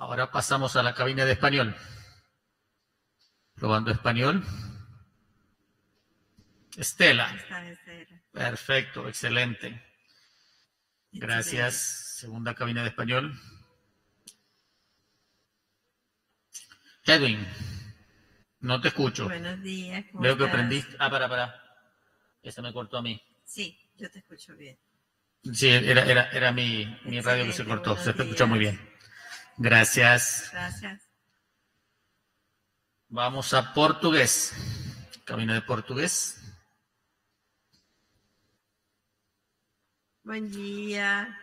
Ahora pasamos a la cabina de español. Probando español. Estela. Perfecto, excelente. Gracias. Segunda cabina de español. Edwin, no te escucho. Buenos días. Veo que aprendiste. Para. Ese me cortó a mí. Sí, yo te escucho bien. Sí, era mi radio que se cortó. Se te escuchó muy bien. Gracias. Gracias. Vamos a portugués. Cabina de portugués. Buen día.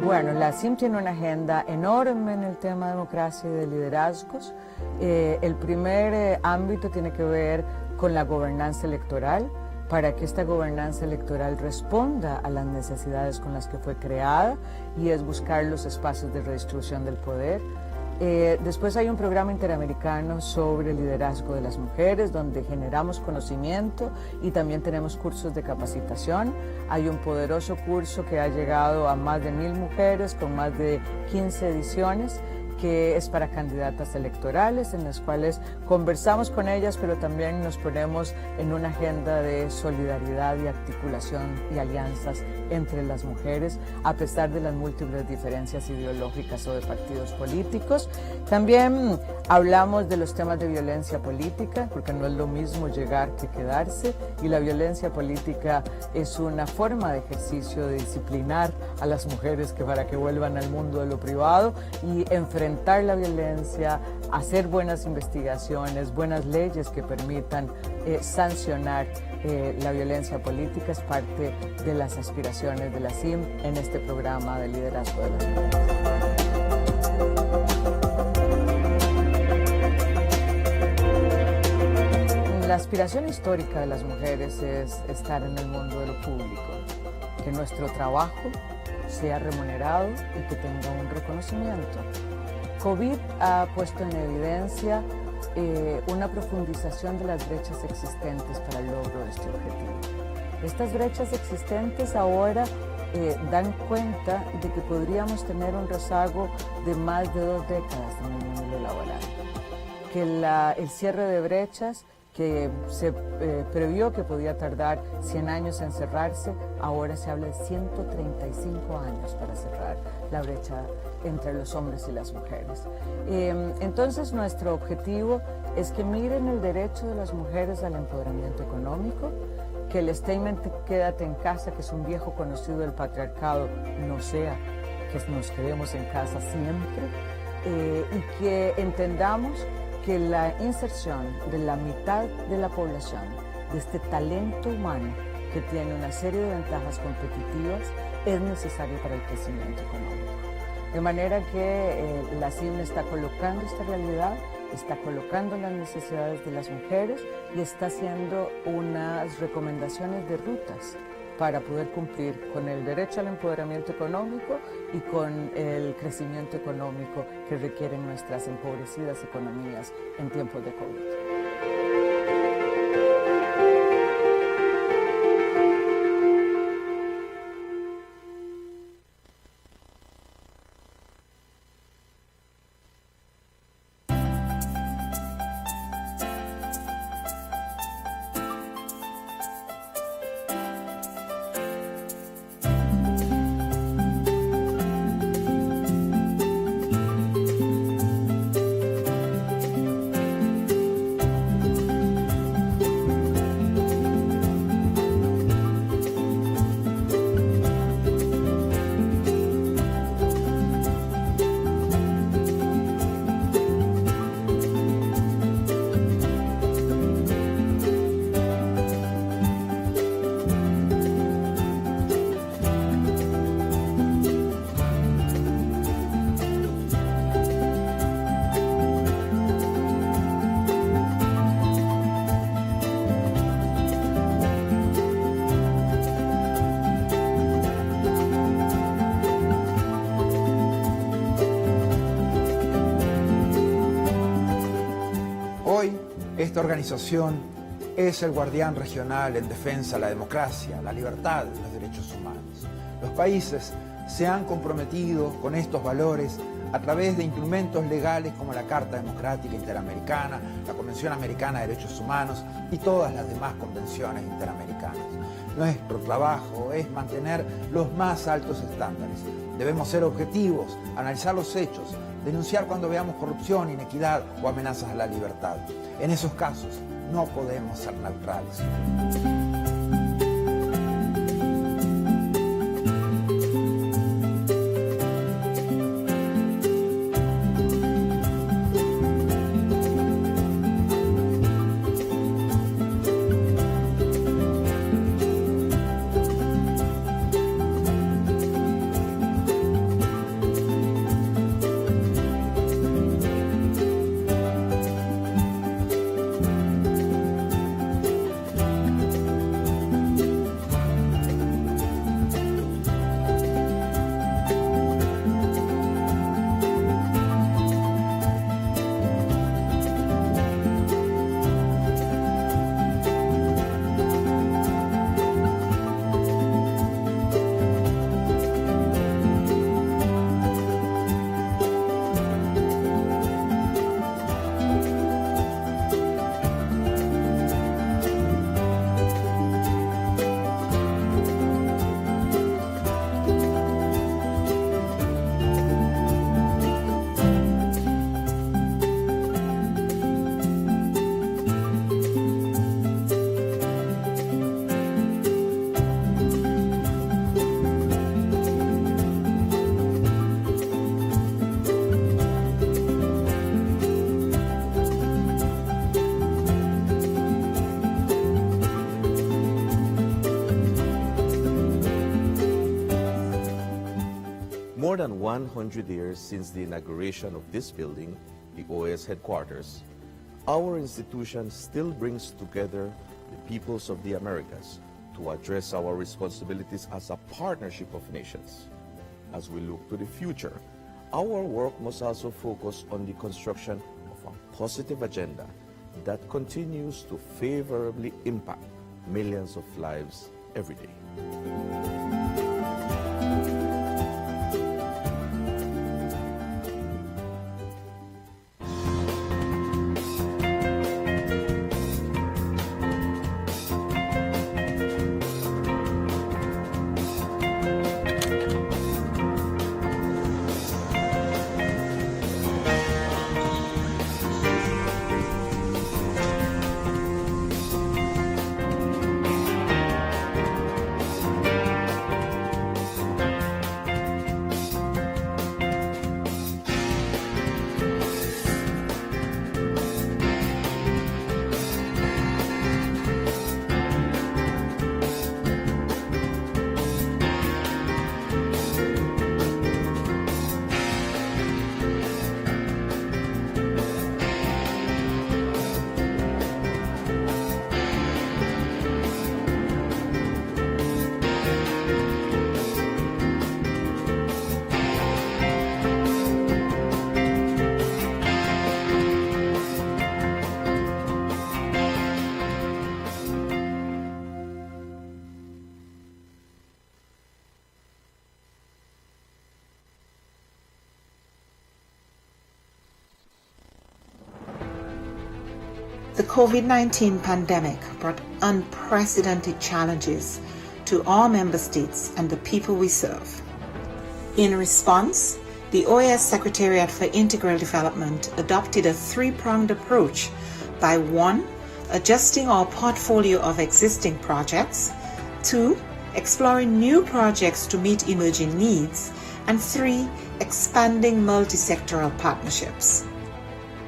Bueno, la CIM tiene una agenda enorme en el tema de democracia y de liderazgos. El primer ámbito tiene que ver con la gobernanza electoral, para que esta gobernanza electoral responda a las necesidades con las que fue creada, y es buscar los espacios de redistribución del poder. Después hay un programa interamericano sobre liderazgo de las mujeres, donde generamos conocimiento y también tenemos cursos de capacitación. Hay un poderoso curso que ha llegado a más de 1000 mujeres con más de 15 ediciones, que es para candidatas electorales, en las cuales conversamos con ellas, pero también nos ponemos en una agenda de solidaridad y articulación y alianzas entre las mujeres, a pesar de las múltiples diferencias ideológicas o de partidos políticos. También hablamos de los temas de violencia política, porque no es lo mismo llegar que quedarse, y la violencia política es una forma de ejercicio de disciplinar a las mujeres para que vuelvan al mundo de lo privado y enfrentar la violencia, hacer buenas investigaciones, buenas leyes que permitan sancionar la violencia política. Es parte de las aspiraciones de la CIM en este programa de liderazgo de las mujeres. la aspiración histórica de las mujeres es estar en el mundo de lo público, que nuestro trabajo sea remunerado y que tenga un reconocimiento. COVID ha puesto en evidencia una profundización de las brechas existentes para el logro de este objetivo. Estas brechas existentes ahora dan cuenta de que podríamos tener un rezago de más de 2 décadas en el mundo laboral, que el cierre de brechas que se previó que podía tardar 100 años en cerrarse, ahora se habla de 135 años para cerrar la brecha entre los hombres y las mujeres. Entonces nuestro objetivo es que miren el derecho de las mujeres al empoderamiento económico, que el statement quédate en casa, que es un viejo conocido del patriarcado, no sea que nos quedemos en casa siempre, y que entendamos que la inserción de la mitad de la población, de este talento humano que tiene una serie de ventajas competitivas, es necesario para el crecimiento económico. De manera que la CIM está colocando esta realidad, está colocando las necesidades de las mujeres y está haciendo unas recomendaciones de rutas para poder cumplir con el derecho al empoderamiento económico y con el crecimiento económico que requieren nuestras empobrecidas economías en tiempos de COVID. Esta organización es el guardián regional en defensa de la democracia, la libertad y los derechos humanos. Los países se han comprometido con estos valores a través de instrumentos legales como la Carta Democrática Interamericana, la Convención Americana de Derechos Humanos y todas las demás convenciones interamericanas. Nuestro trabajo es mantener los más altos estándares. Debemos ser objetivos, analizar los hechos, denunciar cuando veamos corrupción, inequidad o amenazas a la libertad. En esos casos, no podemos ser neutrales. More than 100 years since the inauguration of this building, the OAS headquarters, our institution still brings together the peoples of the Americas to address our responsibilities as a partnership of nations. As we look to the future, our work must also focus on the construction of a positive agenda that continues to favorably impact millions of lives every day. The COVID-19 pandemic brought unprecedented challenges to all member states and the people we serve. In response, the OAS Secretariat for Integral Development adopted a three-pronged approach by 1. Adjusting our portfolio of existing projects, 2. Exploring new projects to meet emerging needs, and 3. Expanding multi-sectoral partnerships.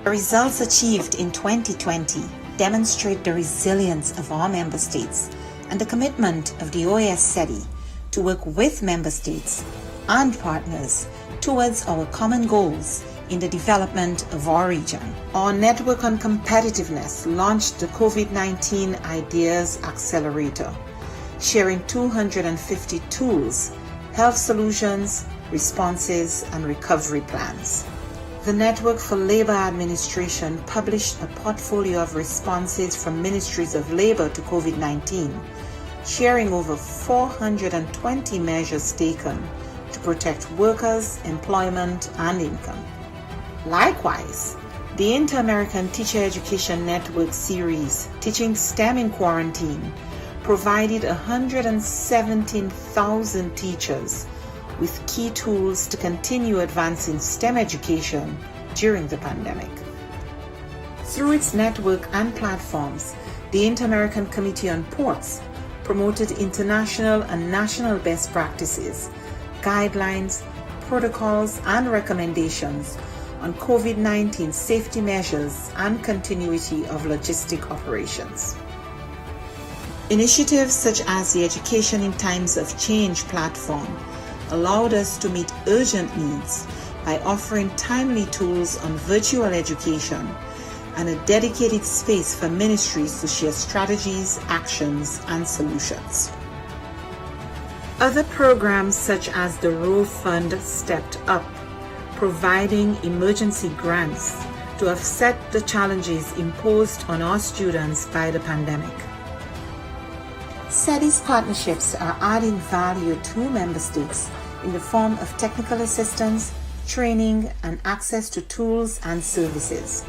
The results achieved in 2020 demonstrate the resilience of our member states and the commitment of the OAS SETI to work with member states and partners towards our common goals in the development of our region. Our Network on Competitiveness launched the COVID-19 Ideas Accelerator, sharing 250 tools, health solutions, responses, and recovery plans. The Network for Labor Administration published a portfolio of responses from ministries of labor to COVID-19, sharing over 420 measures taken to protect workers, employment, and income. Likewise, the Inter-American Teacher Education Network series, Teaching STEM in Quarantine, provided 117,000 teachers with key tools to continue advancing STEM education during the pandemic. Through its network and platforms, the Inter-American Committee on Ports promoted international and national best practices, guidelines, protocols, and recommendations on COVID-19 safety measures and continuity of logistic operations. Initiatives such as the Education in Times of Change platform allowed us to meet urgent needs by offering timely tools on virtual education and a dedicated space for ministries to share strategies, actions, and solutions. Other programs such as the Row Fund stepped up, providing emergency grants to offset the challenges imposed on our students by the pandemic. SETI's partnerships are adding value to member states in the form of technical assistance, training, and access to tools and services.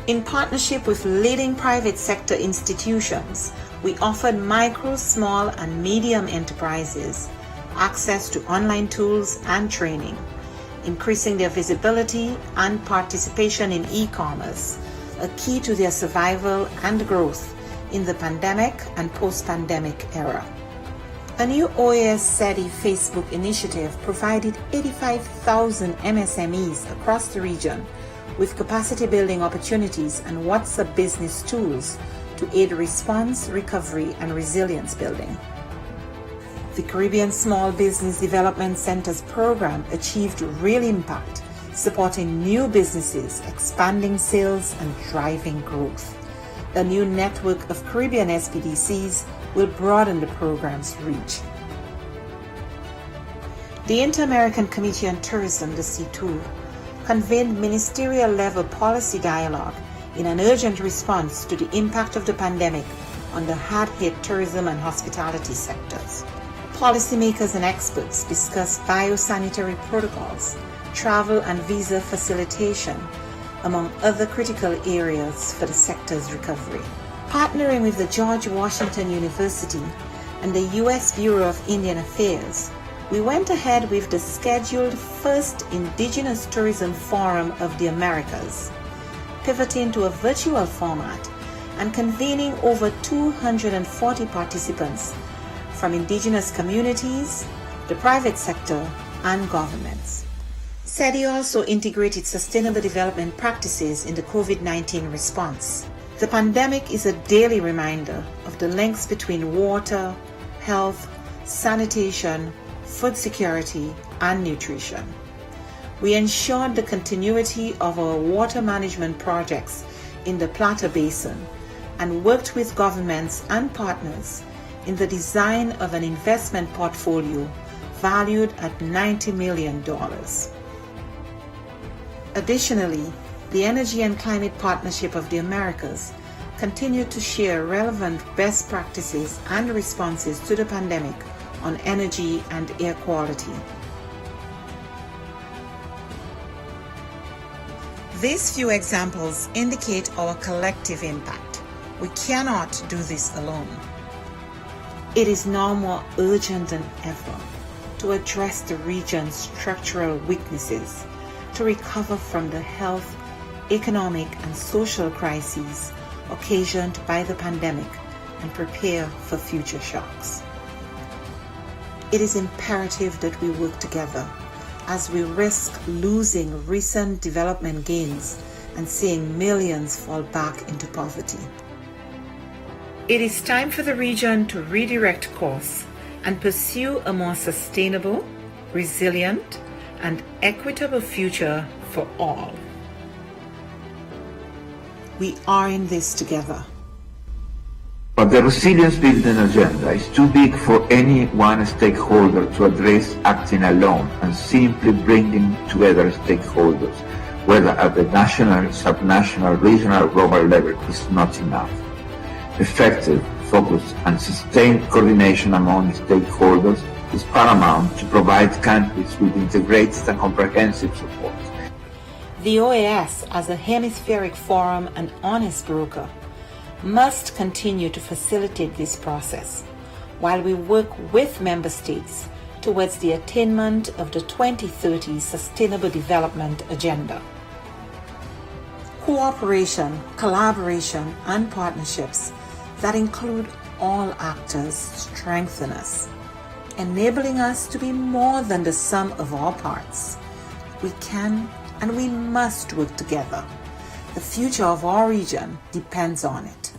In partnership with leading private sector institutions, we offered micro, small, and medium enterprises access to online tools and training, increasing their visibility and participation in e-commerce, a key to their survival and growth in the pandemic and post-pandemic era. A new OAS SETI Facebook initiative provided 85,000 MSMEs across the region with capacity building opportunities and WhatsApp business tools to aid response, recovery, and resilience building. The Caribbean Small Business Development Centers program achieved real impact supporting new businesses, expanding sales, and driving growth. A new network of Caribbean SPDCs will broaden the program's reach. The Inter-American Committee on Tourism, the C2, convened ministerial-level policy dialogue in an urgent response to the impact of the pandemic on the hard-hit tourism and hospitality sectors. Policymakers and experts discussed biosanitary protocols, travel and visa facilitation, among other critical areas for the sector's recovery. Partnering with the George Washington University and the U.S. Bureau of Indian Affairs, we went ahead with the scheduled first Indigenous Tourism Forum of the Americas, pivoting to a virtual format and convening over 240 participants from indigenous communities, the private sector, and governments. SETI also integrated sustainable development practices in the COVID-19 response. The pandemic is a daily reminder of the links between water, health, sanitation, food security, and nutrition. We ensured the continuity of our water management projects in the Plata Basin and worked with governments and partners in the design of an investment portfolio valued at $90 million. Additionally, the Energy and Climate Partnership of the Americas continued to share relevant best practices and responses to the pandemic on energy and air quality. These few examples indicate our collective impact. We cannot do this alone. It is now more urgent than ever to address the region's structural weaknesses, to recover from the health, economic, and social crises occasioned by the pandemic and prepare for future shocks. It is imperative that we work together as we risk losing recent development gains and seeing millions fall back into poverty. It is time for the region to redirect course and pursue a more sustainable, resilient, and equitable future for all. We are in this together. But the resilience building agenda is too big for any one stakeholder to address acting alone, and simply bringing together stakeholders, whether at the national, subnational, regional, or global level, is not enough. Effective, focused, and sustained coordination among stakeholders is paramount to provide countries with integrated and comprehensive support. The OAS, as a hemispheric forum and honest broker, must continue to facilitate this process while we work with member states towards the attainment of the 2030 Sustainable Development Agenda. Cooperation, collaboration, and partnerships that include all actors strengthen us, enabling us to be more than the sum of our parts. We can and we must work together. The future of our region depends on it.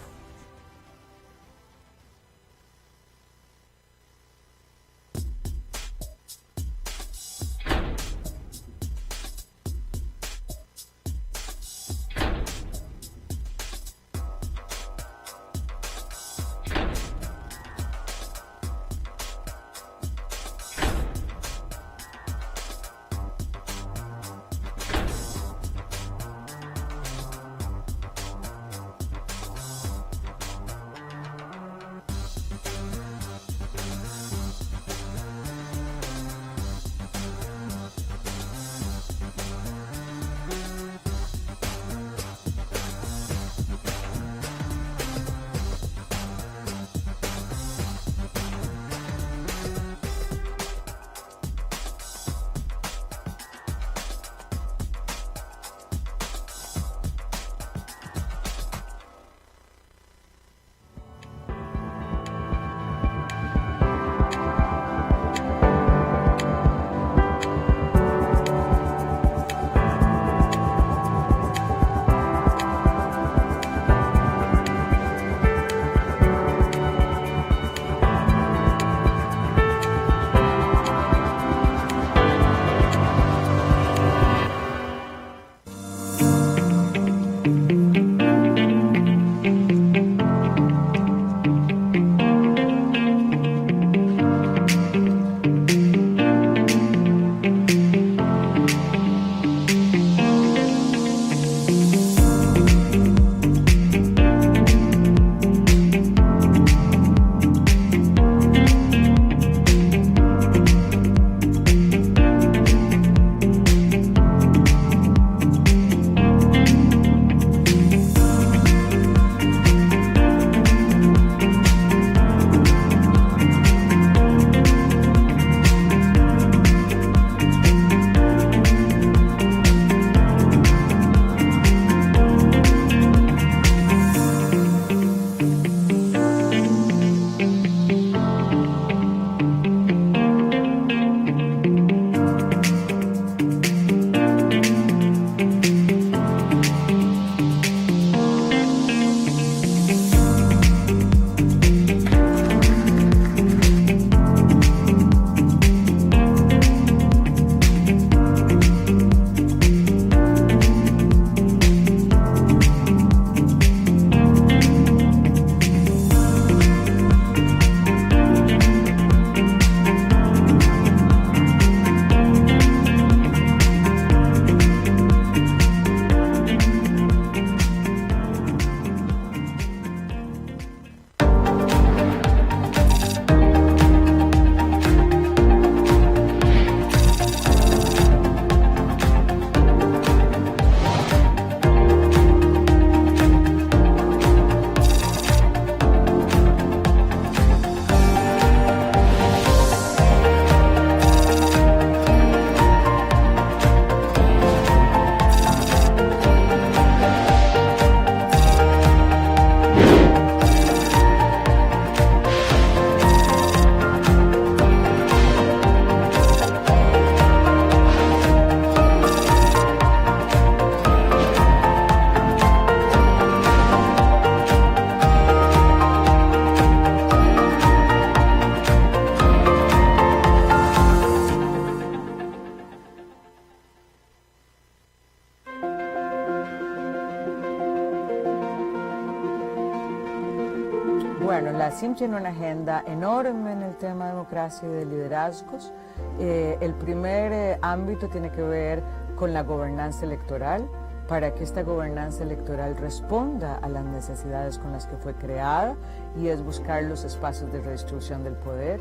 Bueno, la CIM tiene una agenda enorme en el tema de democracia y de liderazgos. El primer ámbito tiene que ver con la gobernanza electoral, para que esta gobernanza electoral responda a las necesidades con las que fue creada, y es buscar los espacios de redistribución del poder.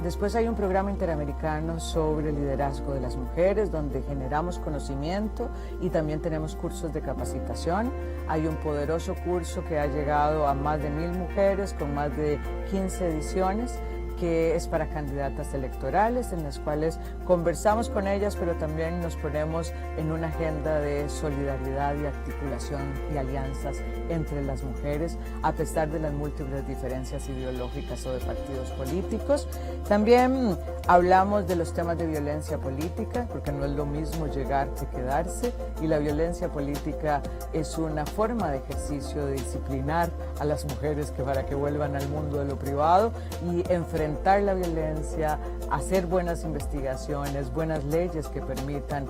Después hay un programa interamericano sobre el liderazgo de las mujeres, donde generamos conocimiento y también tenemos cursos de capacitación. Hay un poderoso curso que ha llegado a más de 1000 mujeres con más de 15 ediciones, que es para candidatas electorales, en las cuales conversamos con ellas, pero también nos ponemos en una agenda de solidaridad y articulación y alianzas entre las mujeres, a pesar de las múltiples diferencias ideológicas o de partidos políticos. También hablamos de los temas de violencia política, porque no es lo mismo llegar que quedarse, y la violencia política es una forma de ejercicio de disciplinar a las mujeres para que vuelvan al mundo de lo privado y enfrentar la violencia, hacer buenas investigaciones, buenas leyes que permitan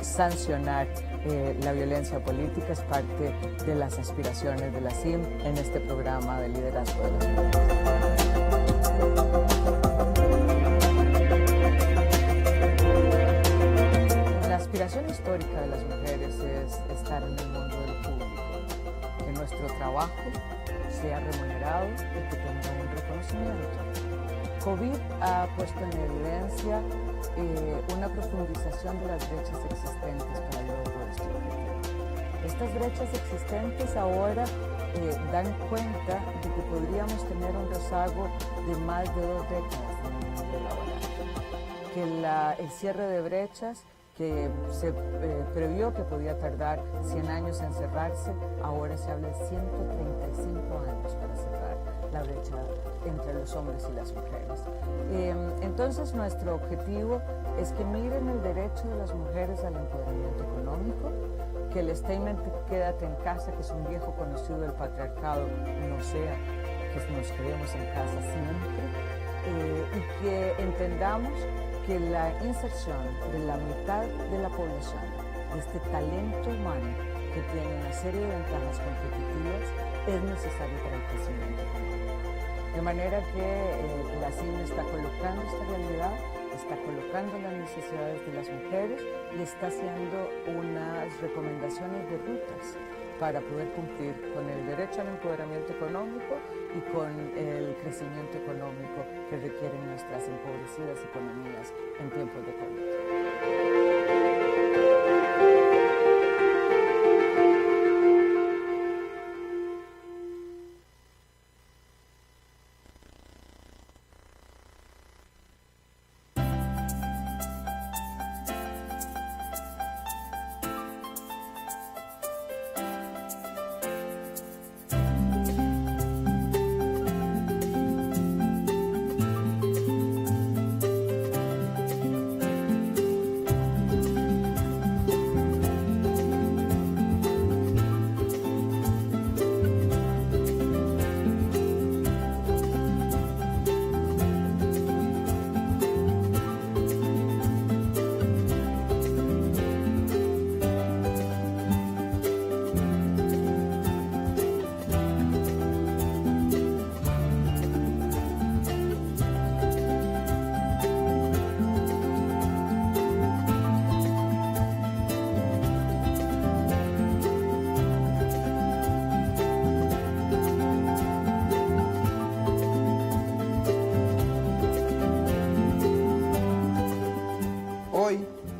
sancionar la violencia política. Es parte de las aspiraciones de la CIM en este programa de liderazgo de las mujeres. La aspiración histórica de las mujeres es estar en el mundo de lo público, que nuestro trabajo sea remunerado y que tenga un reconocimiento. COVID ha puesto en evidencia una profundización de las brechas existentes para el logro de este objetivo. Estas brechas existentes ahora dan cuenta de que podríamos tener un rezago de más de 2 décadas en el mundo laboral, que el cierre de brechas que se previó que podía tardar 100 años en cerrarse, ahora se habla de 135 años para cerrar la brecha entre los hombres y las mujeres. Entonces nuestro objetivo es que miren el derecho de las mujeres al empoderamiento económico, que el statement "quédate en casa", que es un viejo conocido del patriarcado, no sea que nos quedemos en casa siempre, y que entendamos que la inserción de la mitad de la población, de este talento humano que tiene una serie de ventajas competitivas, es necesario para el crecimiento económico. De manera que la CIM está colocando esta realidad, está colocando las necesidades de las mujeres y está haciendo unas recomendaciones de rutas para poder cumplir con el derecho al empoderamiento económico y con el crecimiento económico que requieren nuestras empobrecidas economías en tiempos de COVID.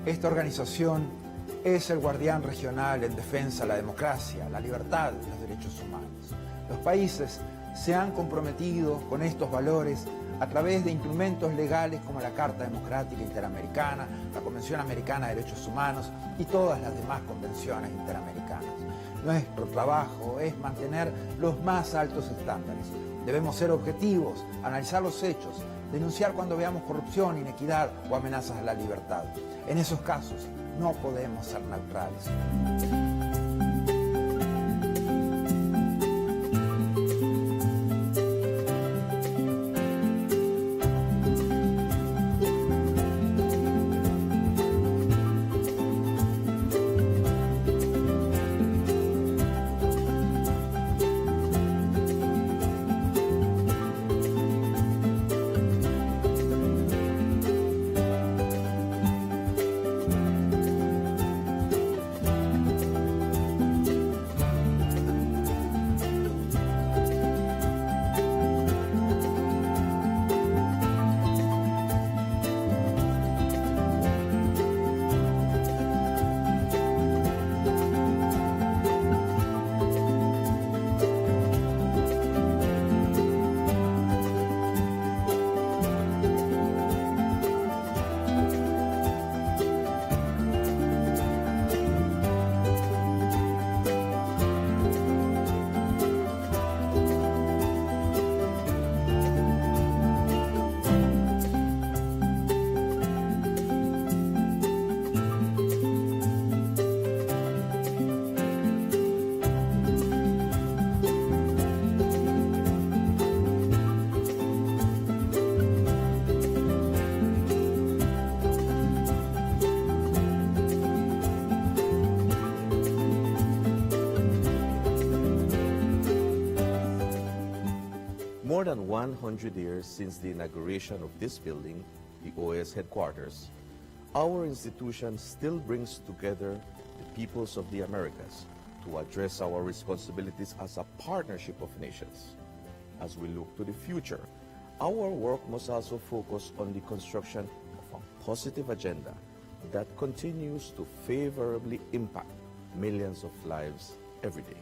Esta organización es el guardián regional en defensa de la democracia, la libertad y los derechos humanos. Los países se han comprometido con estos valores a través de instrumentos legales como la Carta Democrática Interamericana, la Convención Americana de Derechos Humanos y todas las demás convenciones interamericanas. Nuestro trabajo es mantener los más altos estándares. Debemos ser objetivos, analizar los hechos, denunciar cuando veamos corrupción, inequidad o amenazas a la libertad. En esos casos no podemos ser neutrales. more than 100 years since the inauguration of this building, the OAS headquarters, our institution still brings together the peoples of the Americas to address our responsibilities as a partnership of nations. As we look to the future, our work must also focus on the construction of a positive agenda that continues to favorably impact millions of lives every day.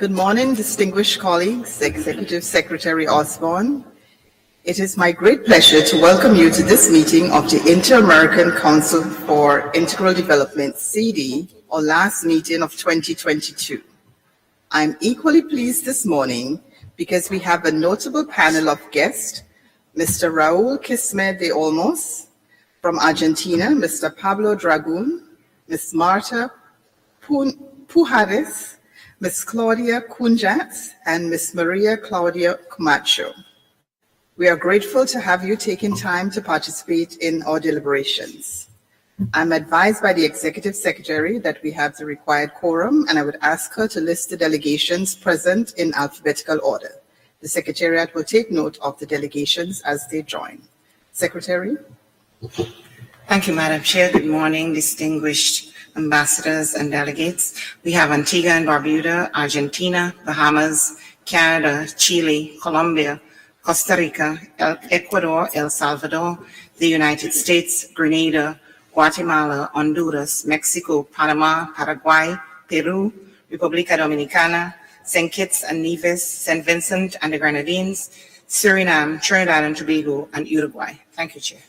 Good morning, distinguished colleagues, Executive Secretary Osborne. It is my great pleasure to welcome you to this meeting of the Inter-American Council for Integral Development, CD, or last meeting of 2022. I'm equally pleased this morning because we have a notable panel of guests, Mr. Raul Quisme de Olmos from Argentina, Mr. Pablo Dragun, Ms. Marta Pujares, Ms. Claudia Cunjats, and Ms. Maria Claudia Camacho. We are grateful to have you taking time to participate in our deliberations. I'm advised by the Executive Secretary that we have the required quorum, and I would ask her to list the delegations present in alphabetical order. The Secretariat will take note of the delegations as they join. Secretary? Thank you, Madam Chair. Good morning, distinguished ambassadors and delegates. We have Antigua and Barbuda, Argentina, Bahamas, Canada, Chile, Colombia, Costa Rica, Ecuador, El Salvador, the United States, Grenada, Guatemala, Honduras, Mexico, Panama, Paraguay, Peru, República Dominicana, St. Kitts and Nevis, St. Vincent and the Grenadines, Suriname, Trinidad and Tobago, and Uruguay. Thank you, Chair.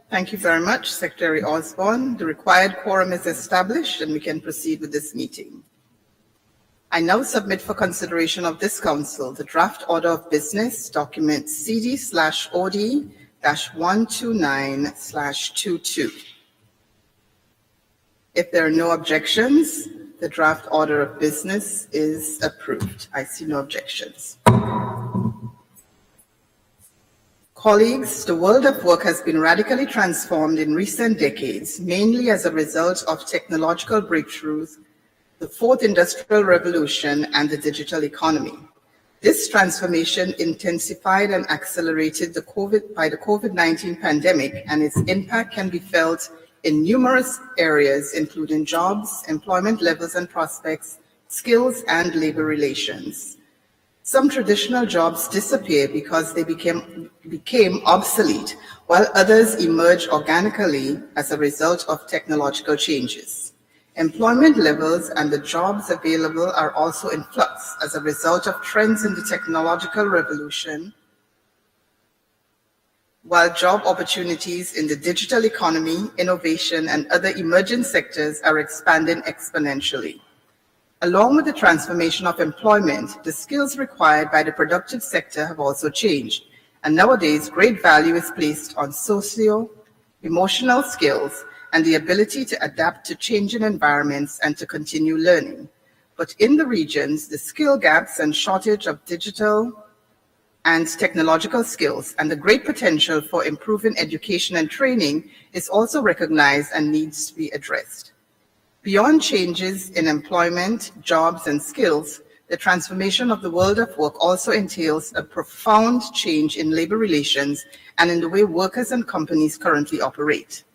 Thank you very much, Secretary Osborne. The required quorum is established and we can proceed with this meeting. I now submit for consideration of this Council the draft order of business, document CD/OD-129/22. If there are no objections, the draft order of business is approved. I see no objections. Colleagues, the world of work has been radically transformed in recent decades, mainly as a result of technological breakthroughs, the fourth industrial revolution, and the digital economy. This transformation intensified and accelerated by the COVID-19 pandemic, and its impact can be felt in numerous areas, including jobs, employment levels and prospects, skills, and labor relations. Some traditional jobs disappear because they became obsolete, while others emerge organically as a result of technological changes. Employment levels and the jobs available are also in flux as a result of trends in the technological revolution, while job opportunities in the digital economy, innovation, and other emerging sectors are expanding exponentially. Along with the transformation of employment, the skills required by the productive sector have also changed, and nowadays great value is placed on socio-emotional skills and the ability to adapt to changing environments and to continue learning. But in the regions, the skill gaps and shortage of digital and technological skills and the great potential for improving education and training is also recognized and needs to be addressed. Beyond changes in employment, jobs, and skills, the transformation of the world of work also entails a profound change in labor relations and in the way workers and companies currently operate.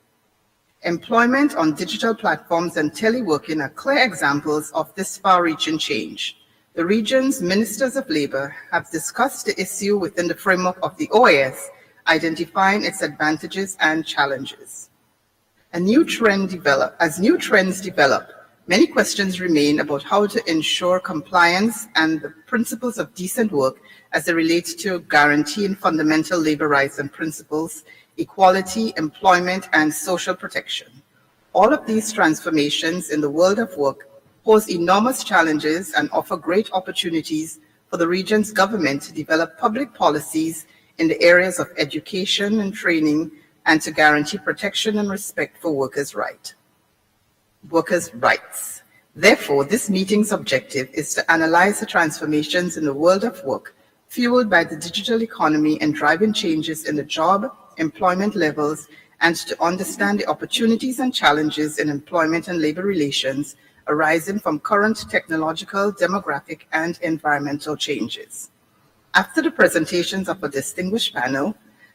Employment on digital platforms and teleworking are clear examples of this far-reaching change. The region's ministers of labor have discussed the issue within the framework of the OAS, identifying its advantages and challenges. As new trends develop, many questions remain about how to ensure compliance and the principles of decent work as they relate to guaranteeing fundamental labor rights and principles, equality, employment, and social protection. All of these transformations in the world of work pose enormous challenges and offer great opportunities for the region's government to develop public policies in the areas of education and training and to guarantee protection and respect for workers' rights. Therefore, this meeting's objective is to analyze the transformations in the world of work fueled by the digital economy and driving changes in the job, employment levels, and to understand the opportunities and challenges in employment and labor relations arising from current technological, demographic, and environmental changes. After the presentations of a distinguished panel,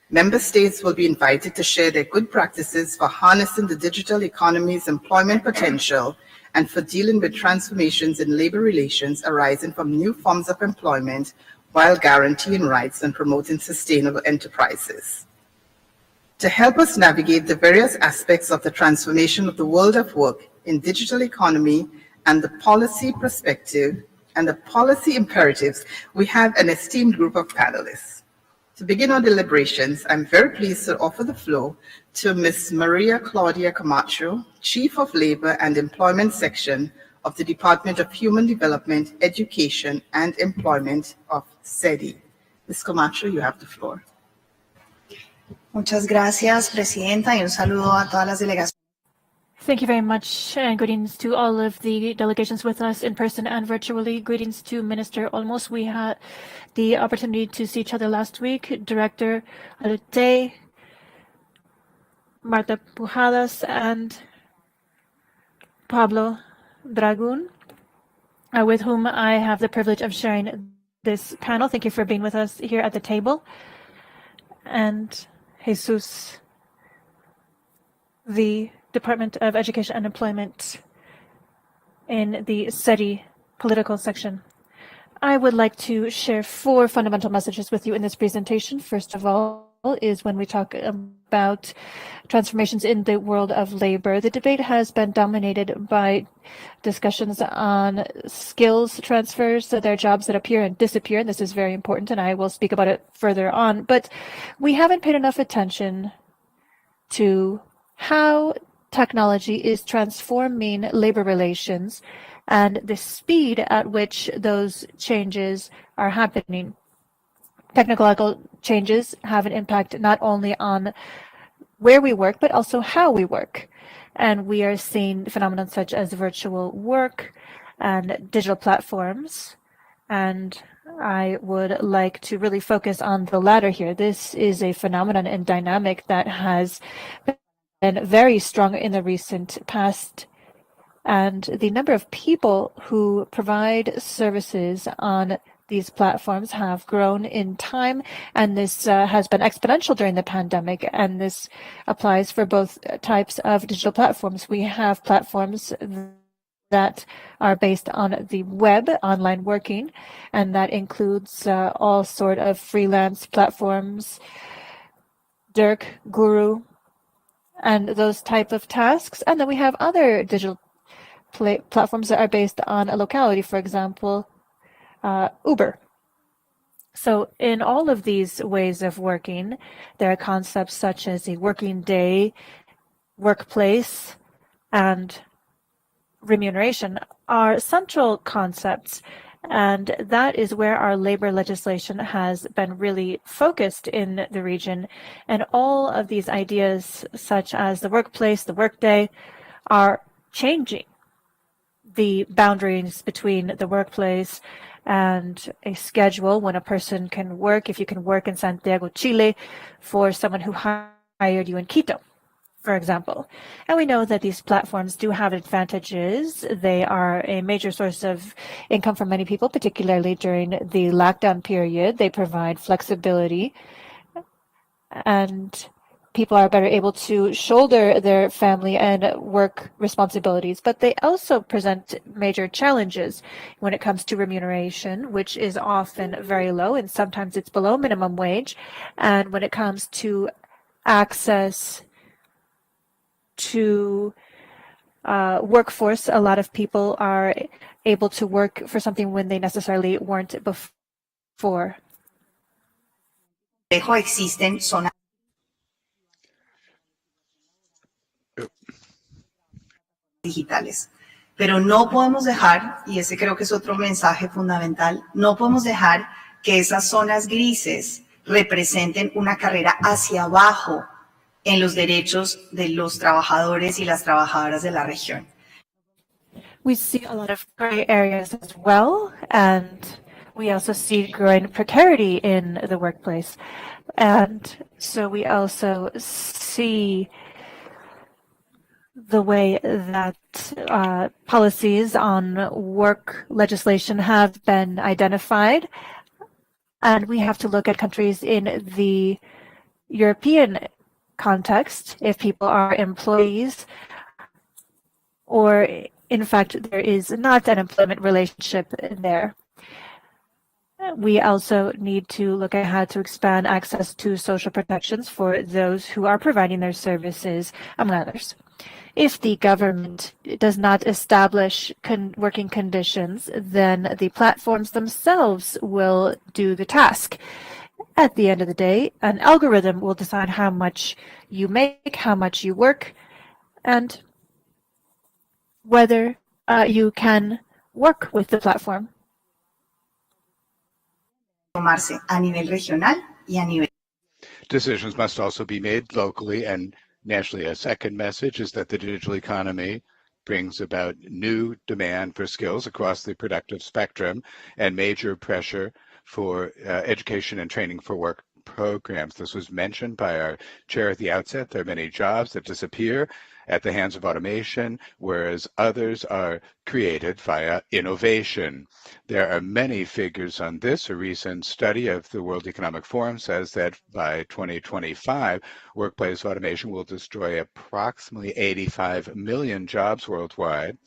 member states will be invited to share their good practices for harnessing the digital economy's employment potential and for dealing with transformations in labor relations arising from new forms of employment while guaranteeing rights and promoting sustainable enterprises. To help us navigate the various aspects of the transformation of the world of work in digital economy and the policy perspective and the policy imperatives, we have an esteemed group of panelists. To begin our deliberations, I'm very pleased to offer the floor to Ms. Maria Claudia Camacho, Chief of Labor and Employment Section of the Department of Human Development, Education and Employment of SEDI. Ms. Camacho, you have the floor. Muchas gracias, Presidenta, y un saludo a todas las delegaciones. Thank you very much, and greetings to all of the delegations with us in person and virtually. Greetings to Minister Olmos. We had the opportunity to see each other last week. Director Alute, Marta Pujadas, and Pablo Dragun, with whom I have the privilege of sharing this panel. Thank you for being with us here at the table. And Jesus, the Department of Education and Employment in the SEDI political section. I would like to share 4 fundamental messages with you in this presentation. First of all is when we talk about transformations in the world of labor. The debate has been dominated by discussions on skills transfers. So there are jobs that appear and disappear, and this is very important, and I will speak about it further on. But we haven't paid enough attention to how technology is transforming labor relations and the speed at which those changes are happening. Technological changes have an impact not only on where we work, but also how we work. And we are seeing phenomena such as virtual work and digital platforms. And I would like to really focus on the latter here. This is a phenomenon and dynamic that has been very strong in the recent past, and the number of people who provide services on these platforms have grown in time, and this has been exponential during the pandemic, and this applies for both types of digital platforms. We have platforms that are based on the web, online working, and that includes all sort of freelance platforms, Dirk, Guru, and those type of tasks. And then we have other digital platforms that are based on a locality, for example, Uber. So in all of these ways of working, there are concepts such as a working day, workplace, and remuneration are central concepts. And that is where our labor legislation has been really focused in the region. And all of these ideas, such as the workplace, the workday, are changing the boundaries between the workplace and a schedule when a person can work. If you can work in Santiago, Chile, for someone who hired you in Quito, for example. And we know that these platforms do have advantages. They are a major source of income for many people, particularly during the lockdown period. They provide flexibility, and people are better able to shoulder their family and work responsibilities. But they also present major challenges when it comes to remuneration, which is often very low, and sometimes it's below minimum wage. And when it comes to access to workforce, a lot of people are able to work for something when they necessarily weren't before. Existen zonas digitales, pero no podemos dejar, y ese creo que es otro mensaje fundamental, no podemos dejar que esas zonas grises representen una carrera hacia abajo en los derechos de los trabajadores y las trabajadoras de la región. We see a lot of gray areas as well, and we also see growing precarity in the workplace. And so we also see the way that policies on work legislation have been identified. And we have to look at countries in the European context, if people are employees, or in fact, there is not an employment relationship there. We also need to look at how to expand access to social protections for those who are providing their services, among others. If the government does not establish working conditions, then the platforms themselves will do the task. At the end of the day, an algorithm will decide how much you make, how much you work, and whether you can work with the platform. Tomarse a nivel regional y a nivel. Decisions must also be made locally and nationally. A second message is that the digital economy brings about new demand for skills across the productive spectrum and major pressure for education and training for work programs. This was mentioned by our chair at the outset. There are many jobs that disappear at the hands of automation, whereas others are created via innovation. There are many figures on this. A recent study of the World Economic Forum says that by 2025, workplace automation will destroy approximately 85 million jobs worldwide,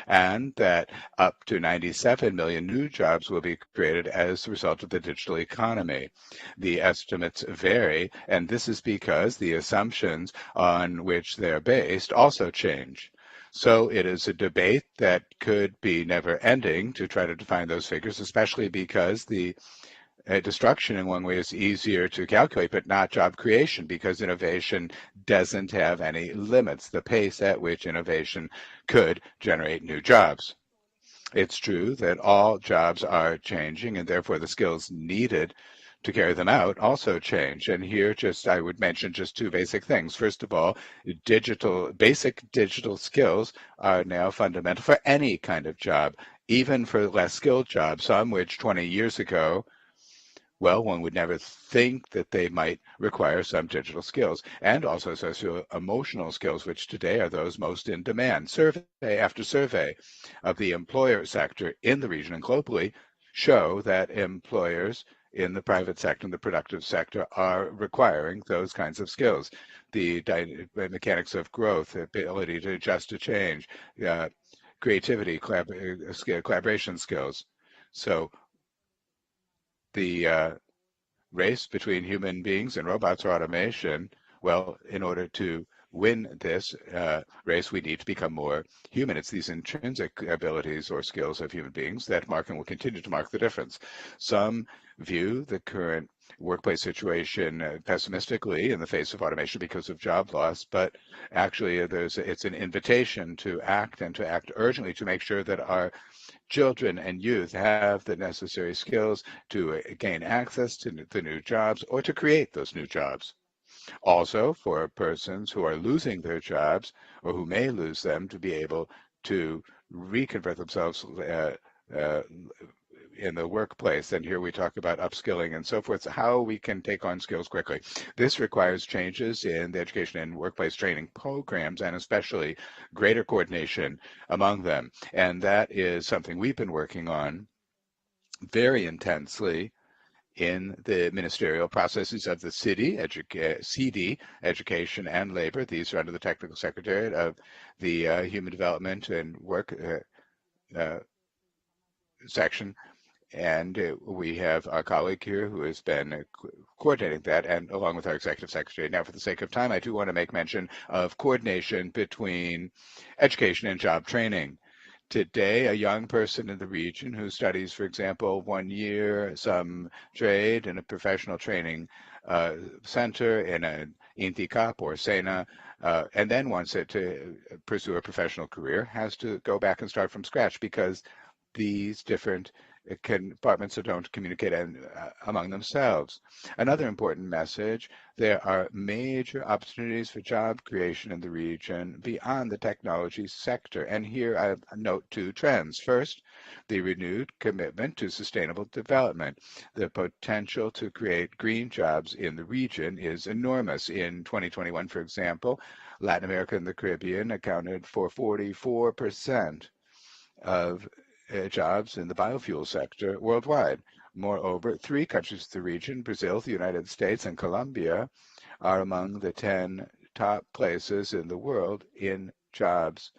and that up to 97 million new jobs will be created as a result of the digital economy. The estimates vary, and this is because the assumptions on which they're based also change. So it is a debate that could be never ending to try to define those figures, especially because the destruction in one way is easier to calculate, but not job creation, because innovation doesn't have any limits, the pace at which innovation could generate new jobs. It's true that all jobs are changing, and therefore the skills needed to carry them out also change. And here I would mention just two basic things. First of all, basic digital skills are now fundamental for any kind of job, even for less skilled jobs, some which 20 years ago, well, one would never think that they might require some digital skills, and also socio-emotional skills, which today are those most in demand. Survey after survey of the employer sector in the region and globally show that employers in the private sector and the productive sector are requiring those kinds of skills. The mechanics of growth, ability to adjust to change, creativity, collaboration skills. So the race between human beings and robots or automation, well, in order to win this race, we need to become more human. It's these intrinsic abilities or skills of human beings that mark and will continue to mark the difference. Some view the current workplace situation pessimistically in the face of automation because of job loss, but actually it's an invitation to act and to act urgently to make sure that our children and youth have the necessary skills to gain access to the new jobs or to create those new jobs. Also, for persons who are losing their jobs or who may lose them, to be able to reconvert themselves in the workplace. And here we talk about upskilling and so forth, how we can take on skills quickly. This requires changes in the education and workplace training programs, and especially greater coordination among them. And that is something we've been working on very intensely in the ministerial processes of the city, CD, Education and Labor. These are under the Technical Secretariat of the Human Development and Work section. And we have our colleague here who has been coordinating that, and along with our executive secretary. Now, for the sake of time, I do want to make mention of coordination between education and job training. Today, a young person in the region who studies, for example, 1 year, some trade in a professional training center in an INTICAP or SENA, and then wants it to pursue a professional career, has to go back and start from scratch because these different compartments that don't communicate among themselves. Another important message, there are major opportunities for job creation in the region beyond the technology sector. And here I note two trends. First, the renewed commitment to sustainable development. The potential to create green jobs in the region is enormous. In 2021, for example, Latin America and the Caribbean accounted for 44% of jobs in the biofuel sector worldwide. Moreover, 3 countries of the region, Brazil, the United States, and Colombia, are among the 10 top places in the world in jobs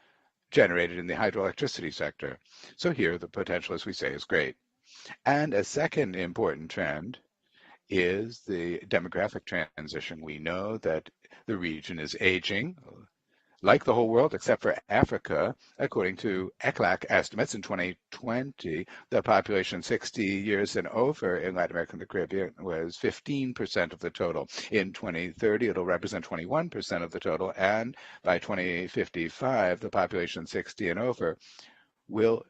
generated in the hydroelectricity sector. So here the potential, as we say, is great. And a second important trend is the demographic transition. We know that the region is aging. like the whole world except for Africa, according to ECLAC estimates in 2020, the population 60 years and over in Latin America and the Caribbean was 15% of the total. In 2030, it'll represent 21% of the total, and by 2055, the population 60 and over will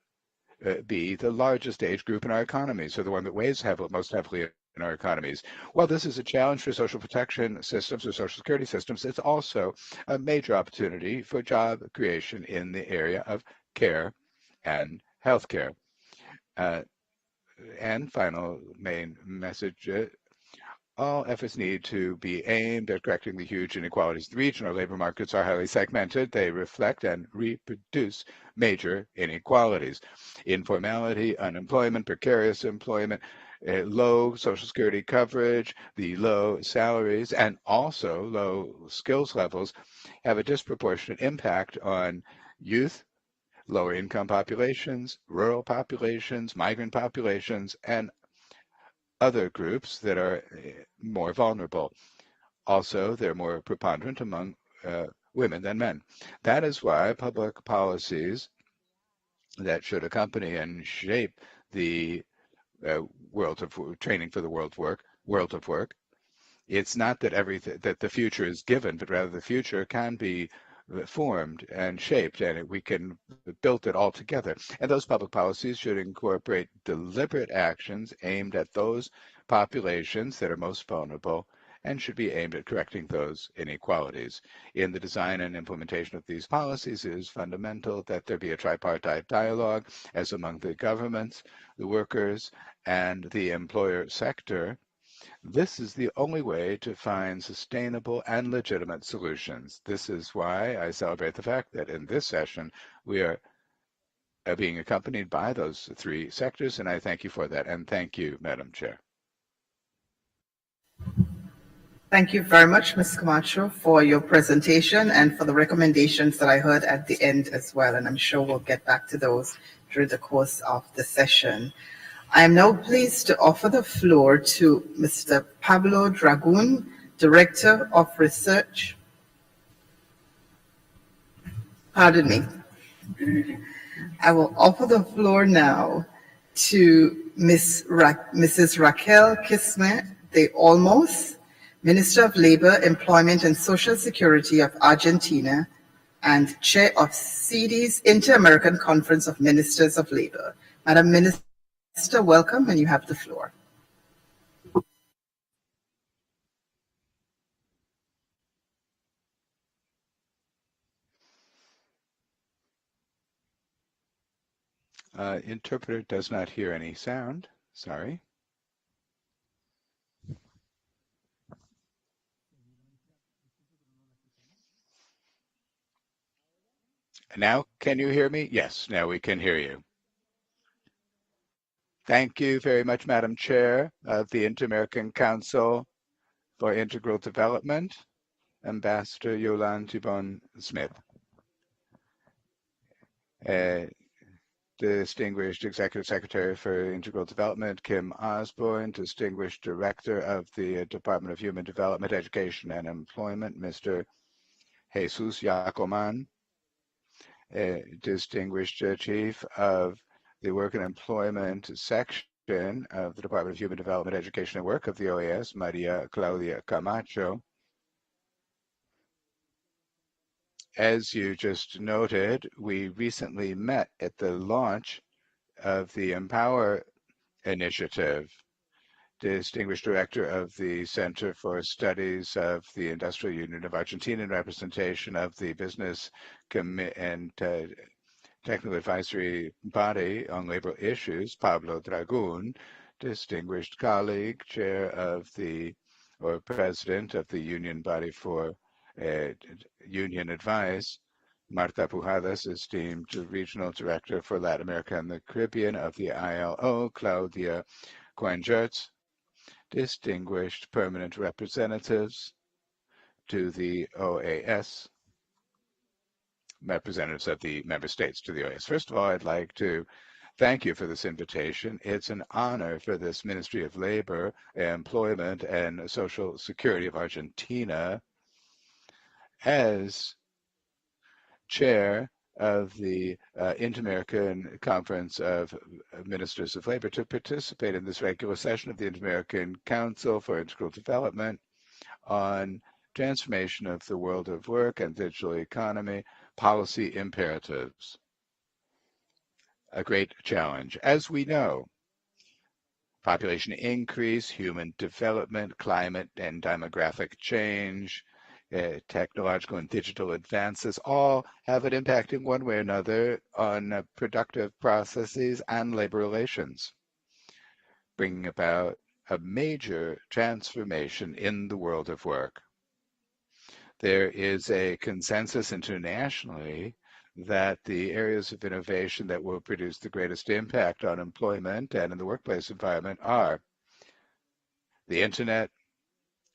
be the largest age group in our economy, so the one that weighs most heavily in our economies. While this is a challenge for social protection systems or social security systems, it's also a major opportunity for job creation in the area of care and healthcare. And final main message, all efforts need to be aimed at correcting the huge inequalities. The regional labor markets are highly segmented. They reflect and reproduce major inequalities. Informality, unemployment, precarious employment, low social security coverage, the low salaries, and also low skills levels have a disproportionate impact on youth, lower income populations, rural populations, migrant populations, and other groups that are more vulnerable. Also, they're more preponderant among women than men. That is why public policies that should accompany and shape the world of training for the world of work. It's not that everything that the future is given, but rather the future can be formed and shaped, and we can build it all together. And those public policies should incorporate deliberate actions aimed at those populations that are most vulnerable and should be aimed at correcting those inequalities. In the design and implementation of these policies, it is fundamental that there be a tripartite dialogue as among the governments, the workers, and the employer sector. This is the only way to find sustainable and legitimate solutions. This is why I celebrate the fact that in this session we are being accompanied by those three sectors, and I thank you for that. And thank you, Madam Chair. Thank you very much, Ms. Camacho, for your presentation and for the recommendations that I heard at the end as well. And I'm sure we'll get back to those during the course of the session. I am now pleased to offer the floor to Mr. Pablo Dragun, Director of Research. Pardon me. I will offer the floor now to Mrs. Raquel Kismet de Olmos, Minister of Labor, Employment and Social Security of Argentina and Chair of CD's Inter-American Conference of Ministers of Labor. Madam Minister, welcome, and you have the floor. Interpreter does not hear any sound. Sorry. Now, can you hear me? Yes, now we can hear you. Thank you very much, Madam Chair of the Inter-American Council for Integral Development, Ambassador Yolande Gibbon-Smith. Distinguished Executive Secretary for Integral Development, Kim Osborne, Distinguished Director of the Department of Human Development, Education and Employment, Mr. Jesus Yacoman, Distinguished Chief of the Work and Employment Section of the Department of Human Development, Education and Work of the OAS, Maria Claudia Camacho. As you just noted, we recently met at the launch of the Empower Initiative, Distinguished Director of the Center for Studies of the Industrial Union of Argentina in representation of the Business and Technical Advisory Body on Labor Issues, Pablo Dragun, Distinguished Colleague, Chair of or President of the Union Body for Union Advice, Marta Pujadas, esteemed Regional Director for Latin America and the Caribbean of the ILO, Claudia Coengertz, distinguished permanent representatives to the OAS, representatives of the member states to the OAS. First of all, I'd like to thank you for this invitation. It's an honor for this Ministry of Labor, Employment, and Social Security of Argentina, as chair of the Inter-American Conference of Ministers of Labor, to participate in this regular session of the Inter-American Council for Integral Development on transformation of the world of work and digital economy, policy imperatives. A great challenge. As we know, population increase, human development, climate and demographic change, technological and digital advances all have an impact in one way or another on productive processes and labor relations, bringing about a major transformation in the world of work. There is a consensus internationally that the areas of innovation that will produce the greatest impact on employment and in the workplace environment are the internet,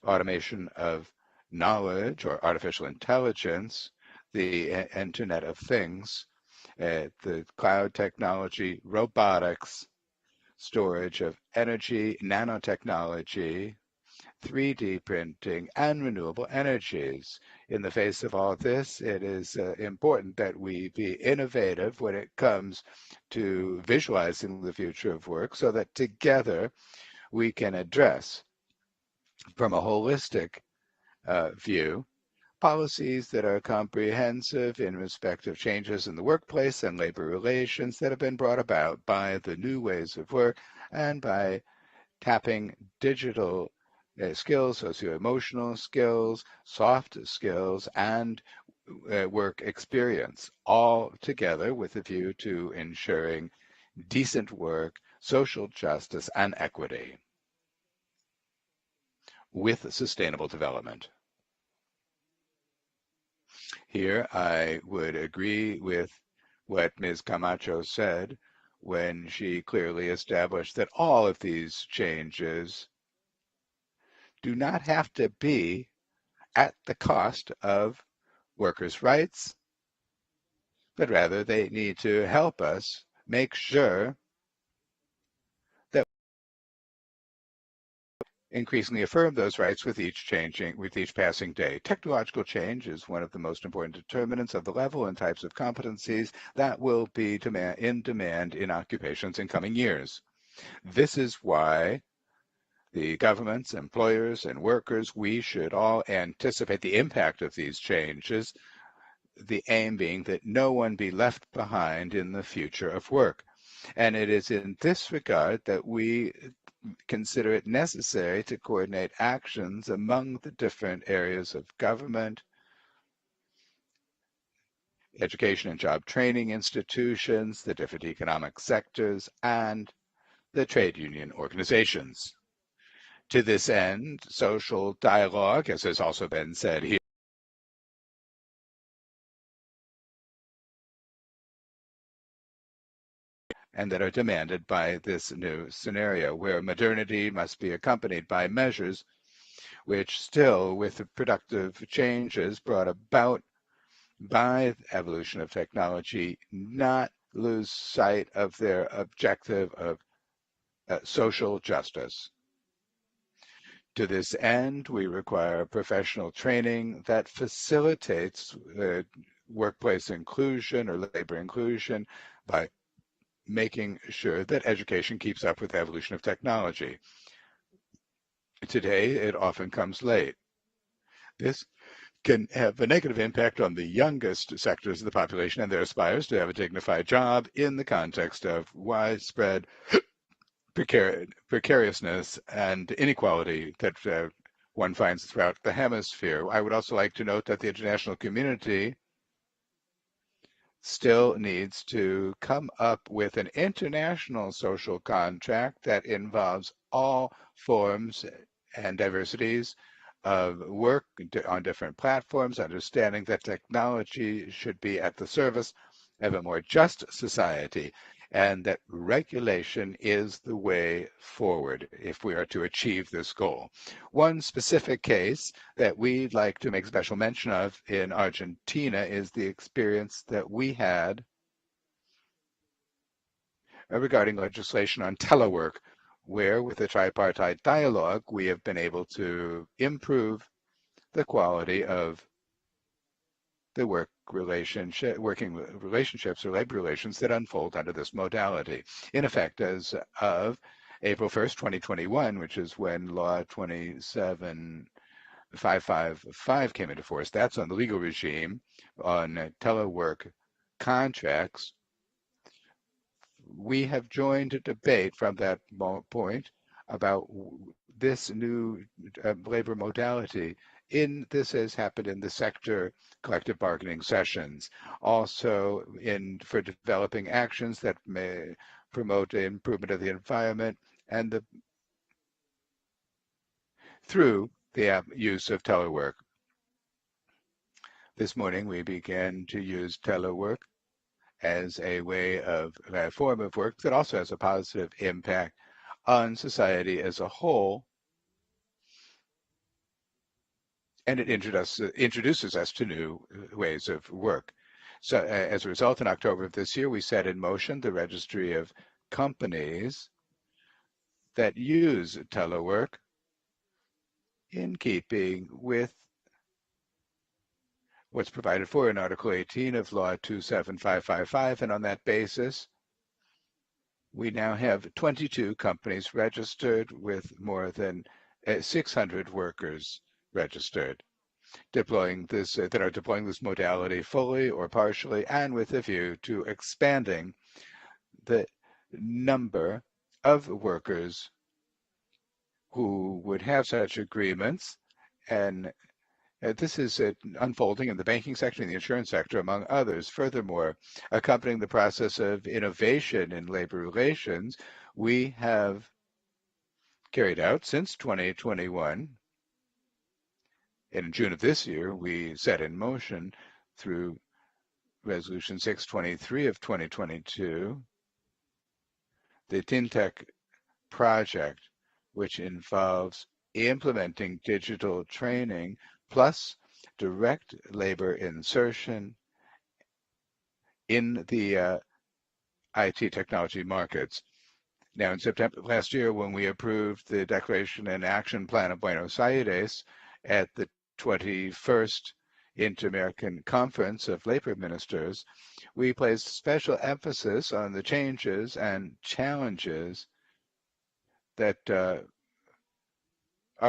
automation of knowledge or artificial intelligence, the Internet of Things, the cloud technology, robotics, storage of energy, nanotechnology, 3D printing, and renewable energies. In the face of all this, it is important that we be innovative when it comes to visualizing the future of work so that together we can address from a holistic view policies that are comprehensive in respect of changes in the workplace and labor relations that have been brought about by the new ways of work and by tapping digital skills, socio-emotional skills, soft skills, and work experience, all together with a view to ensuring decent work, social justice, and equity with sustainable development. Here, I would agree with what Ms. Camacho said when she clearly established that all of these changes do not have to be at the cost of workers' rights, but rather they need to help us make sure that increasingly affirm those rights with each passing day. Technological change is one of the most important determinants of the level and types of competencies that will be in demand in occupations in coming years. This is why the governments, employers, and workers, we should all anticipate the impact of these changes, the aim being that no one be left behind in the future of work. And it is in this regard that we consider it necessary to coordinate actions among the different areas of government, education and job training institutions, the different economic sectors, and the trade union organizations. To this end, social dialogue, as has also been said here, and that are demanded by this new scenario, where modernity must be accompanied by measures which still, with the productive changes brought about by the evolution of technology, not lose sight of their objective of social justice. To this end, we require professional training that facilitates workplace inclusion or labor inclusion by making sure that education keeps up with the evolution of technology. Today, it often comes late. This can have a negative impact on the youngest sectors of the population and their aspires to have a dignified job in the context of widespread precariousness and inequality that one finds throughout the hemisphere. I would also like to note that the international community still needs to come up with an international social contract that involves all forms and diversities of work on different platforms, understanding that technology should be at the service of a more just society, and that regulation is the way forward if we are to achieve this goal. One specific case that we'd like to make special mention of in Argentina is the experience that we had regarding legislation on telework, where with a tripartite dialogue, we have been able to improve the quality of the working relationships or labor relations that unfold under this modality. In effect, as of April 1st, 2021, which is when Law 27555 came into force, that's on the legal regime on telework contracts. We have joined a debate from that point about this new labor modality. This has happened in the sector collective bargaining sessions, also for developing actions that may promote the improvement of the environment and through the use of telework. This morning we began to use telework as a form of work that also has a positive impact on society as a whole, and it introduces us to new ways of work. So as a result, in October of this year, we set in motion the registry of companies that use telework in keeping with what's provided for in Article 18 of Law 27555, and on that basis, we now have 22 companies registered with more than 600 workers registered, that are deploying this modality fully or partially, and with a view to expanding the number of workers who would have such agreements. And this is unfolding in the banking sector and the insurance sector, among others. Furthermore, accompanying the process of innovation in labor relations, we have carried out since 2021, and in June of this year, we set in motion through Resolution 623 of 2022, the TINTEC project, which involves implementing digital training plus direct labor insertion in the IT technology markets. Now, in September last year, when we approved the Declaration and Action Plan of Buenos Aires at the 21st Inter-American Conference of Labor Ministers, we placed special emphasis on the changes and challenges that are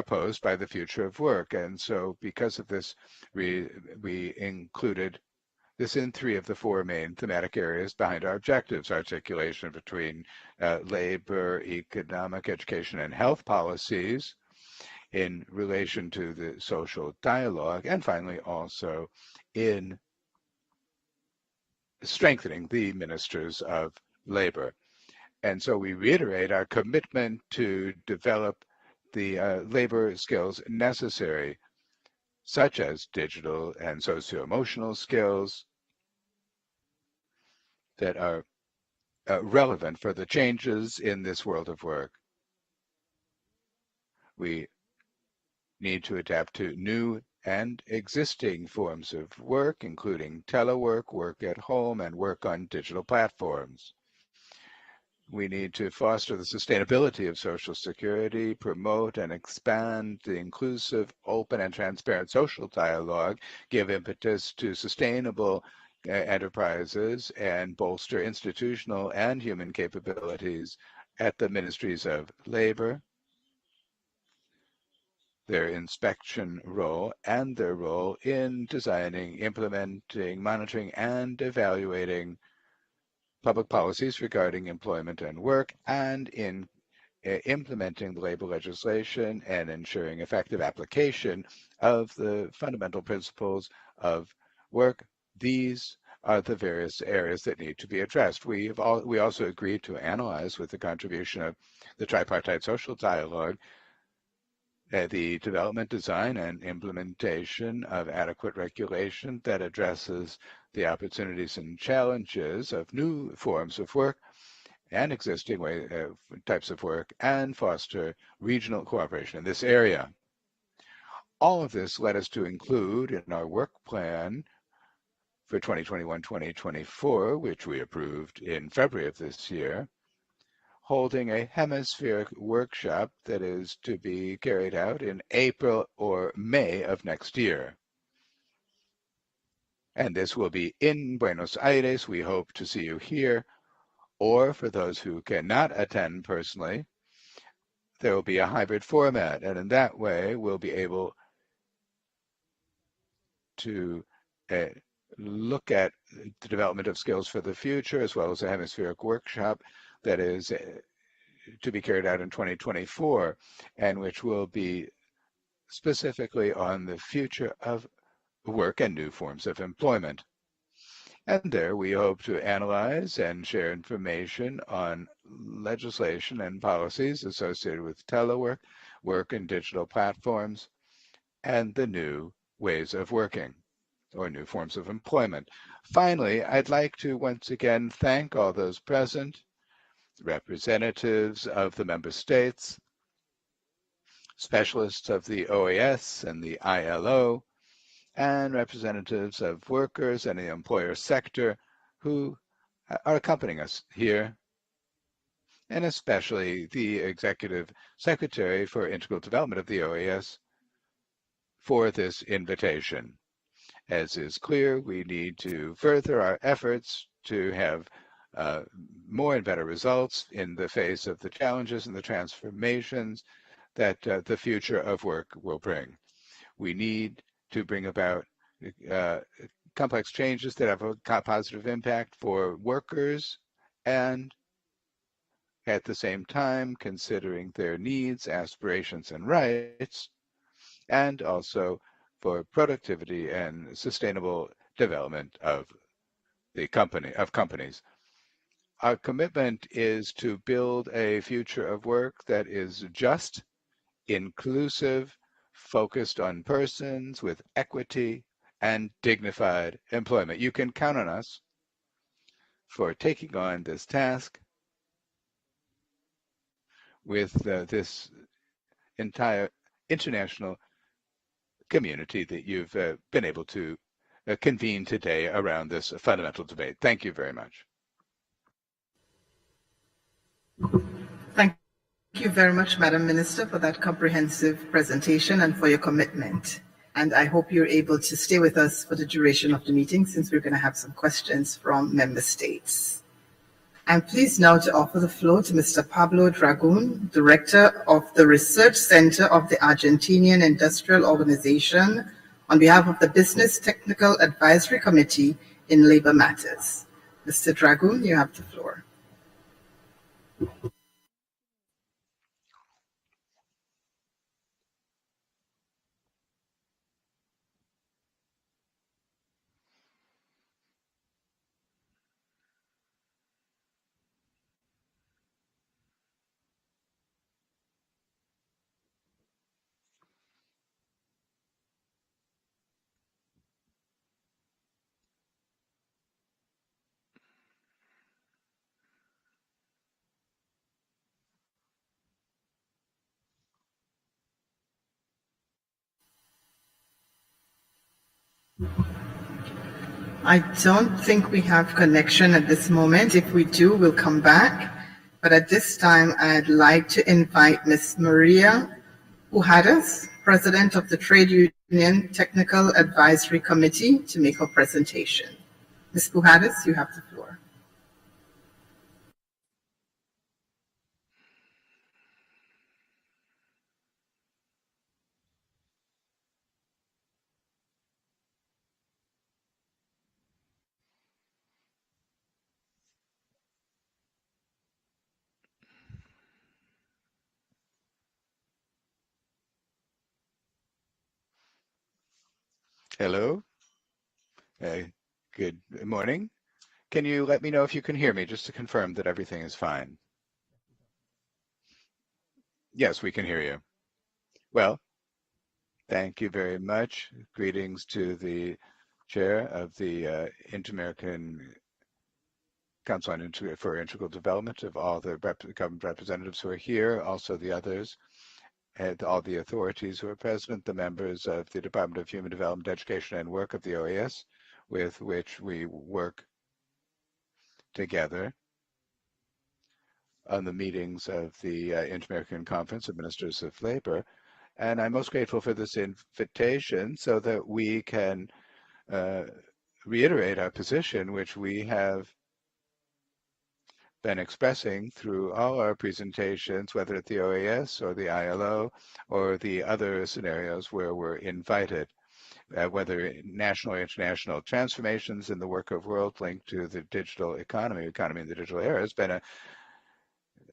posed by the future of work. And so because of this, we included this in 3 of the 4 main thematic areas behind our objectives: articulation between labor, economic, education, and health policies in relation to the social dialogue, and finally also in strengthening the ministers of labor. And so we reiterate our commitment to develop the labor skills necessary, such as digital and socio-emotional skills that are relevant for the changes in this world of work. We need to adapt to new and existing forms of work, including telework, work at home, and work on digital platforms. We need to foster the sustainability of social security, promote and expand the inclusive, open, and transparent social dialogue, give impetus to sustainable enterprises, and bolster institutional and human capabilities at the ministries of labor, their inspection role, and their role in designing, implementing, monitoring, and evaluating public policies regarding employment and work, and in implementing the labor legislation and ensuring effective application of the fundamental principles of work. These are the various areas that need to be addressed. We also agreed to analyze, with the contribution of the tripartite social dialogue, the development, design, and implementation of adequate regulation that addresses the opportunities and challenges of new forms of work and existing types of work, and foster regional cooperation in this area. All of this led us to include in our work plan for 2021-2024, which we approved in February of this year, holding a hemispheric workshop that is to be carried out in April or May of next year. And this will be in Buenos Aires. We hope to see you here. Or for those who cannot attend personally, there will be a hybrid format. And in that way, we'll be able to look at the development of skills for the future, as well as a hemispheric workshop that is to be carried out in 2024, and which will be specifically on the future of work and new forms of employment. And there we hope to analyze and share information on legislation and policies associated with telework, work and digital platforms, and the new ways of working or new forms of employment. Finally, I'd like to once again thank all those present, representatives of the member states, specialists of the OAS and the ILO, and representatives of workers and the employer sector who are accompanying us here, and especially the Executive Secretary for Integral Development of the OAS for this invitation. As is clear, we need to further our efforts to have more and better results in the face of the challenges and the transformations that the future of work will bring. We need to bring about complex changes that have a positive impact for workers and at the same time considering their needs, aspirations, and rights, and also for productivity and sustainable development of companies. Our commitment is to build a future of work that is just, inclusive, focused on persons with equity and dignified employment. You can count on us for taking on this task with this entire international community that you've been able to convene today around this fundamental debate. Thank you very much. Thank you very much, Madam Minister, for that comprehensive presentation and for your commitment. And I hope you're able to stay with us for the duration of the meeting, since we're going to have some questions from member states. I'm pleased now to offer the floor to Mr. Pablo Dragun, Director of the Research Center of the Argentinian Industrial Organization, on behalf of the Business Technical Advisory Committee in Labor Matters. Mr. Dragun, you have the floor. I don't think we have connection at this moment. If we do, we'll come back. But at this time, I'd like to invite Ms. Maria Pujadas, President of the Trade Union Technical Advisory Committee, to make her presentation. Ms. Pujadas, you have the floor. Hello. Good morning. Can you let me know if you can hear me, just to confirm that everything is fine? Yes, we can hear you. Well, thank you very much. Greetings to the chair of the Inter-American Council for Integral Development, of all the government representatives who are here, also the others, and all the authorities who are present, the members of the Department of Human Development, Education, and Work of the OAS, with which we work together on the meetings of the Inter-American Conference of Ministers of Labor. And I'm most grateful for this invitation so that we can reiterate our position, which we have been expressing through all our presentations, whether at the OAS or the ILO or the other scenarios where we're invited, whether national or international transformations in the work of world linked to the digital economy in the digital era has been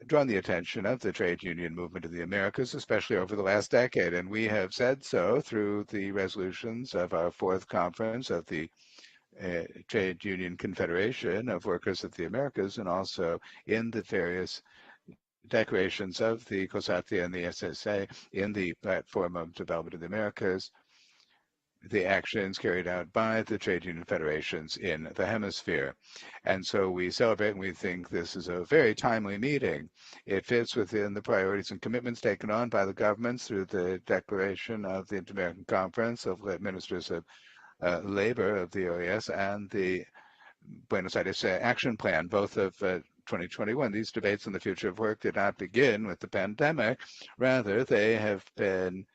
drawn the attention of the trade union movement of the Americas, especially over the last decade. And we have said so through the resolutions of our fourth conference of the Trade Union Confederation of Workers of the Americas, and also in the various declarations of the COSATU and the SSA in the Platform of Development of the Americas, the actions carried out by the trade union federations in the hemisphere. And so we celebrate and we think this is a very timely meeting. It fits within the priorities and commitments taken on by the governments through the declaration of the Inter-American Conference of Ministers of Labor of the OAS and the Buenos Aires Action Plan, both of 2021. These debates on the future of work did not begin with the pandemic. Rather, they have been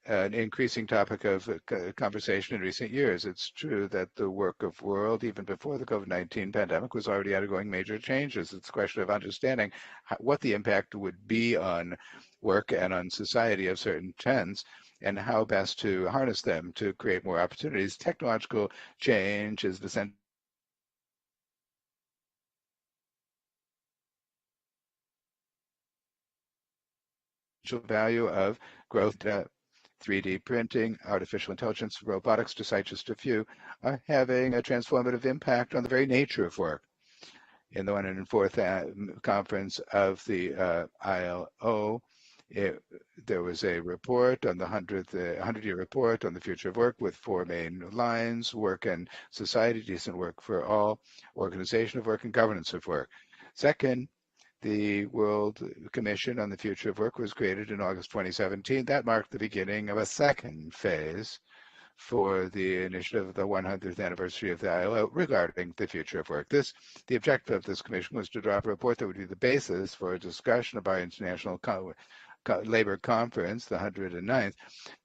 an increasing topic of conversation in recent years. It's true that the work of world, even before the COVID-19 pandemic, was already undergoing major changes. It's a question of understanding what the impact would be on work and on society of certain trends, and how best to harness them to create more opportunities. Technological change is the central value of growth. 3D printing, artificial intelligence, robotics, to cite just a few, are having a transformative impact on the very nature of work. In the 104th conference of the ILO, there was a report on the 100-year report on the future of work with four main lines: work and society, decent work for all, organization of work, and governance of work. Second, the World Commission on the Future of Work was created in August 2017. That marked the beginning of a second phase for the initiative of the 100th anniversary of the ILO regarding the future of work. The objective of this commission was to draw up a report that would be the basis for a discussion of our international labor conference, the 109th,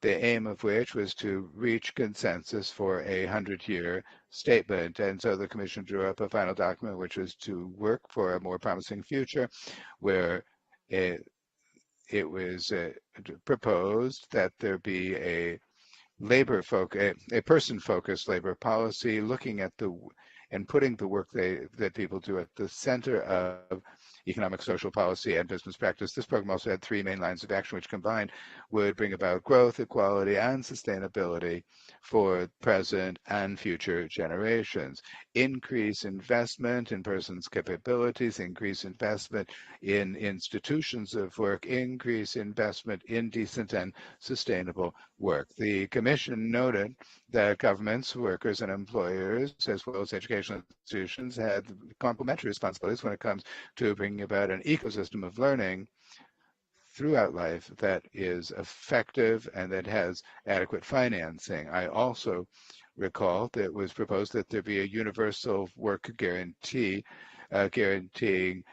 the aim of which was to reach consensus for a 100-year statement. And so the Commission drew up a final document, which was to work for a more promising future, where it was proposed that there be a person-focused labor policy, looking at and putting the work that people do at the center of economic, social policy, and business practice. This program also had three main lines of action, which combined would bring about growth, equality, and sustainability for present and future generations. Increase investment in persons' capabilities, increase investment in institutions of work, increase investment in decent and sustainable work. The Commission noted that governments, workers, and employers, as well as educational institutions, had complementary responsibilities when it comes to bringing about an ecosystem of learning throughout life that is effective and that has adequate financing. I also recall that it was proposed that there be a universal work guarantee, guaranteeing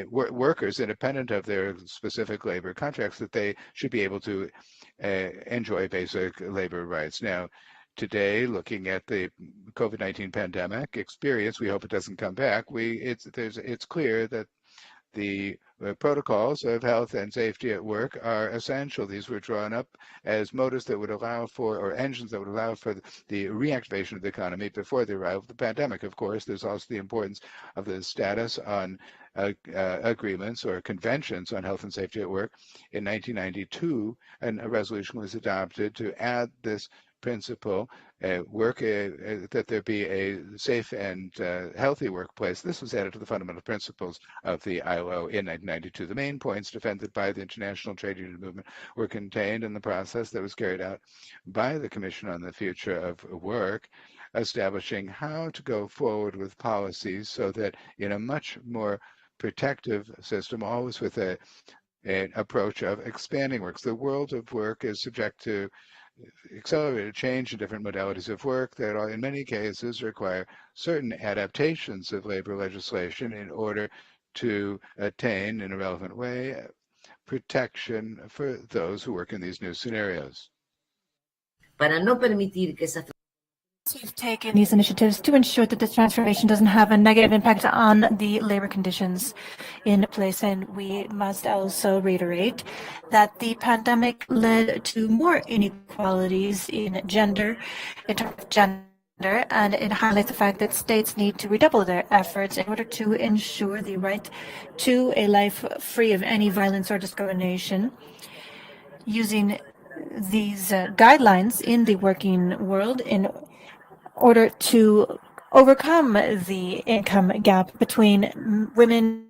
workers, independent of their specific labor contracts, that they should be able to enjoy basic labor rights. Now, today, looking at the COVID-19 pandemic experience, we hope it doesn't come back. It's clear that the protocols of health and safety at work are essential. These were drawn up as motors that would allow for, or engines that would allow for the reactivation of the economy before the arrival of the pandemic. Of course, there's also the importance of the status on agreements or conventions on health and safety at work. In 1992, a resolution was adopted to add this principle, that there be a safe and healthy workplace. This was added to the fundamental principles of the ILO in 1992. The main points defended by the international trade union movement were contained in the process that was carried out by the Commission on the Future of Work, establishing how to go forward with policies so that in a much more protective system, always with an approach of expanding works. The world of work is subject to accelerated change in different modalities of work that in many cases require certain adaptations of labor legislation in order to attain, in a relevant way, protection for those who work in these new scenarios. Para no permitir que esas We've taken these initiatives to ensure that this transformation doesn't have a negative impact on the labor conditions in place. And we must also reiterate that the pandemic led to more inequalities in gender, in terms of gender, and it highlights the fact that states need to redouble their efforts in order to ensure the right to a life free of any violence or discrimination. Using these guidelines in the working world in order to overcome the income gap between women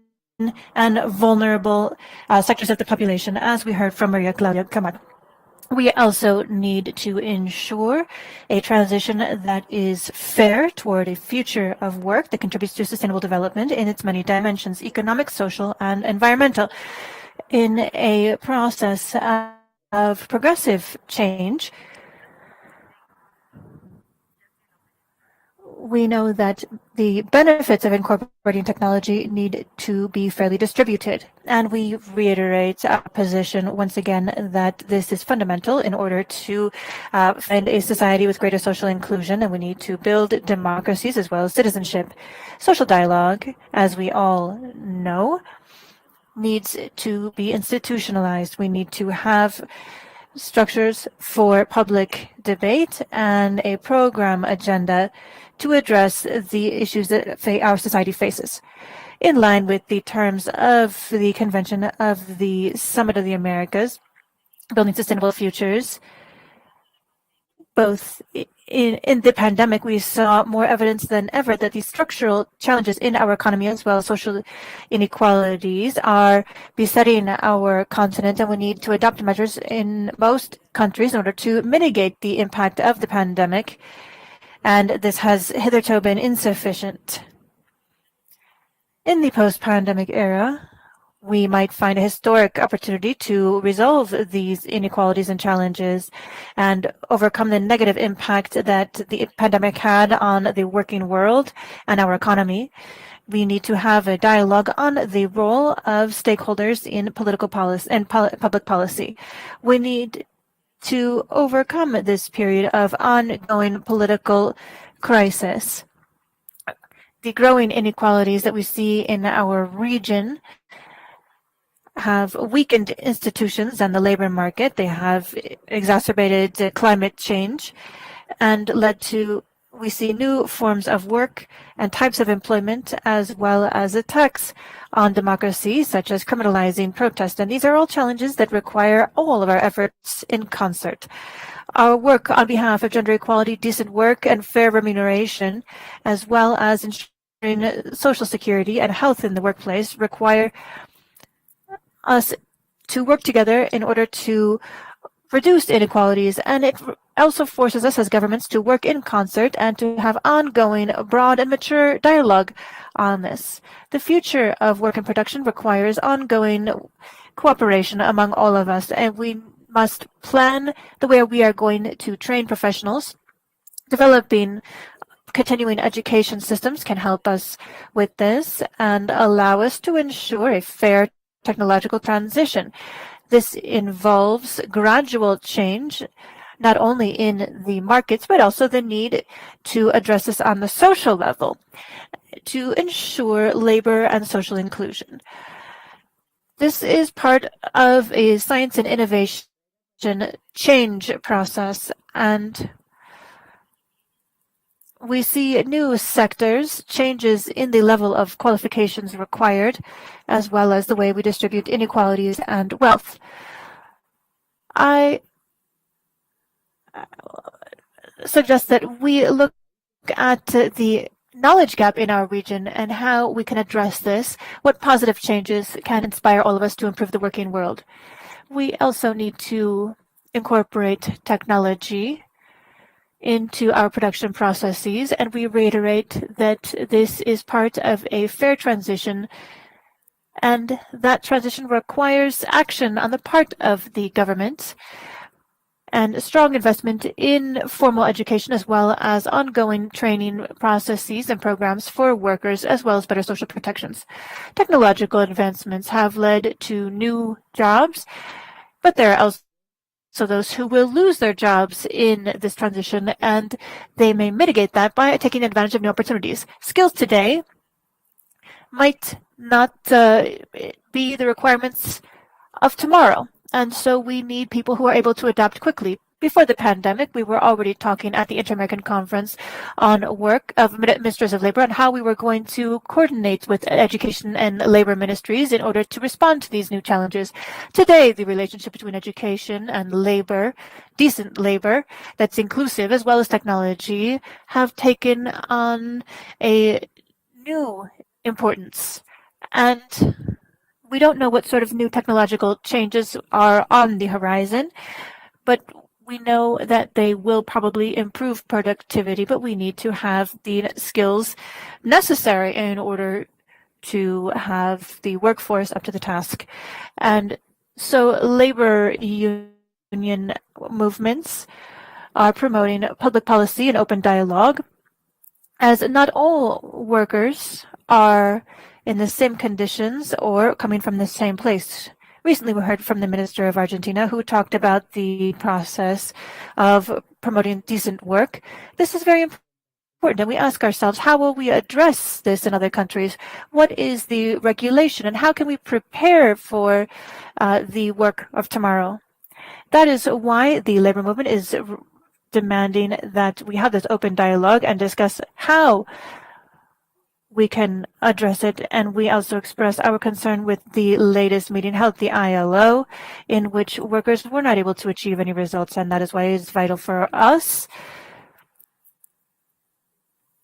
and vulnerable sectors of the population, as we heard from Maria Claudia Camacho. We also need to ensure a transition that is fair toward a future of work that contributes to sustainable development in its many dimensions, economic, social, and environmental. In a process of progressive change, we know that the benefits of incorporating technology need to be fairly distributed. And we reiterate our position once again that this is fundamental in order to find a society with greater social inclusion, and we need to build democracies as well as citizenship. Social dialogue, as we all know, needs to be institutionalized. We need to have structures for public debate and a program agenda to address the issues that our society faces. In line with the terms of the Convention of the Summit of the Americas, Building Sustainable Futures, both in the pandemic, we saw more evidence than ever that these structural challenges in our economy as well as social inequalities are besetting our continent, and we need to adopt measures in most countries in order to mitigate the impact of the pandemic. And this has hitherto been insufficient. In the post-pandemic era, we might find a historic opportunity to resolve these inequalities and challenges and overcome the negative impact that the pandemic had on the working world and our economy. We need to have a dialogue on the role of stakeholders in political policy and public policy. We need to overcome this period of ongoing political crisis. The growing inequalities that we see in our region have weakened institutions and the labor market. They have exacerbated climate change and led to, we see new forms of work and types of employment, as well as attacks on democracy, such as criminalizing protest. And these are all challenges that require all of our efforts in concert. Our work on behalf of gender equality, decent work, and fair remuneration, as well as ensuring social security and health in the workplace, require us to work together in order to reduce inequalities, and it also forces us as governments to work in concert and to have ongoing, broad, and mature dialogue on this. The future of work and production requires ongoing cooperation among all of us, and we must plan the way we are going to train professionals. Developing continuing education systems can help us with this and allow us to ensure a fair technological transition. This involves gradual change, not only in the markets, but also the need to address this on the social level to ensure labor and social inclusion. This is part of a science and innovation change process, and we see new sectors, changes in the level of qualifications required, as well as the way we distribute inequalities and wealth. I suggest that we look at the knowledge gap in our region and how we can address this, what positive changes can inspire all of us to improve the working world. We also need to incorporate technology into our production processes, and we reiterate that this is part of a fair transition, and that transition requires action on the part of the government and strong investment in formal education, as well as ongoing training processes and programs for workers, as well as better social protections. Technological advancements have led to new jobs, but there are also So those who will lose their jobs in this transition, and they may mitigate that by taking advantage of new opportunities. Skills today might not be the requirements of tomorrow. And so we need people who are able to adapt quickly. Before the pandemic, we were already talking at the Inter-American Conference on work of ministers of labor and how we were going to coordinate with education and labor ministries in order to respond to these new challenges. Today, the relationship between education and labor, decent labor that's inclusive as well as technology, have taken on a new importance. And we don't know what sort of new technological changes are on the horizon, but we know that they will probably improve productivity, but we need to have the skills necessary in order to have the workforce up to the task. And so labor union movements are promoting public policy and open dialogue, as not all workers are in the same conditions or coming from the same place. Recently, we heard from the Minister of Argentina who talked about the process of promoting decent work. This is very important, and we ask ourselves, how will we address this in other countries? What is the regulation, and how can we prepare for the work of tomorrow? That is why the labor movement is demanding that we have this open dialogue and discuss how we can address it. And we also express our concern with the latest meeting held at the ILO, in which workers were not able to achieve any results. And that is why it is vital for us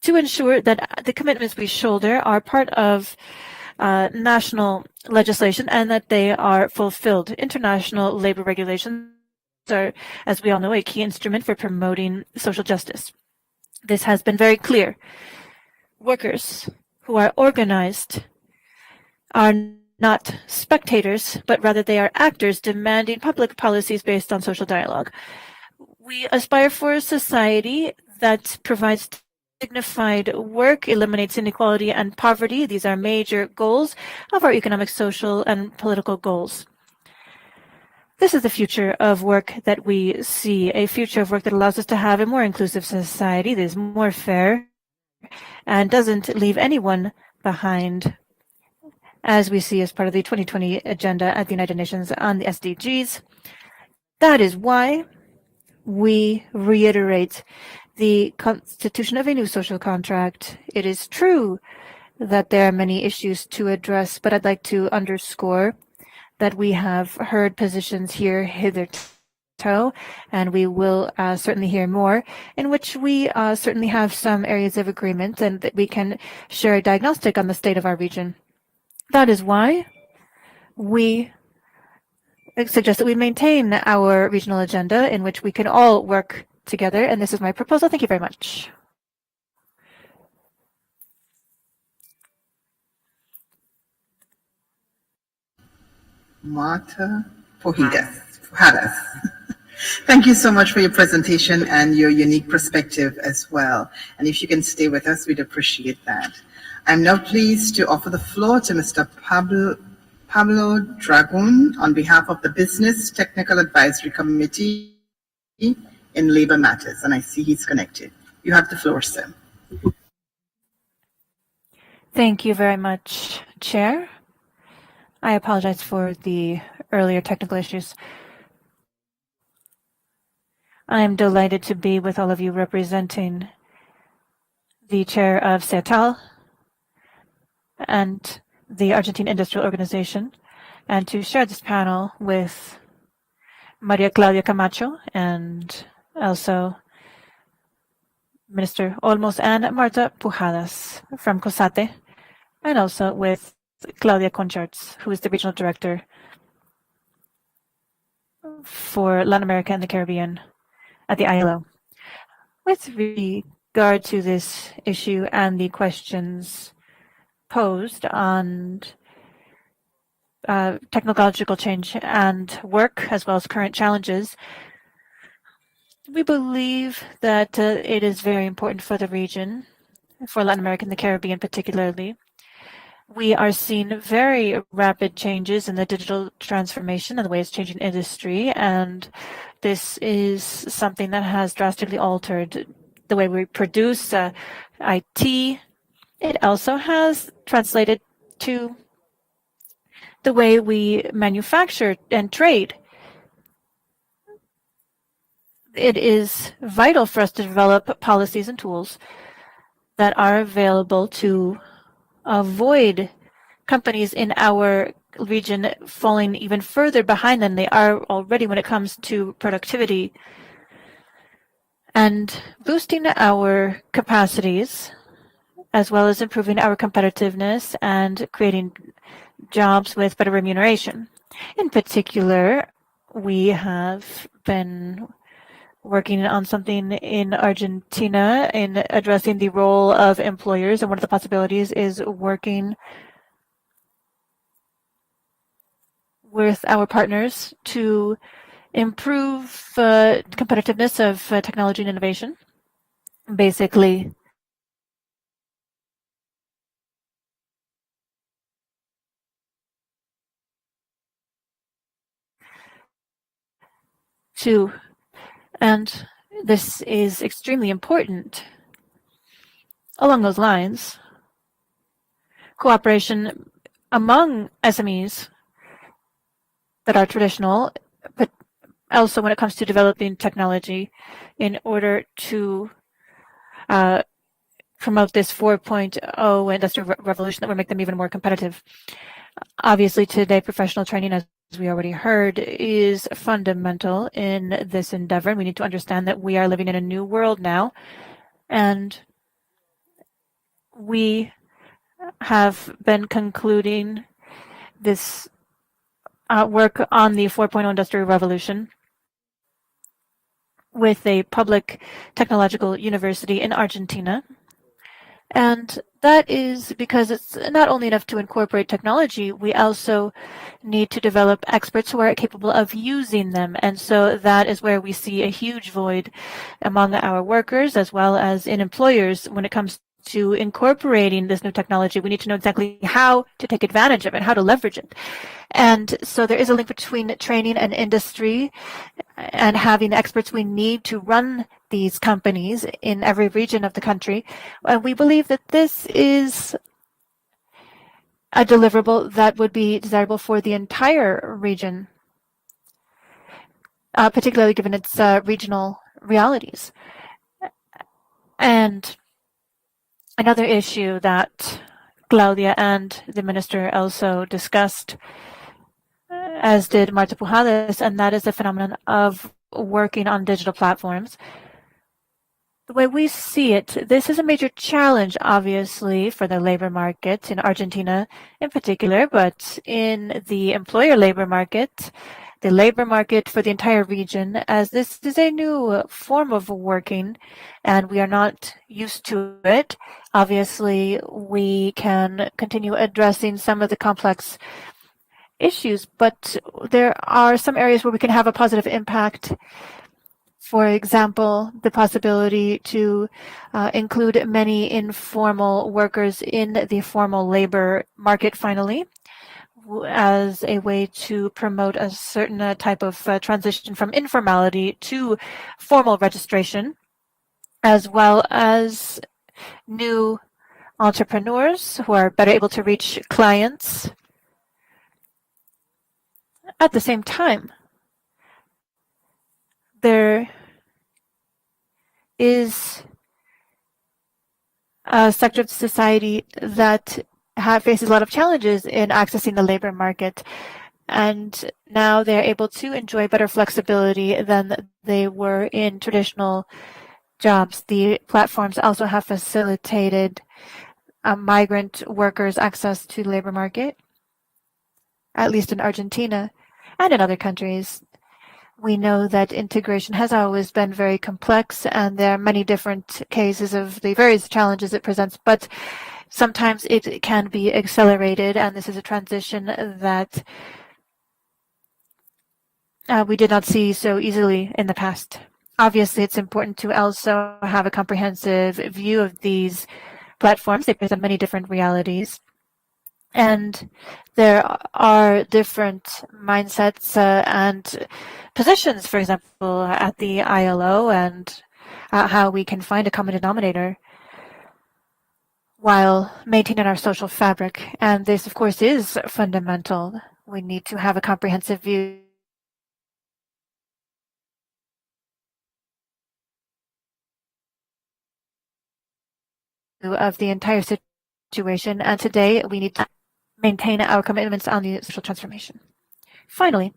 to ensure that the commitments we shoulder are part of national legislation and that they are fulfilled. International labor regulations are, as we all know, a key instrument for promoting social justice. This has been very clear. Workers who are organized are not spectators, but rather they are actors demanding public policies based on social dialogue. We aspire for a society that provides dignified work, eliminates inequality and poverty. These are major goals of our economic, social, and political goals. This is the future of work that we see, a future of work that allows us to have a more inclusive society that is more fair and doesn't leave anyone behind, as we see as part of the 2020 agenda at the United Nations on the SDGs. That is why we reiterate the constitution of a new social contract. It is true that there are many issues to address, but I'd like to underscore that we have heard positions here hitherto, and we will certainly hear more, in which we certainly have some areas of agreement and that we can share a diagnostic on the state of our region. That is why we suggest that we maintain our regional agenda in which we can all work together, and this is my proposal. Thank you very much. Marta Pujadas. Thank you so much for your presentation and your unique perspective as well. And if you can stay with us, we'd appreciate that. I'm now pleased to offer the floor to Mr. Pablo Dragun on behalf of the Business Technical Advisory Committee in Labor Matters. And I see he's connected. You have the floor, sir. Thank you very much, Chair. I apologize for the earlier technical issues. I am delighted to be with all of you representing the chair of CETAL and the Argentine Industrial Organization, and to share this panel with Maria Claudia Camacho and also Minister Olmos and Marta Pujadas from COSATE, and also with Claudia Concharts, who is the Regional Director for Latin America and the Caribbean at the ILO. With regard to this issue and the questions posed on technological change and work, as well as current challenges, we believe that it is very important for the region, for Latin America and the Caribbean particularly. We are seeing very rapid changes in the digital transformation and the way it's changing industry, and This is something that has drastically altered the way we produce IT. It also has translated to the way we manufacture and trade. It is vital for us to develop policies and tools that are available to avoid companies in our region falling even further behind than they are already when it comes to productivity, and boosting our capacities, as well as improving our competitiveness and creating jobs with better remuneration. In particular, we have been working on something in Argentina in addressing the role of employers, and one of the possibilities is working with our partners to improve competitiveness of technology and innovation. Basically, and this is extremely important. Along those lines, cooperation among SMEs that are traditional, but also when it comes to developing technology in order to promote this 4.0 industrial revolution that will make them even more competitive. Obviously, today, professional training, as we already heard, is fundamental in this endeavor. We need to understand that we are living in a new world now, and we have been concluding this work on the 4.0 industrial revolution with a public technological university in Argentina. And that is because it's not only enough to incorporate technology, we also need to develop experts who are capable of using them. And so that is where we see a huge void among our workers as well as in employers when it comes to incorporating this new technology. We need to know exactly how to take advantage of it, how to leverage it. And so there is a link between training and industry and having the experts we need to run these companies in every region of the country. And we believe that this is a deliverable that would be desirable for the entire region, particularly given its regional realities. And another issue that Claudia and the minister also discussed, as did Marta Pujades, and that is the phenomenon of working on digital platforms. The way we see it, this is a major challenge, obviously, for the labor market in Argentina in particular, but in the employer labor market, the labor market for the entire region, as this is a new form of working and we are not used to it. Obviously, we can continue addressing some of the complex issues, but there are some areas where we can have a positive impact. For example, the possibility to include many informal workers in the formal labor market finally, as a way to promote a certain type of transition from informality to formal registration, as well as new entrepreneurs who are better able to reach clients. At the same time, there is a sector of society that faces a lot of challenges in accessing the labor market, and now they're able to enjoy better flexibility than they were in traditional jobs. The platforms also have facilitated migrant workers' access to the labor market, at least in Argentina and in other countries. We know that integration has always been very complex, and there are many different cases of the various challenges it presents, but sometimes it can be accelerated, and this is a transition that we did not see so easily in the past. Obviously, it's important to also have a comprehensive view of these platforms. They present many different realities, And there are different mindsets and positions, for example, at the ILO, and how we can find a common denominator while maintaining our social fabric. And this, of course, is fundamental. We need to have a comprehensive view of the entire situation. And today, we need to maintain our commitments on the social transformation. Finally,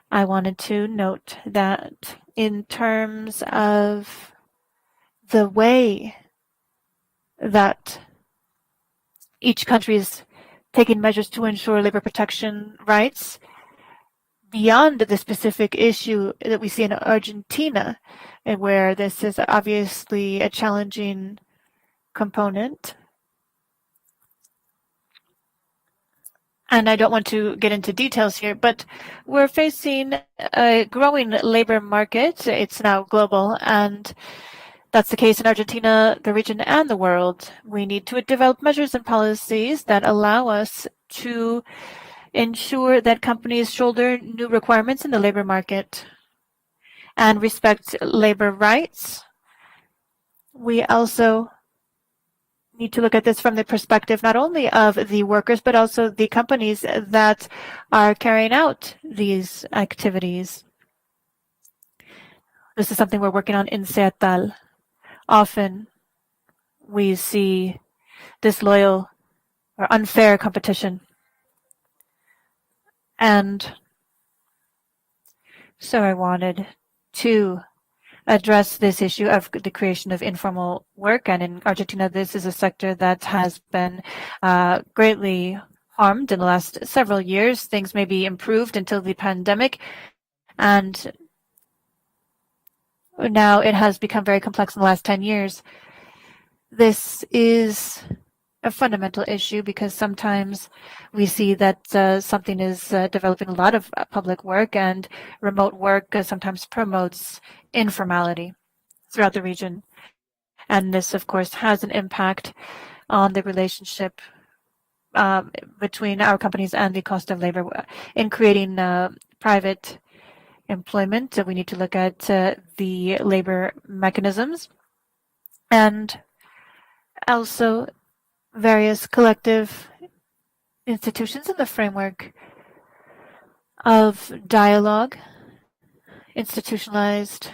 I wanted to note that in terms of the way that each country is taking measures to ensure labor protection rights, beyond the specific issue that we see in Argentina, and where this is obviously a challenging component. And I don't want to get into details here, but we're facing a growing labor market. It's now global, and that's the case in Argentina, the region, and the world. We need to develop measures and policies that allow us to ensure that companies shoulder new requirements in the labor market and respect labor rights. We also need to look at this from the perspective not only of the workers, but also the companies that are carrying out these activities. This is something we're working on in Seattle. Often we see disloyal or unfair competition. And so I wanted to address this issue of the creation of informal work. And in Argentina, this is a sector that has been greatly harmed in the last several years. Things may be improved until the pandemic. And now it has become very complex in the last 10 years. This is a fundamental issue because sometimes we see that something is developing a lot of public work, and remote work sometimes promotes informality throughout the region. And this, of course, has an impact on the relationship between our companies and the cost of labor. In creating private employment, we need to look at the labor mechanisms and also various collective institutions in the framework of dialogue, institutionalized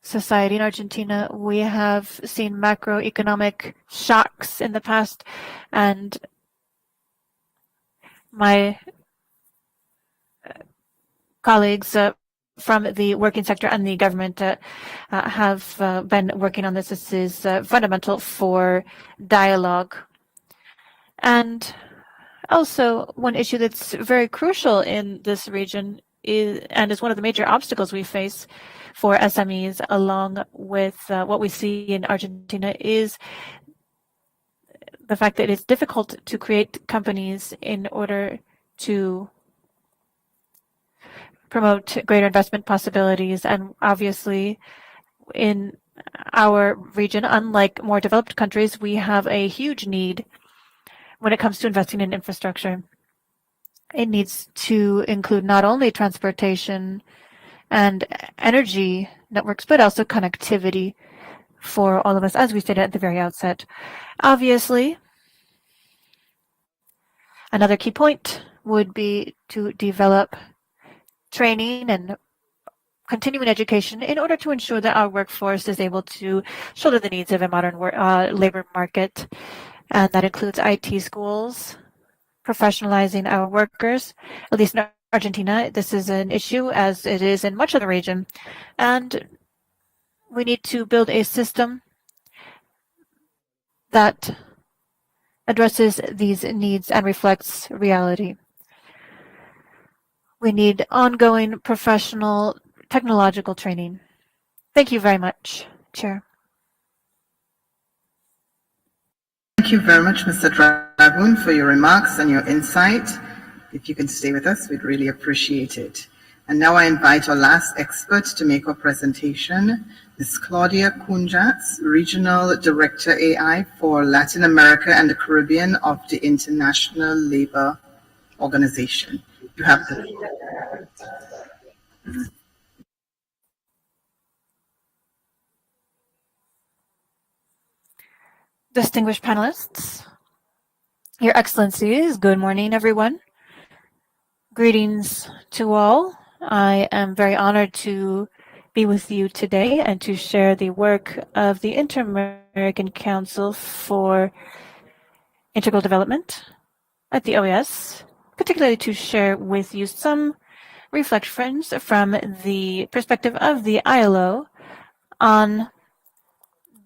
society. In Argentina, we have seen macroeconomic shocks in the past, and my colleagues from the working sector and the government have been working on this. This is fundamental for dialogue. And also, one issue that's very crucial in this region is one of the major obstacles we face for SMEs, along with what we see in Argentina, is the fact that it's difficult to create companies in order to promote greater investment possibilities. And obviously, in our region, unlike more developed countries, we have a huge need when it comes to investing in infrastructure. It needs to include not only transportation and energy networks, but also connectivity for all of us, as we stated at the very outset. Obviously, another key point would be to develop training and continuing education in order to ensure that our workforce is able to shoulder the needs of a modern labor market. And that includes IT schools, professionalizing our workers, at least in Argentina. This is an issue, as it is in much of the region. And we need to build a system that addresses these needs and reflects reality. We need ongoing professional technological training. Thank you very much, Chair. Thank you very much, Mr. Dragun, for your remarks and your insight. If you can stay with us, we'd really appreciate it. And now I invite our last expert to make our presentation, Ms. Claudia Cunjats, Regional Director AI for Latin America and the Caribbean of the International Labour Organization. You have the floor. Distinguished panelists, Your Excellencies, good morning, everyone. Greetings to all. I am very honored to be with you today and to share the work of the Inter-American Council for Integral Development at the OAS, particularly to share with you some reflections from the perspective of the ILO on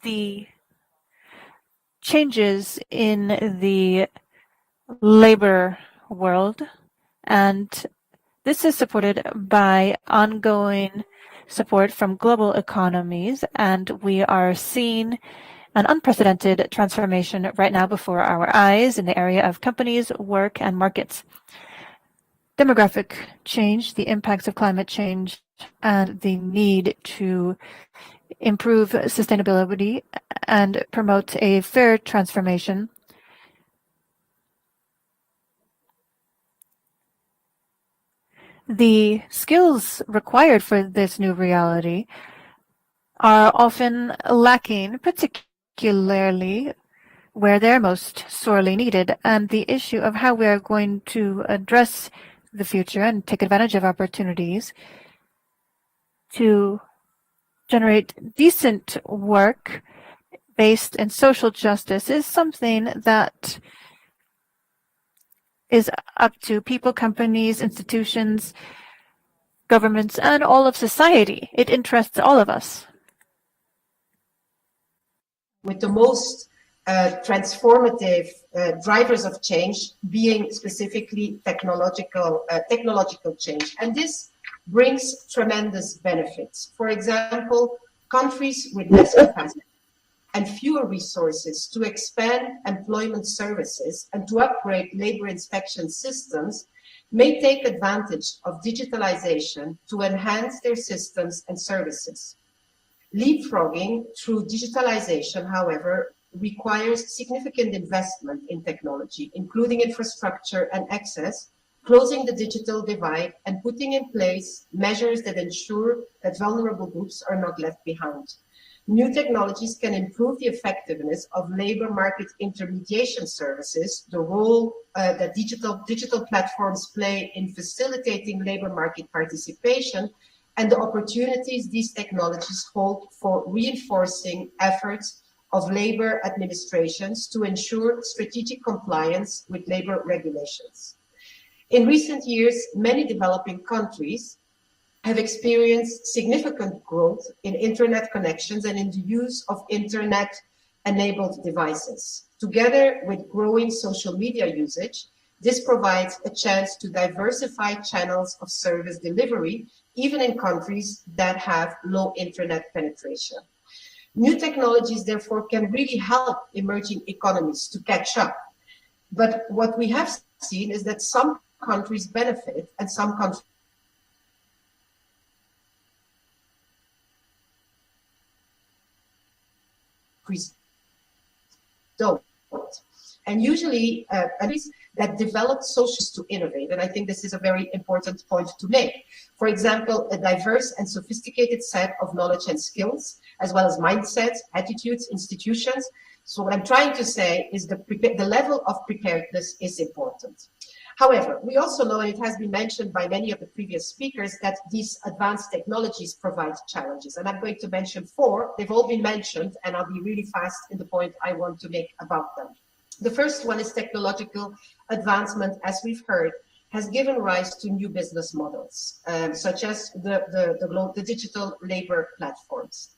the changes in the labor world, and this is supported by ongoing support from global economies, and we are seeing an unprecedented transformation right now before our eyes in the area of companies, work, and markets. Demographic change, the impacts of climate change, and the need to improve sustainability and promote a fair transformation. The skills required for this new reality are often lacking, particularly where they're most sorely needed. And the issue of how we are going to address the future and take advantage of opportunities to generate decent work based in social justice is something that is up to people, companies, institutions, governments, and all of society. It interests all of us. With the most transformative drivers of change being specifically technological change. And this brings tremendous benefits. For example, countries with less capacity and fewer resources to expand employment services and to upgrade labor inspection systems may take advantage of digitalization to enhance their systems and services. Leapfrogging through digitalization, however, requires significant investment in technology, including infrastructure and access, closing the digital divide, and putting in place measures that ensure that vulnerable groups are not left behind. New technologies can improve the effectiveness of labor market intermediation services, the role that digital platforms play in facilitating labor market participation, and the opportunities these technologies hold for reinforcing efforts of labor administrations to ensure strategic compliance with labor regulations. In recent years, many developing countries have experienced significant growth in internet connections and in the use of internet-enabled devices. Together with growing social media usage, this provides a chance to diversify channels of service delivery, even in countries that have low internet penetration. New technologies, therefore, can really help emerging economies to catch up. But what we have seen is that some countries benefit and some countries don't. And usually countries that develop socials to innovate, and I think this is a very important point to make. For example, a diverse and sophisticated set of knowledge and skills, as well as mindsets, attitudes, institutions. So what I'm trying to say is the level of preparedness is important. However, we also know, and it has been mentioned by many of the previous speakers, that these advanced technologies provide challenges. And I'm going to mention four. They've all been mentioned, and I'll be really fast in the point I want to make about them. The first one is technological advancement, as we've heard, has given rise to new business models, such as the digital labor platforms.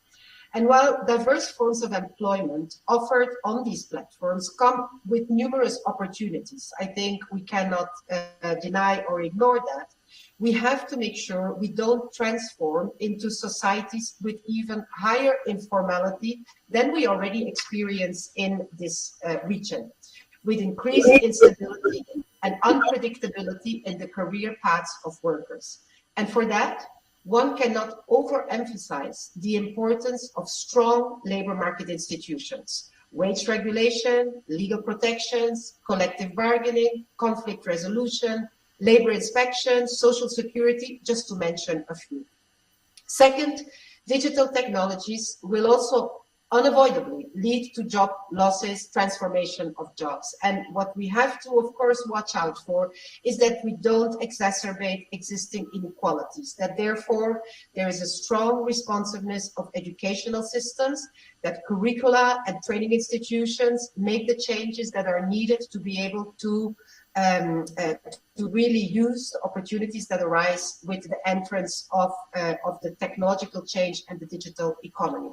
And while diverse forms of employment offered on these platforms come with numerous opportunities, I think we cannot deny or ignore that. We have to make sure we don't transform into societies with even higher informality than we already experience in this region, with increased instability and unpredictability in the career paths of workers. And for that, one cannot overemphasize the importance of strong labor market institutions, wage regulation, legal protections, collective bargaining, conflict resolution, labor inspection, social security, just to mention a few. Second, digital technologies will also unavoidably lead to job losses, transformation of jobs. And what we have to, of course, watch out for is that we don't exacerbate existing inequalities, that therefore there is a strong responsiveness of educational systems, that curricula and training institutions make the changes that are needed to be able to really use the opportunities that arise with the entrance of the technological change and the digital economy.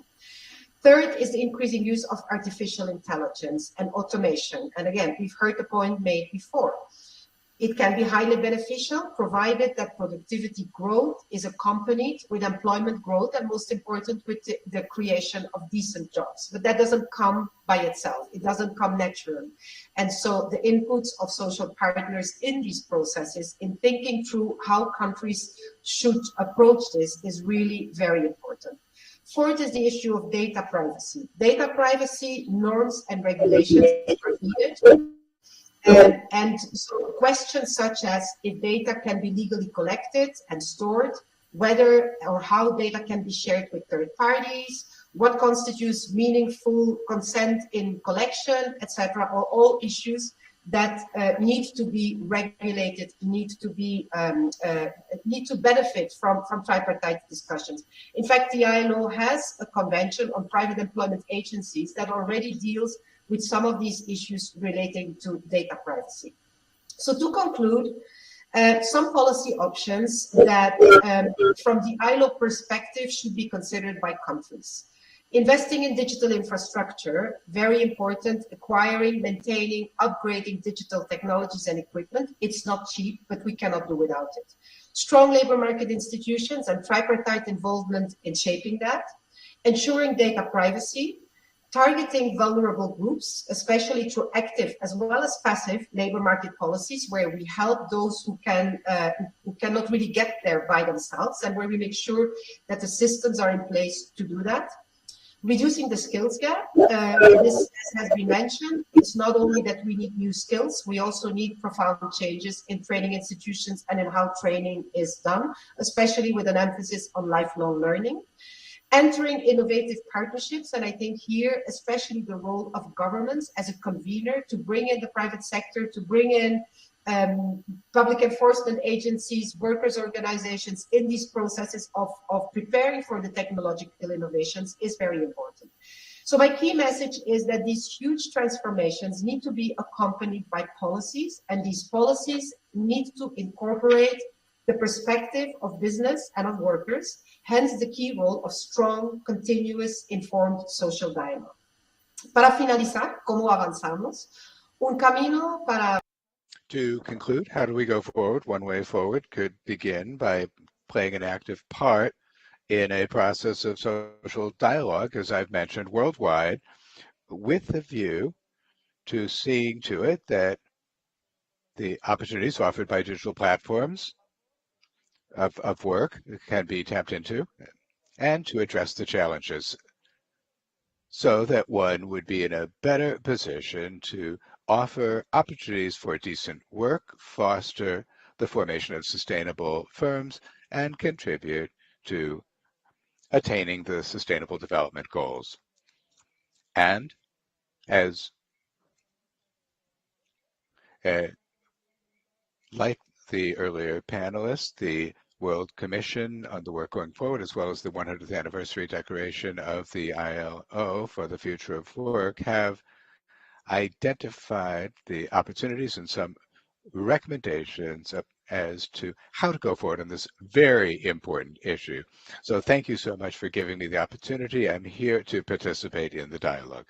Third is the increasing use of artificial intelligence and automation. And again, we've heard the point made before. It can be highly beneficial, provided that productivity growth is accompanied with employment growth, and most important, with the creation of decent jobs. But that doesn't come by itself. It doesn't come naturally. And so the inputs of social partners in these processes, in thinking through how countries should approach this, is really very important. Fourth is the issue of data privacy. Data privacy norms and regulations are needed. And so questions such as if data can be legally collected and stored, whether or how data can be shared with third parties, what constitutes meaningful consent in collection, etc., are all issues that need to be regulated, need to benefit from tripartite discussions. In fact, the ILO has a convention on private employment agencies that already deals with some of these issues relating to data privacy. So to conclude, some policy options that from the ILO perspective should be considered by countries. Investing in digital infrastructure, very important, acquiring, maintaining, upgrading digital technologies and equipment. It's not cheap, but we cannot do without it. Strong labor market institutions and tripartite involvement in shaping that. Ensuring data privacy, targeting vulnerable groups, especially through active as well as passive labor market policies, where we help those who cannot really get there by themselves, and where we make sure that the systems are in place to do that. Reducing the skills gap, this has been mentioned. It's not only that we need new skills, we also need profound changes in training institutions and in how training is done, especially with an emphasis on lifelong learning. Entering innovative partnerships, and I think here, especially the role of governments as a convener to bring in the private sector, to bring in public enforcement agencies, workers' organizations in these processes of preparing for the technological innovations is very important. So my key message is that these huge transformations need to be accompanied by policies, and these policies need to incorporate the perspective of business and of workers, hence the key role of strong, continuous, informed social dialogue. Para finalizar, ¿cómo avanzamos? Un camino para... To conclude, how do we go forward? One way forward could begin by playing an active part in a process of social dialogue, as I've mentioned, worldwide, with a view to seeing to it that the opportunities offered by digital platforms of work can be tapped into, and to address the challenges so that one would be in a better position to offer opportunities for decent work, foster the formation of sustainable firms, and contribute to attaining the Sustainable Development Goals. And as like the earlier panelists, the World Commission on the work going forward, as well as the 100th anniversary declaration of the ILO for the future of work, have identified the opportunities and some recommendations as to how to go forward on this very important issue. So thank you so much for giving me the opportunity. I'm here to participate in the dialogue.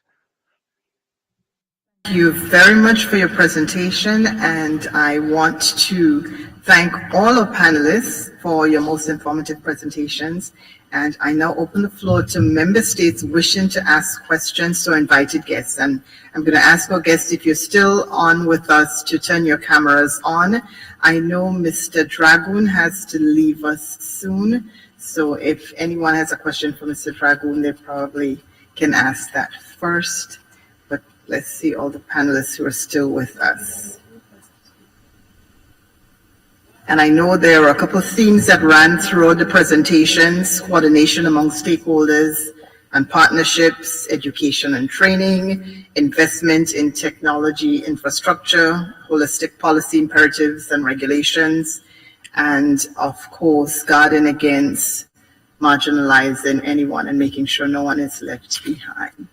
Thank you very much for your presentation, and I want to thank all our panelists for your most informative presentations. And I now open the floor to member states wishing to ask questions to invited guests. And I'm going to ask our guests, if you're still on with us, to turn your cameras on. I know Mr. Dragoon has to leave us soon. So if anyone has a question for Mr. Dragoon, they probably can ask that first. But let's see all the panelists who are still with us. And I know there are a couple of themes that ran throughout the presentations: coordination among stakeholders and partnerships, education and training, investment in technology infrastructure, holistic policy imperatives and regulations, and of course, guarding against marginalizing anyone and making sure no one is left behind.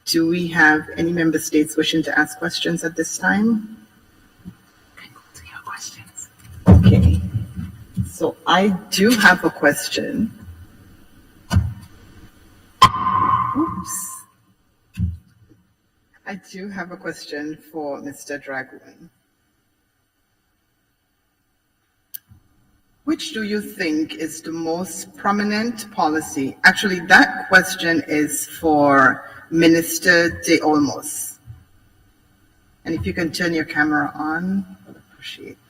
Do we have any member states wishing to ask questions at this time? Okay, so I do have a question. Oops. I do have a question for Mr. Dragoon. Which do you think is the most prominent policy? Actually, that question is for Minister De Olmos. And if you can turn your camera on, I would appreciate that.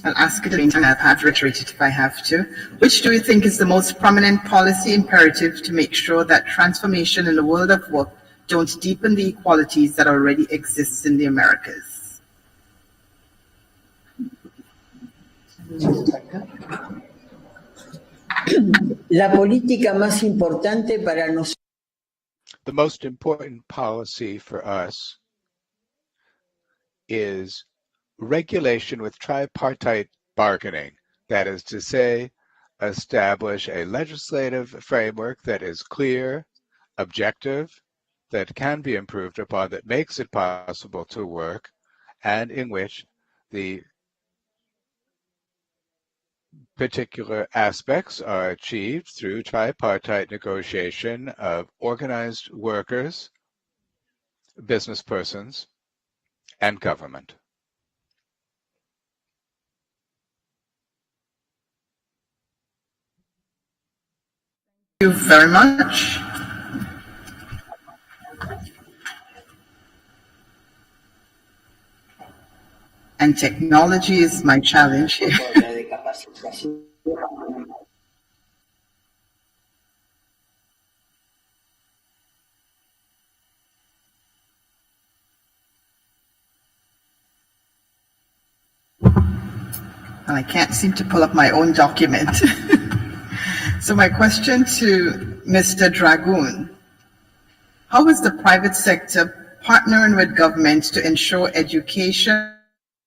I'll ask it again, and I'll have to reiterate it if I have to. Which do you think is the most prominent policy imperative to make sure that transformation in the world of work don't deepen the inequalities that already exist in the Americas? La política más importante para nosotros. The most important policy for us is regulation with tripartite bargaining. That is to say, establish a legislative framework that is clear, objective, that can be improved upon, that makes it possible to work, and in which the particular aspects are achieved through tripartite negotiation of organized workers, business persons, and government. Thank you very much. And technology is my challenge here. And I can't seem to pull up my own document. So my question to Mr. Dragoon: how is the private sector partnering with government to ensure education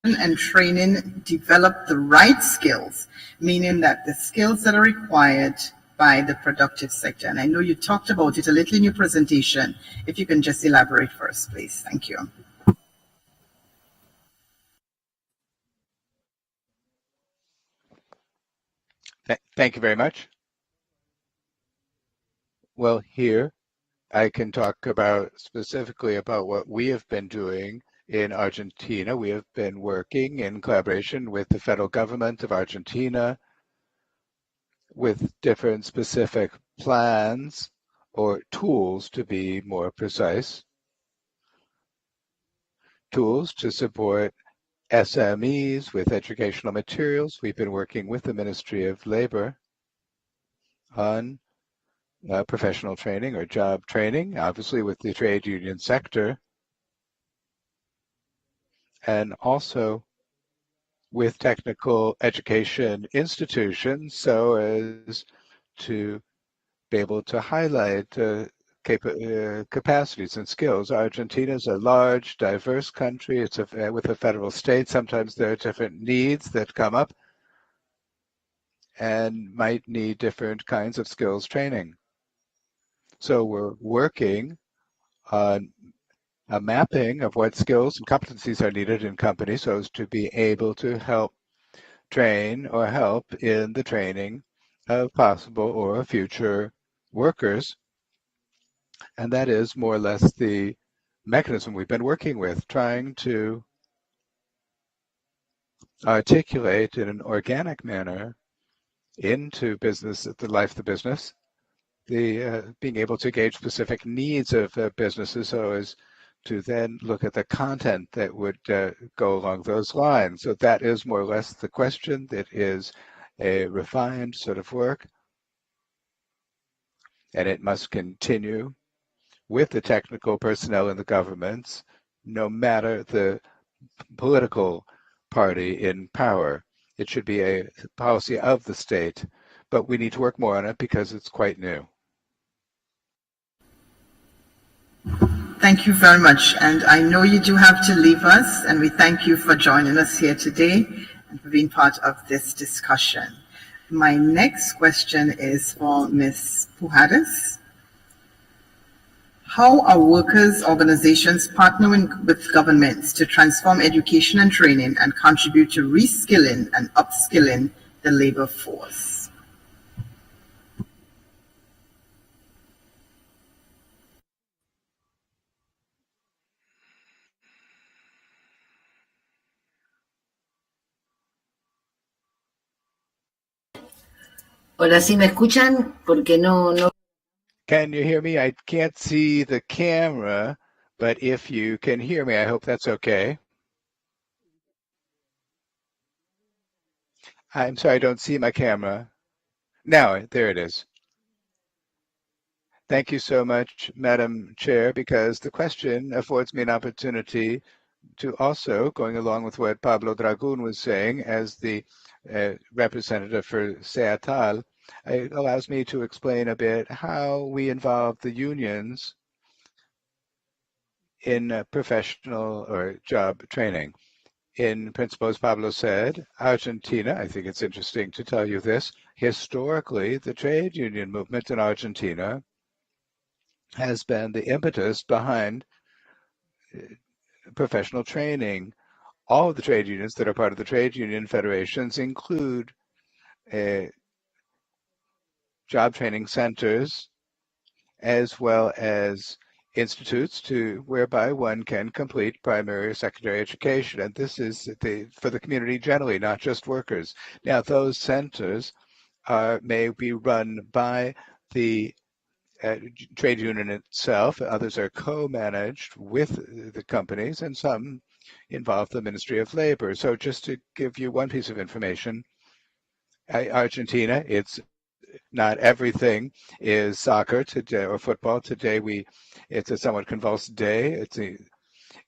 and training develop the right skills, meaning that the skills that are required by the productive sector? And I know you talked about it a little in your presentation. If you can just elaborate first, please. Thank you. Thank you very much. Well, here I can talk about specifically about what we have been doing in Argentina. We have been working in collaboration with the federal government of Argentina with different specific plans or tools, to be more precise, tools to support SMEs with educational materials. We've been working with the Ministry of Labor on professional training or job training, obviously with the trade union sector, and also with technical education institutions, so as to be able to highlight capacities and skills. Argentina is a large, diverse country. It's with a federal state. Sometimes there are different needs that come up and might need different kinds of skills training. So we're working on a mapping of what skills and competencies are needed in companies so as to be able to help train or help in the training of possible or future workers And that is more or less the mechanism we've been working with, trying to articulate in an organic manner into business, the life of the business, the being able to gauge specific needs of businesses so as to then look at the content that would go along those lines. So that is more or less the question. That is a refined sort of work, and it must continue with the technical personnel in the governments, no matter the political party in power. It should be a policy of the state, but we need to work more on it because it's quite new. Thank you very much. And I know you do have to leave us, and we thank you for joining us here today and for being part of this discussion. My next question is for Ms. Pujadas. How are workers' organizations partnering with governments to transform education and training and contribute to reskilling and upskilling the labor force? Hola, ¿sí me escuchan? Porque no. Can you hear me? I can't see the camera, but if you can hear me, I hope that's okay. I'm sorry, I don't see my camera. Now, there it is. Thank you so much, Madam Chair, because the question affords me an opportunity to also, going along with what Pablo Dragun was saying as the representative for SEATAL, it allows me to explain a bit how we involve the unions in professional or job training. In principle, as Pablo said, Argentina, I think it's interesting to tell you this, historically, the trade union movement in Argentina has been the impetus behind professional training. All of the trade unions that are part of the trade union federations include job training centers as well as institutes whereby one can complete primary or secondary education. And this is for the community generally, not just workers. Now, those centers may be run by the trade union itself. Others are co-managed with the companies, and some involve the Ministry of Labor. So just to give you one piece of information, Argentina, it's not everything is soccer today or football. Today it's a somewhat convulsed day.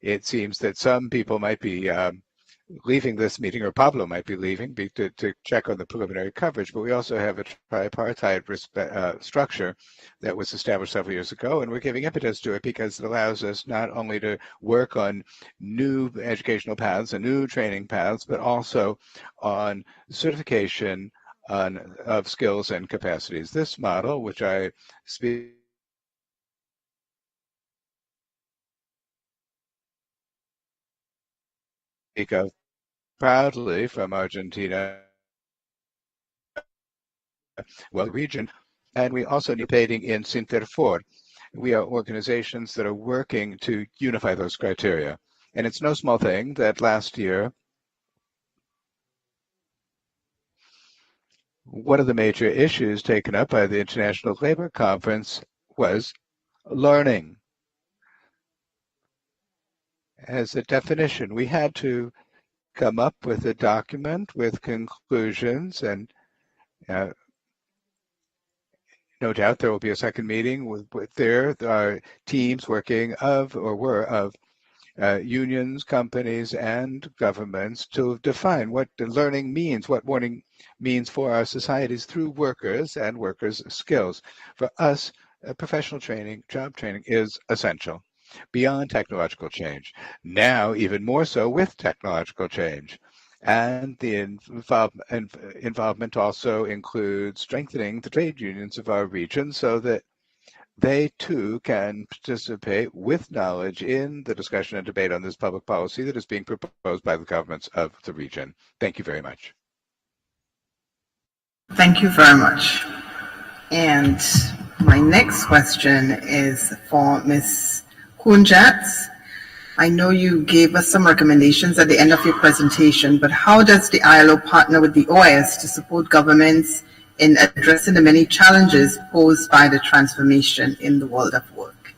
It seems that some people might be leaving this meeting, or Pablo might be leaving to check on the preliminary coverage, but we also have a tripartite structure that was established several years ago, and we're giving impetus to it because it allows us not only to work on new educational paths and new training paths, but also on certification of skills and capacities. This model, which I speak of proudly from Argentina, well, region, and we also need participating in Sinterfor. We are organizations that are working to unify those criteria. And it's no small thing that last year, one of the major issues taken up by the International Labor Conference was learning. As a definition, we had to come up with a document with conclusions, and no doubt there will be a second meeting with there are teams working of unions, companies, and governments to define what the learning means, what learning means for our societies through workers and workers' skills. For us, professional training, job training is essential beyond technological change. Now, even more so with technological change. And the involvement also includes strengthening the trade unions of our region so that they too can participate with knowledge in the discussion and debate on this public policy that is being proposed by the governments of the region. Thank you very much. Thank you very much. And My next question is for Ms. Kunjats. I know you gave us some recommendations at the end of your presentation, but how does the ILO partner with the OAS to support governments in addressing the many challenges posed by the transformation in the world of work?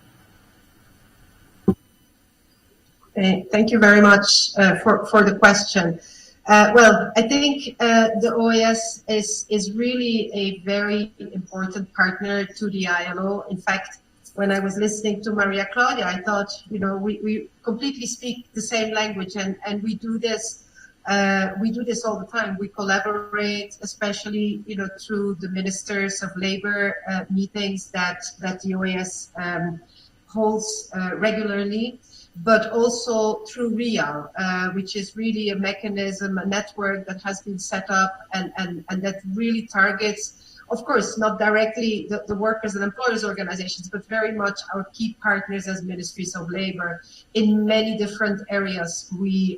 Thank you very much for the question. Well, I think the OAS is really a very important partner to the ILO. In fact, when I was listening to Maria Claudia, I thought, you know, we completely speak the same language, and we do this all the time. We collaborate, especially, you know, through the ministers of labor meetings that the OAS holds regularly, but also through RIAL, which is really a mechanism, a network that has been set up and that really targets, of course, not directly the workers and employers organizations, but very much our key partners as ministries of labor in many different areas. We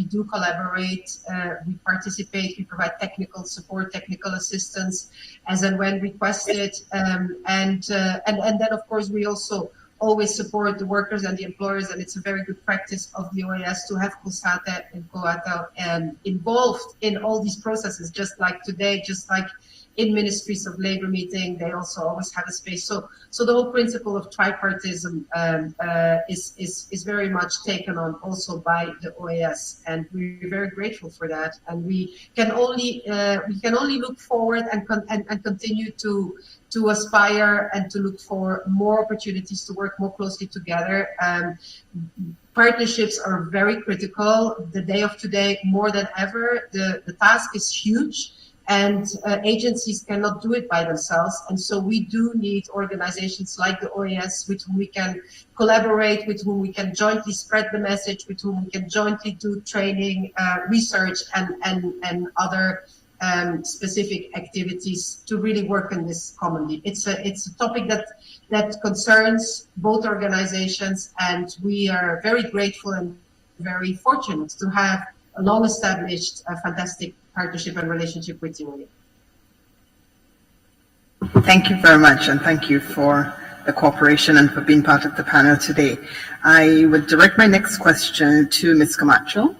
do collaborate, we participate, we provide technical support, technical assistance as and when requested, and then of course we also always support the workers and the employers, and it's a very good practice of the OAS to have COSATE and COATA involved in all these processes, just like today, just like in ministries of labor meeting, they also always have a space. So the whole principle of tripartism is very much taken on also by the OAS, and we're very grateful for that. And we can only look forward and continue to aspire and to look for more opportunities to work more closely together. Partnerships are very critical. The day of today, more than ever, the task is huge. And agencies cannot do it by themselves. And so we do need organizations like the OAS with whom we can collaborate, with whom we can jointly spread the message, with whom we can jointly do training, research, and other specific activities to really work on this commonly. It's a topic that concerns both organizations, and we are very grateful and very fortunate to have a long-established, fantastic partnership and relationship with you. Thank you very much, and thank you for the cooperation and for being part of the panel today. I would direct my next question to Ms. Camacho.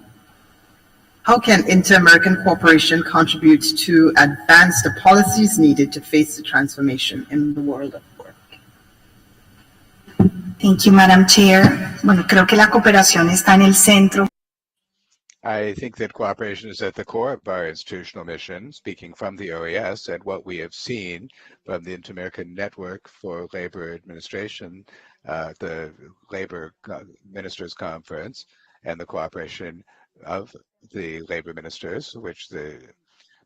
How can inter-American cooperation contribute to advance the policies needed to face the transformation in the world of work? Thank you, Madam Chair. Bueno, creo que la cooperación está en el centro. I think that cooperation is at the core of our institutional mission, speaking from the OAS, and what we have seen from the Inter-American Network for Labor Administration, the Labor Ministers Conference, and the cooperation of the labor ministers, which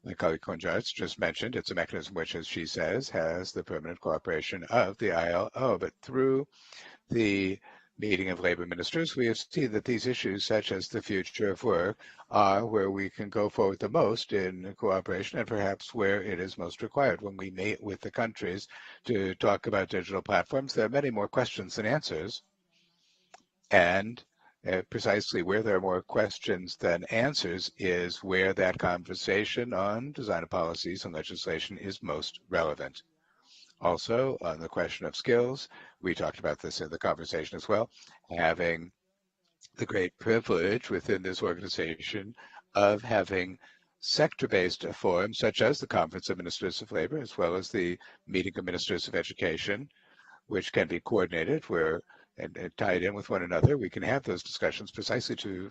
my colleague Konjarts just mentioned. It's a mechanism which, as she says, has the permanent cooperation of the ILO, but through the meeting of labor ministers, we have seen that these issues, such as the future of work, are where we can go forward the most in cooperation, and perhaps where it is most required. When we meet with the countries to talk about digital platforms, there are many more questions than answers. And precisely where there are more questions than answers is where that conversation on design of policies and legislation is most relevant. Also, on the question of skills, we talked about this in the conversation as well, having the great privilege within this organization of having sector-based forums such as the Conference of Ministers of Labor, as well as the Meeting of Ministers of Education, which can be coordinated and tied in with one another. We can have those discussions precisely to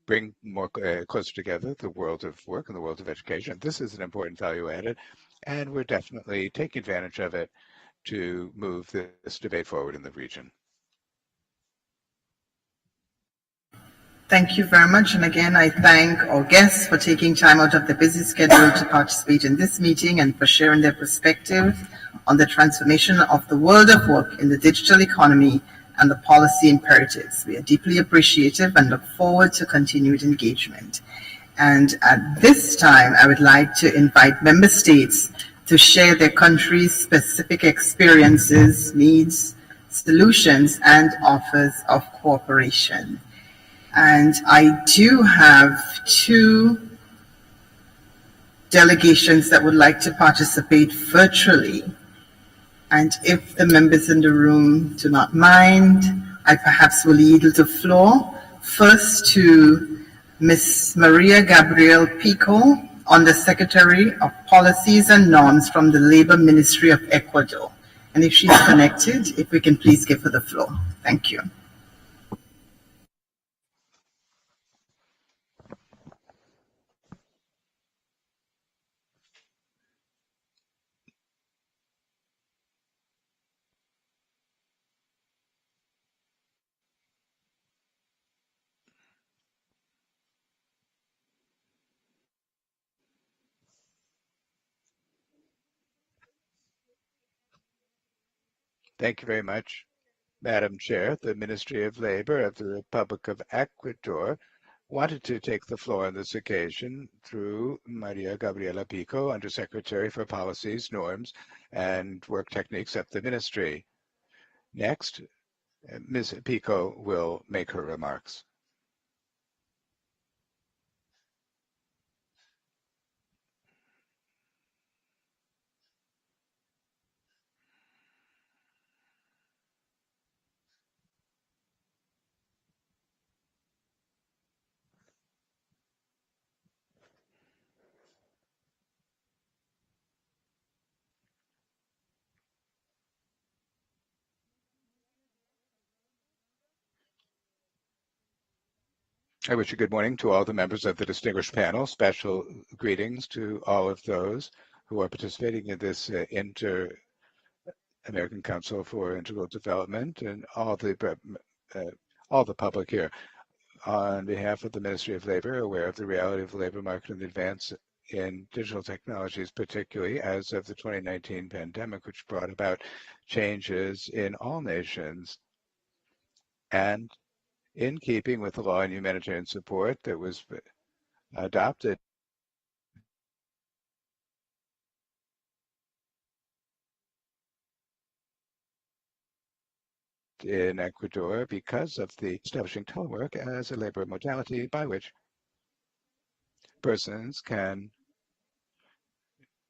bring more closer together the world of work and the world of education. This is an important value added, and we're definitely taking advantage of it to move this debate forward in the region. Thank you very much. And again, I thank our guests for taking time out of their busy schedule to participate in this meeting and for sharing their perspective on the transformation of the world of work in the digital economy and the policy imperatives. We are deeply appreciative and look forward to continued engagement. And at this time, I would like to invite member states to share their country's specific experiences, needs, solutions, and offers of cooperation. And I do have two delegations that would like to participate virtually. And if the members in the room do not mind, I perhaps will yield the floor first to Ms. Maria Gabriel Pico, Under Secretary of Policies and Norms from the Labor Ministry of Ecuador. And if she's connected, if we can please give her the floor. Thank you. Thank you very much, Madam Chair. The Ministry of Labor of the Republic of Ecuador wanted to take the floor on this occasion through Maria Gabriela Pico, Undersecretary for Policies, Norms, and Work Techniques at the Ministry. Next, Ms. Pico will make her remarks. I wish a good morning to all the members of the distinguished panel. Special greetings to all of those who are participating in this Inter-American Council for Integral Development and all the public here. On behalf of the Ministry of Labor, aware of the reality of the labor market and the advance in digital technologies, particularly as of the 2019 pandemic, which brought about changes in all nations, and in keeping with the law and humanitarian support that was adopted in Ecuador because of the establishing telework as a labor modality by which persons can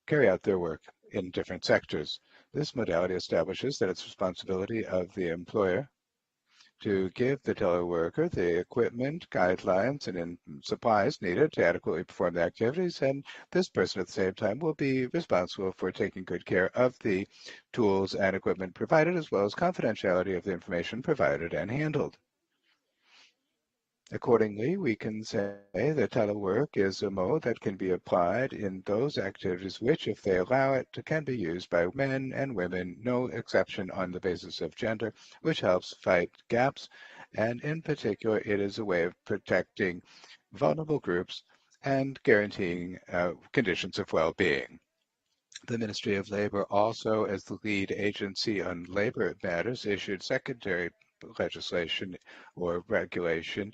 carry out their work in different sectors. This modality establishes that it's responsibility of the employer to give the teleworker the equipment, guidelines, and supplies needed to adequately perform the activities, and this person at the same time will be responsible for taking good care of the tools and equipment provided, as well as confidentiality of the information provided and handled. Accordingly, we can say that telework is a mode that can be applied in those activities which, if they allow it, can be used by men and women, no exception on the basis of gender, which helps fight gaps, and in particular, it is a way of protecting vulnerable groups and guaranteeing conditions of well-being. The Ministry of Labor also, as the lead agency on labor matters, issued secondary legislation or regulation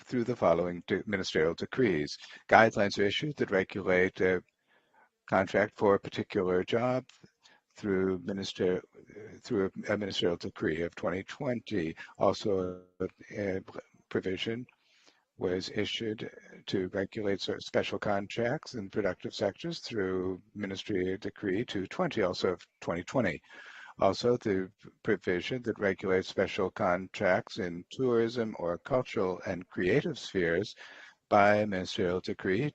through the following ministerial decrees. Guidelines are issued that regulate a contract for a particular job through a ministerial decree of 2020. Also, a provision was issued to regulate special contracts in productive sectors through Ministry Decree 220, also of 2020. Also, the provision that regulates special contracts in tourism or cultural and creative spheres by Ministerial Decree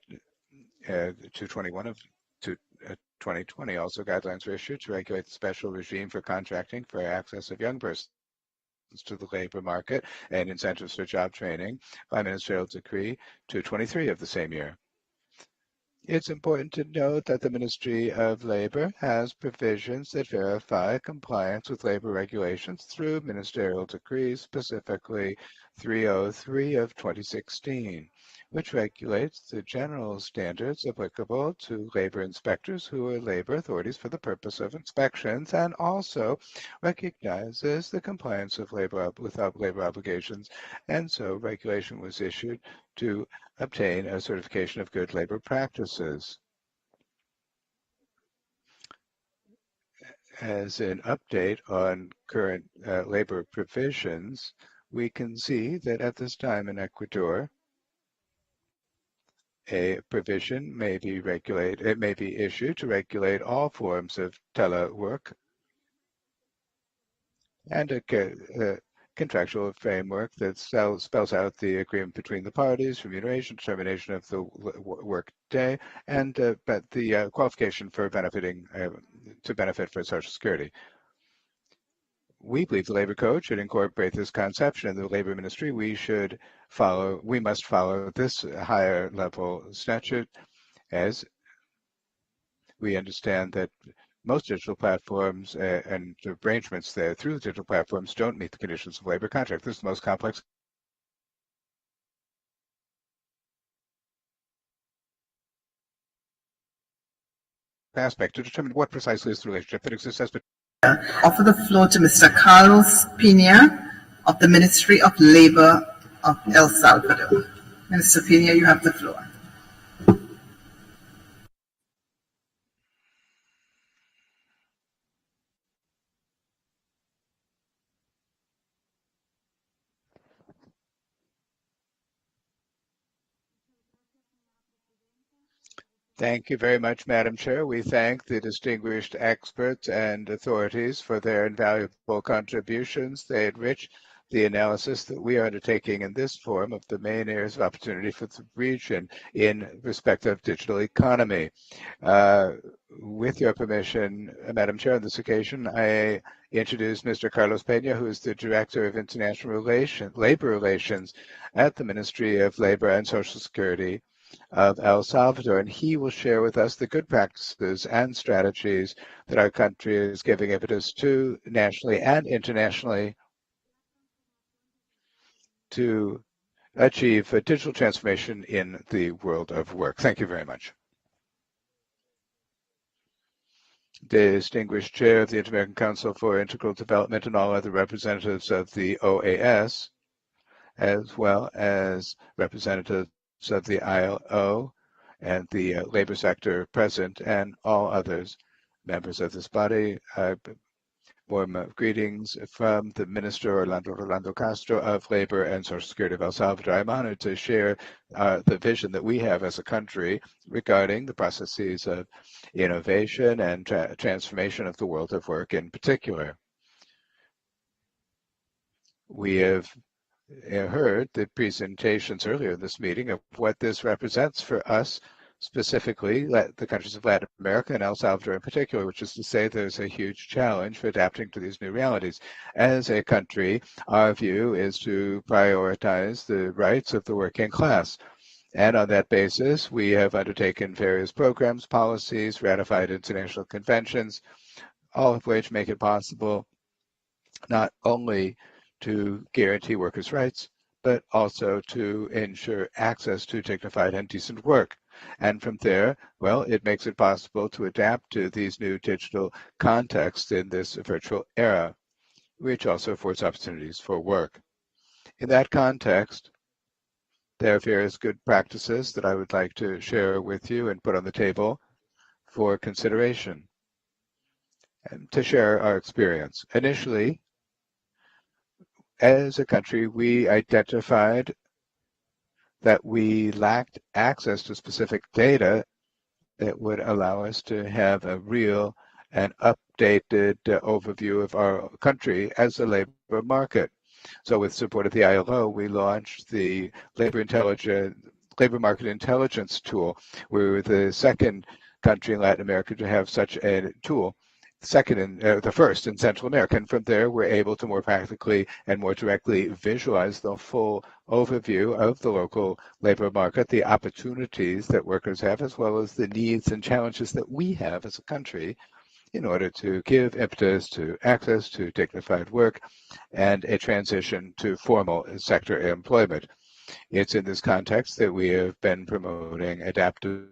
221 of 2020. Also, guidelines were issued to regulate the special regime for contracting for access of young persons to the labor market and incentives for job training by Ministerial Decree 223 of the same year. It's important to note that the Ministry of Labor has provisions that verify compliance with labor regulations through ministerial decrees, specifically 303 of 2016, which regulates the general standards applicable to labor inspectors who are labor authorities for the purpose of inspections, and also recognizes the compliance of labor obligations. And so regulation was issued to obtain a certification of good labor practices. As an update on current labor provisions, we can see that at this time in Ecuador, a provision may be issued to regulate all forms of telework and a contractual framework that spells out the agreement between the parties, remuneration, determination of the work day, and but the qualification for benefiting to benefit for Social Security. We believe the Labor Code should incorporate this conception in the Labor Ministry. We must follow this higher level statute, as we understand that most digital platforms and arrangements there through digital platforms don't meet the conditions of labor contract. This is the most complex aspect to determine what precisely is the relationship that exists as Offer the floor to Mr. Carlos Pena of the Ministry of Labor of El Salvador. Mr. Pena, you have the floor. Thank you very much, Madam Chair. We thank the distinguished experts and authorities for their invaluable contributions. They enrich the analysis that we are undertaking in this forum of the main areas of opportunity for the region in respect of digital economy. With your permission, Madam Chair, on this occasion, I introduce Mr. Carlos Pena, who is the Director of International Labor Relations at the Ministry of Labor and Social Security of El Salvador, and he will share with us the good practices and strategies that our country is giving impetus to nationally and internationally to achieve a digital transformation in the world of work. Thank you very much. Distinguished Chair of the Inter-American Council for Integral Development and all other representatives of the OAS, as well as representatives of the ILO and the labor sector present, and all others, members of this body. Warm greetings from the Minister Orlando Castro of Labor and Social Security of El Salvador. I'm honored to share the vision that we have as a country regarding the processes of innovation and transformation of the world of work in particular. We have heard the presentations earlier in this meeting of what this represents for us, specifically the countries of Latin America and El Salvador in particular, which is to say there's a huge challenge for adapting to these new realities. As a country, our view is to prioritize the rights of the working class. And on that basis, we have undertaken various programs, policies, ratified international conventions, all of which make it possible not only to guarantee workers' rights, but also to ensure access to dignified and decent work. And from there, well, it makes it possible to adapt to these new digital contexts in this virtual era, which also affords opportunities for work. In that context, there are various good practices that I would like to share with you and put on the table for consideration and to share our experience. Initially, as a country, we identified that we lacked access to specific data that would allow us to have a real and updated overview of our country as a labor market. So with support of the ILO, we launched the labor market intelligence tool. We were the second country in Latin America to have such a tool. The first in Central America. And from there, we're able to more practically and more directly visualize the full overview of the local labor market, the opportunities that workers have, as well as the needs and challenges that we have as a country in order to give impetus to access to dignified work and a transition to formal sector employment. It's in this context that we have been promoting adaptive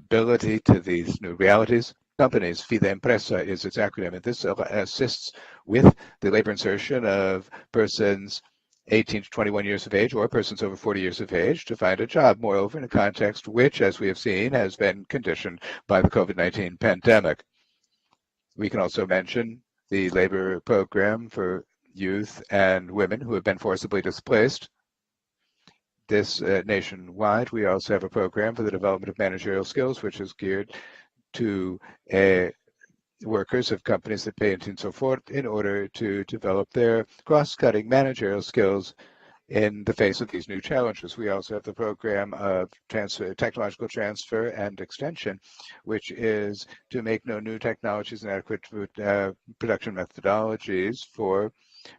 ability to these new realities. Companies, Vida Empresa is its acronym, and this assists with the labor insertion of persons 18 to 21 years of age or persons over 40 years of age to find a job, moreover, in a context which, as we have seen, has been conditioned by the COVID-19 pandemic. We can also mention the labor program for youth and women who have been forcibly displaced. this nationwide. We also have a program for the development of managerial skills, which is geared to workers of companies that pay and so forth in order to develop their cross-cutting managerial skills in the face of these new challenges. We also have the program of technological transfer and extension, which is to make known new technologies and adequate production methodologies for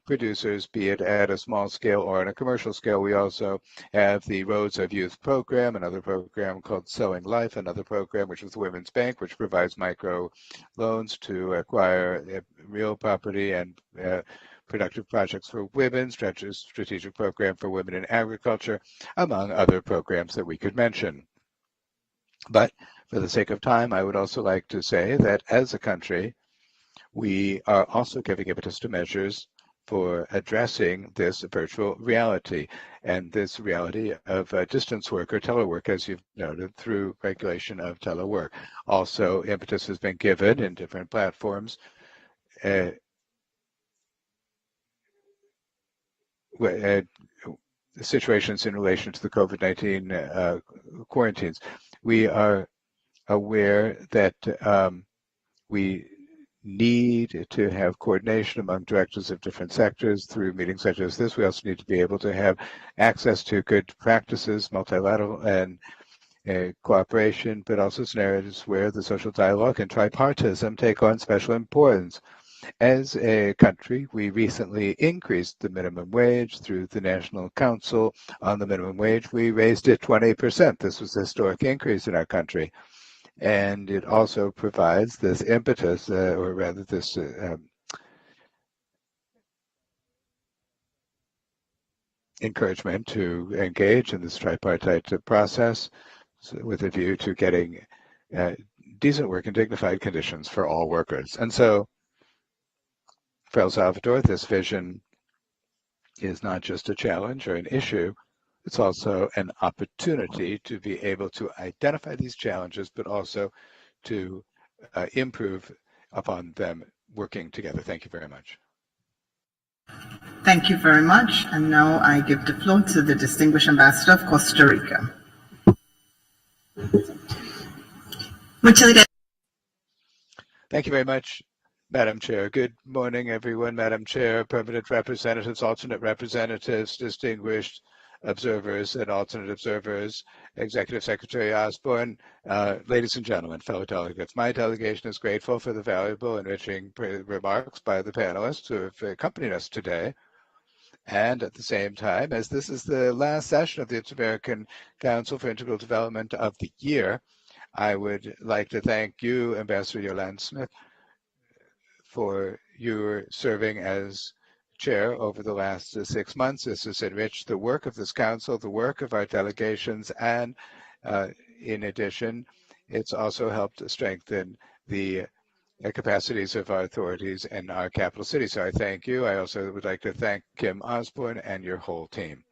producers, be it at a small scale or on a commercial scale. We also have the Roads of Youth program, another program called Sewing Life, another program which is the Women's Bank, which provides micro loans to acquire real property and productive projects for women, strategic program for women in agriculture, among other programs that we could mention. But for the sake of time, I would also like to say that as a country, we are also giving impetus to measures for addressing this virtual reality and this reality of distance work or telework, as you've noted, through regulation of telework. Also, impetus has been given in different platforms situations in relation to the COVID-19 quarantines. We are aware that we need to have coordination among directors of different sectors through meetings such as this. We also need to be able to have access to good practices, multilateral and cooperation, but also scenarios where the social dialogue and tripartism take on special importance. As a country, we recently increased the minimum wage through the National Council on the Minimum Wage. We raised it 20%. This was a historic increase in our country. And it also provides this impetus, or rather this encouragement to engage in this tripartite process with a view to getting decent work and dignified conditions for all workers. And so for El Salvador, this vision is not just a challenge or an issue, it's also an opportunity to be able to identify these challenges, but also to improve upon them working together. Thank you very much. Thank you very much. And now I give the floor to the Distinguished Ambassador of Costa Rica. Thank you very much, Madam Chair. Good morning, everyone. Madam Chair, permanent representatives, alternate representatives, distinguished observers and alternate observers, Executive Secretary Osborne, ladies and gentlemen, fellow delegates. My delegation is grateful for the valuable, enriching remarks by the panelists who have accompanied us today. And at the same time, as this is the last session of the Inter-American Council for Integral Development of the year, I would like to thank you, Ambassador Yolande Smith, for your serving as chair over the last 6 months. This has enriched the work of this council, the work of our delegations, and in addition, it's also helped strengthen the capacities of our authorities in our capital city. So I thank you. I also would like to thank Kim Osborne and your whole team.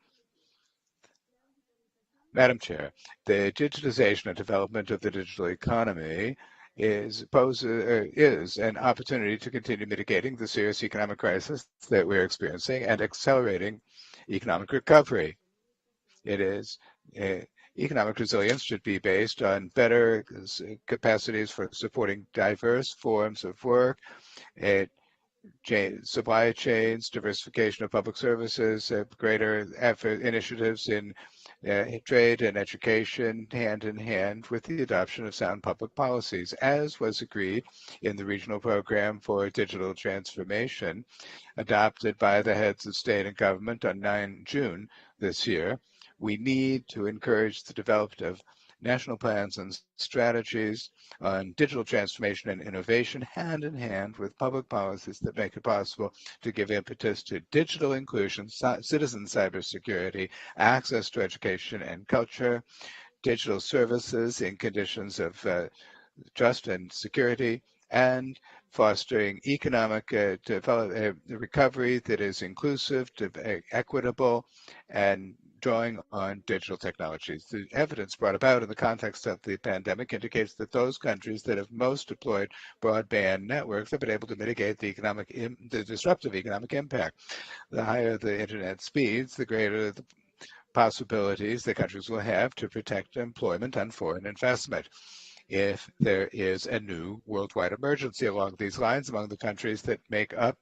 Madam Chair, the digitization and development of the digital economy is an opportunity to continue mitigating the serious economic crisis that we're experiencing and accelerating economic recovery. It is economic resilience should be based on better capacities for supporting diverse forms of work, supply chains, diversification of public services, greater effort initiatives in trade and education, hand in hand with the adoption of sound public policies, as was agreed in the regional program for digital transformation adopted by the heads of state and government on 9 June this year. We need to encourage the development of national plans and strategies on digital transformation and innovation, hand in hand with public policies that make it possible to give impetus to digital inclusion, citizen cybersecurity, access to education and culture, digital services in conditions of trust and security, and fostering economic recovery that is inclusive, equitable, and drawing on digital technologies. The evidence brought about in the context of the pandemic indicates that those countries that have most deployed broadband networks have been able to mitigate the disruptive economic impact. The higher the internet speeds, the greater the possibilities that countries will have to protect employment and foreign investment. If there is a new worldwide emergency along these lines among the countries that make up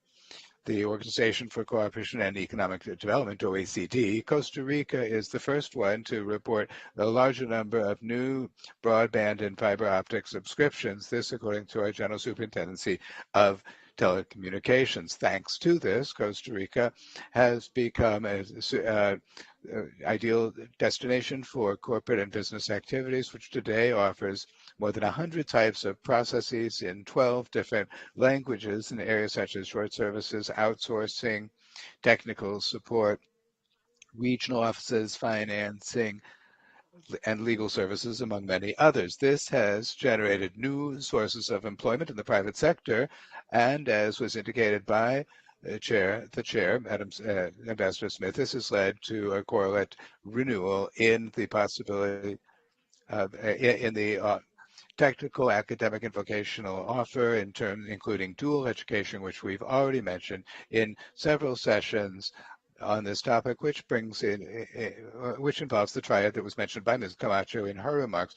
the Organization for Cooperation and Economic Development, OECD, Costa Rica is the first one to report a larger number of new broadband and fiber optic subscriptions, this according to our General Superintendency of Telecommunications. Thanks to this, Costa Rica has become an ideal destination for corporate and business activities, which today offers more than 100 types of processes in 12 different languages in areas such as short services, outsourcing, technical support, regional offices, financing, and legal services, among many others. This has generated new sources of employment in the private sector, and as was indicated by the chair, Madam Ambassador Smith, this has led to a correlate renewal in the possibility in the technical, academic, and vocational offer, including dual education, which we've already mentioned in several sessions on this topic, which brings in, which involves the triad that was mentioned by Ms. Camacho in her remarks,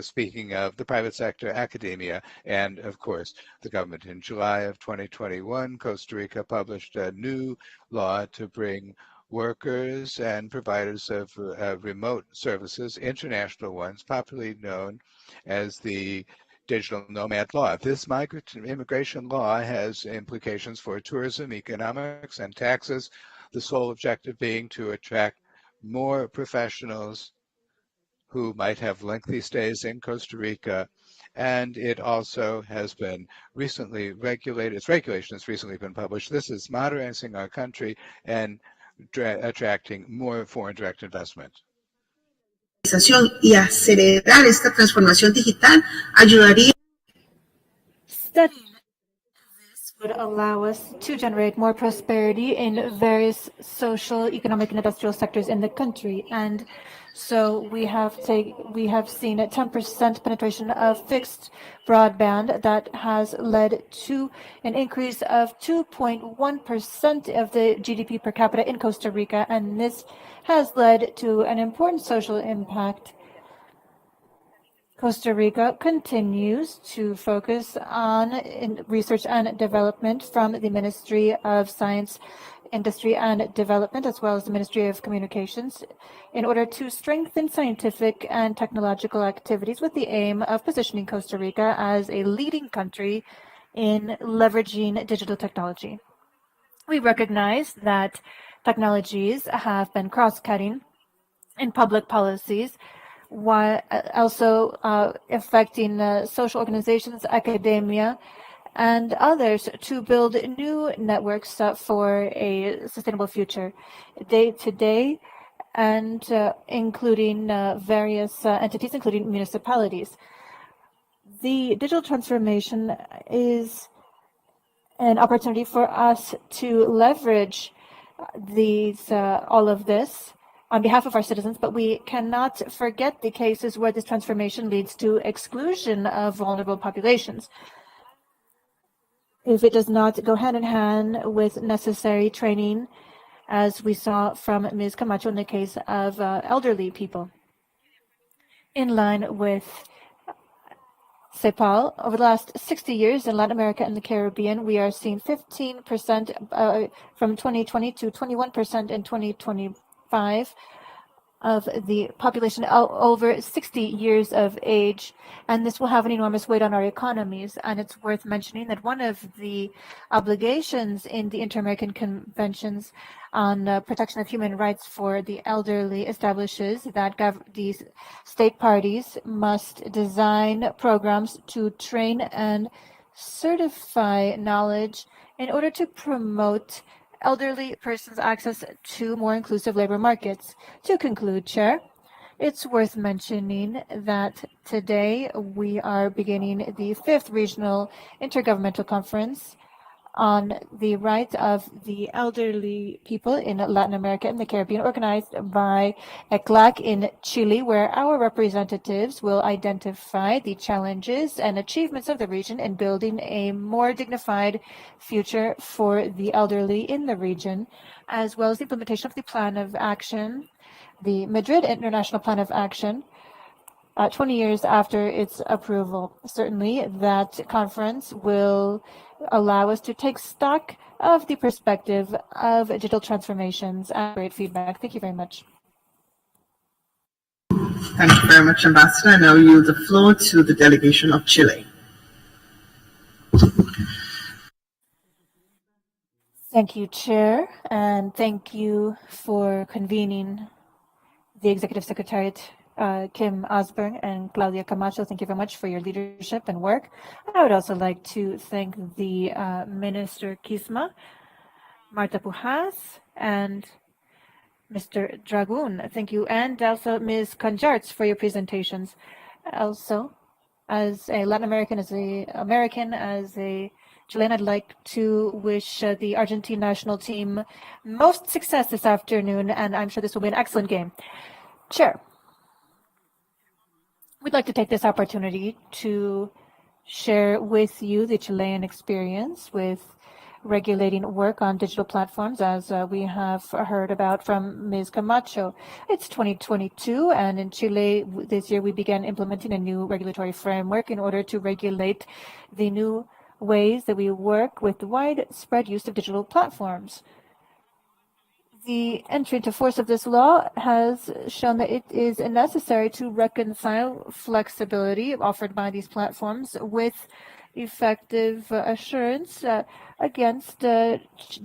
speaking of the private sector, academia, and of course, the government. In July of 2021, Costa Rica published a new law to bring workers and providers of remote services, international ones, popularly known as the digital nomad law. This immigration law has implications for tourism, economics, and taxes, the sole objective being to attract more professionals who might have lengthy stays in Costa Rica. And it also has been recently regulated, its regulation has recently been published. This is modernizing our country and attracting more foreign direct investment. Y acelerar esta transformación digital ayudaría. Studying this would allow us to generate more prosperity in various social, economic, and industrial sectors in the country. And so we have seen a 10% penetration of fixed broadband that has led to an increase of 2.1% of the GDP per capita in Costa Rica, and this has led to an important social impact. Costa Rica continues to focus on research and development from the Ministry of Science, Industry and Development, as well as the Ministry of Communications, in order to strengthen scientific and technological activities with the aim of positioning Costa Rica as a leading country in leveraging digital technology. We recognize that technologies have been cross-cutting in public policies, while also affecting social organizations, academia, and others to build new networks for a sustainable future, day to day, and including various entities, including municipalities. The digital transformation is an opportunity for us to leverage all of this on behalf of our citizens, but we cannot forget the cases where this transformation leads to exclusion of vulnerable populations. If it does not go hand in hand with necessary training, as we saw from Ms. Camacho in the case of elderly people. In line with CEPAL, over the last 60 years in Latin America and the Caribbean, we are seeing 15% from 2020 to 21% in 2025 of the population over 60 years of age, and this will have an enormous weight on our economies. And it's worth mentioning that one of the obligations in the Inter-American Conventions on protection of human rights for the elderly establishes that these state parties must design programs to train and certify knowledge in order to promote elderly persons' access to more inclusive labor markets. To conclude, Chair, it's worth mentioning that today we are beginning the 5th Regional Intergovernmental Conference on the rights of the elderly people in Latin America and the Caribbean, organized by ECLAC in Chile, where our representatives will identify the challenges and achievements of the region in building a more dignified future for the elderly in the region, as well as the implementation of the plan of action the Madrid International Plan of Action 20 years after its approval. Certainly, that conference will allow us to take stock of the perspective of digital transformations and great feedback. Thank you very much. Thank you very much, Ambassador. I now yield the floor to the delegation of Chile. Thank you, Chair, and thank you for convening the Executive Secretariat, Kim Osborne and Claudia Camacho. Thank you very much for your leadership and work. I would also like to thank the Minister Kisma, Marta Pujas, and Mr. Dragoon. Thank you, and also Ms. Conjarts for your presentations. Also, as a Latin American, as a Chilean, I'd like to wish the Argentine national team most success this afternoon, and I'm sure this will be an excellent game. Chair, we'd like to take this opportunity to share with you the Chilean experience with regulating work on digital platforms, as we have heard about from Ms. Camacho. It's 2022, and in Chile this year we began implementing a new regulatory framework in order to regulate the new ways that we work with the widespread use of digital platforms. The entry into force of this law has shown that it is necessary to reconcile flexibility offered by these platforms with effective assurance against the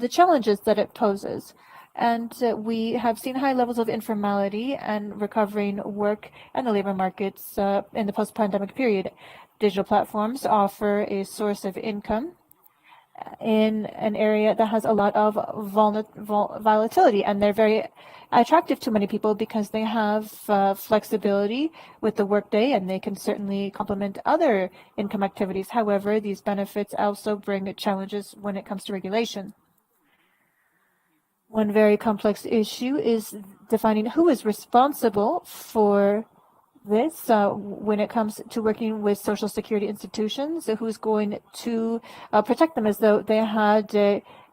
challenges that it poses. And we have seen high levels of informality and recovering work and the labor markets in the post-pandemic period. Digital platforms offer a source of income in an area that has a lot of volatility, and they're very attractive to many people because they have flexibility with the workday, and they can certainly complement other income activities. However, these benefits also bring challenges when it comes to regulation. One very complex issue is defining who is responsible for this when it comes to working with social security institutions, who's going to protect them as though they had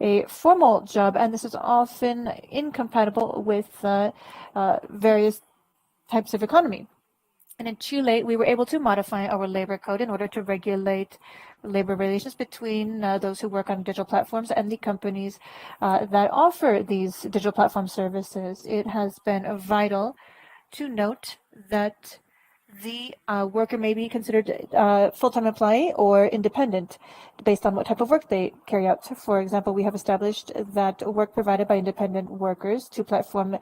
a formal job, and this is often incompatible with various types of economy. And in Chile, we were able to modify our labor code in order to regulate labor relations between those who work on digital platforms and the companies that offer these digital platform services. It has been vital to note that the worker may be considered a full-time employee or independent based on what type of work they carry out. For example, we have established that work provided by independent workers to platform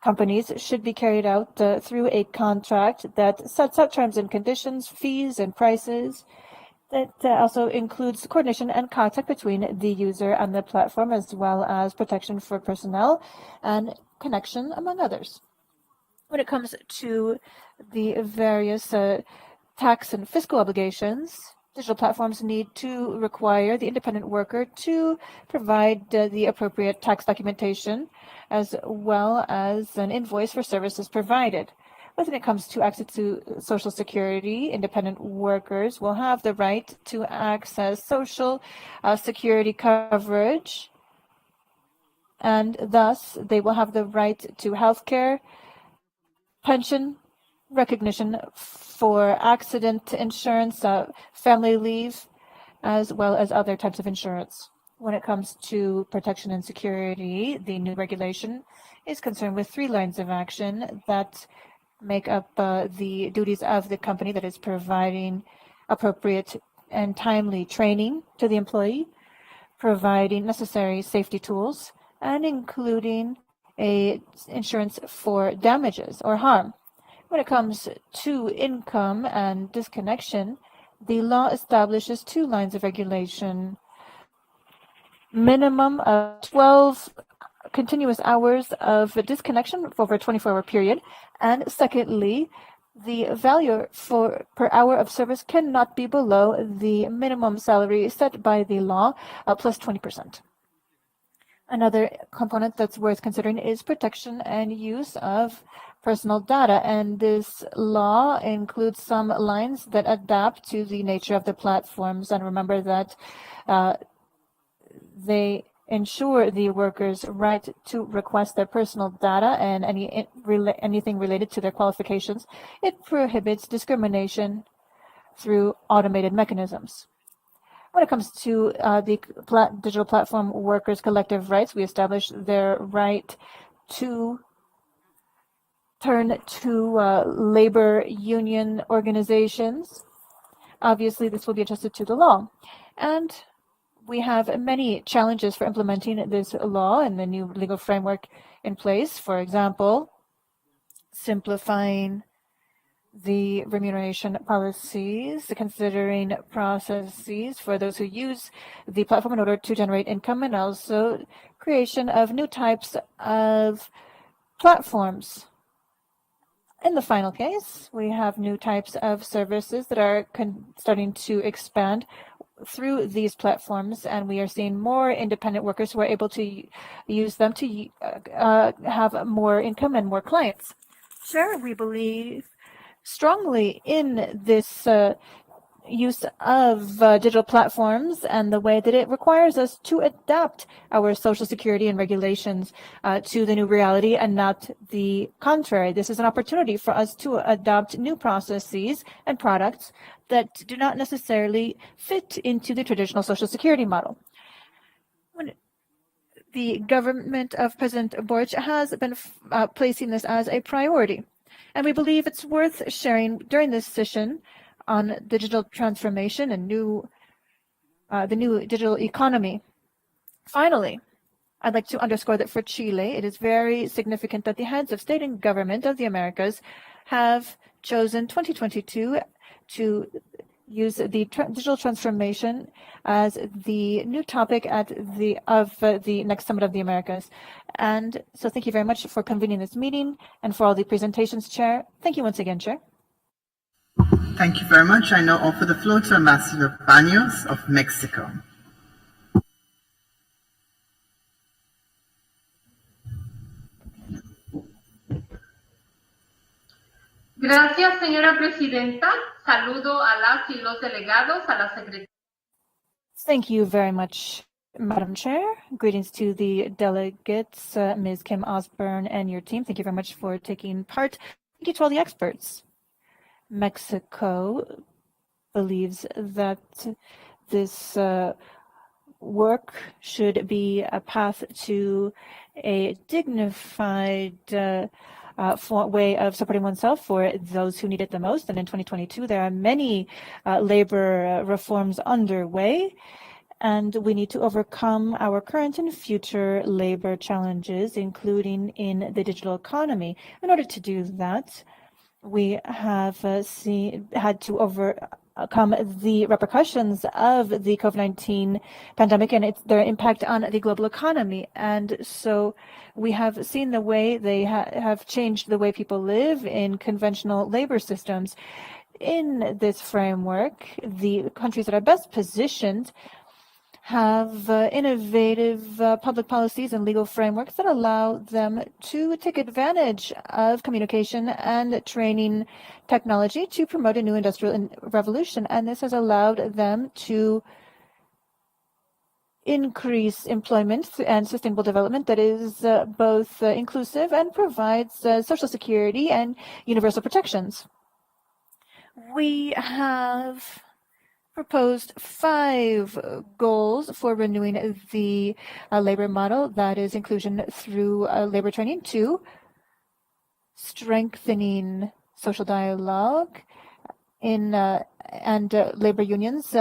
companies should be carried out through a contract that sets out terms and conditions, fees and prices. That also includes coordination and contact between the user and the platform, as well as protection for personnel and connection, among others. When it comes to the various tax and fiscal obligations, digital platforms need to require the independent worker to provide the appropriate tax documentation, as well as an invoice for services provided. When it comes to access to Social Security, independent workers will have the right to access Social Security coverage, and thus they will have the right to health care, pension, recognition for accident insurance, family leave, as well as other types of insurance. When it comes to protection and security, the new regulation is concerned with 3 lines of action that make up the duties of the company that is providing appropriate and timely training to the employee, providing necessary safety tools, and including a insurance for damages or harm. When it comes to income and disconnection, the law establishes 2 lines of regulation: minimum of 12 continuous hours of disconnection over a 24-hour period, and secondly, the value per hour of service cannot be below the minimum salary set by the law, plus 20%. Another component that's worth considering is protection and use of personal data, and this law includes some lines that adapt to the nature of the platforms. And remember that they ensure the workers' right to request their personal data and anything related to their qualifications. It prohibits discrimination through automated mechanisms. When it comes to the digital platform workers' collective rights, we establish their right to turn to labor union organizations. Obviously, this will be adjusted to the law. And we have many challenges for implementing this law and the new legal framework in place. For example, simplifying the remuneration policies, considering processes for those who use the platform in order to generate income, and also creation of new types of platforms. In the final case, we have new types of services that are starting to expand through these platforms, and we are seeing more independent workers who are able to use them to have more income and more clients. Sure, we believe strongly in this use of digital platforms and the way that it requires us to adapt our social security and regulations to the new reality and not the contrary. This is an opportunity for us to adopt new processes and products that do not necessarily fit into the traditional social security model. The government of President Boric has been placing this as a priority, and we believe it's worth sharing during this session on digital transformation and the new digital economy. Finally, I'd like to underscore that for Chile, it is very significant that the heads of state and government of the Americas have chosen 2022 to use the digital transformation as the new topic of the next Summit of the Americas. And so thank you very much for convening this meeting and for all the presentations, Chair. Thank you once again, Chair. Thank you very much. I now offer the floor to Ambassador Baños of Mexico. Gracias, señora presidenta. Saludo a las y los delegados, a la secretaria. Thank you very much, Madam Chair. Greetings to the delegates, Ms. Kim Osborne and your team. Thank you very much for taking part. Thank you to all the experts. Mexico believes that this work should be a path to a dignified way of supporting oneself for those who need it the most. And in 2022, there are many labor reforms underway, and we need to overcome our current and future labor challenges, including in the digital economy. In order to do that, we have had to overcome the repercussions of the COVID-19 pandemic and their impact on the global economy. And so we have seen the way they have changed the way people live in conventional labor systems. In this framework, the countries that are best positioned have innovative public policies and legal frameworks that allow them to take advantage of communication and training technology to promote a new industrial revolution. And this has allowed them to increase employment and sustainable development that is both inclusive and provides social security and universal protections. We have proposed 5 goals for renewing the labor model. That is inclusion through labor training. 2, strengthening social dialogue and labor unions,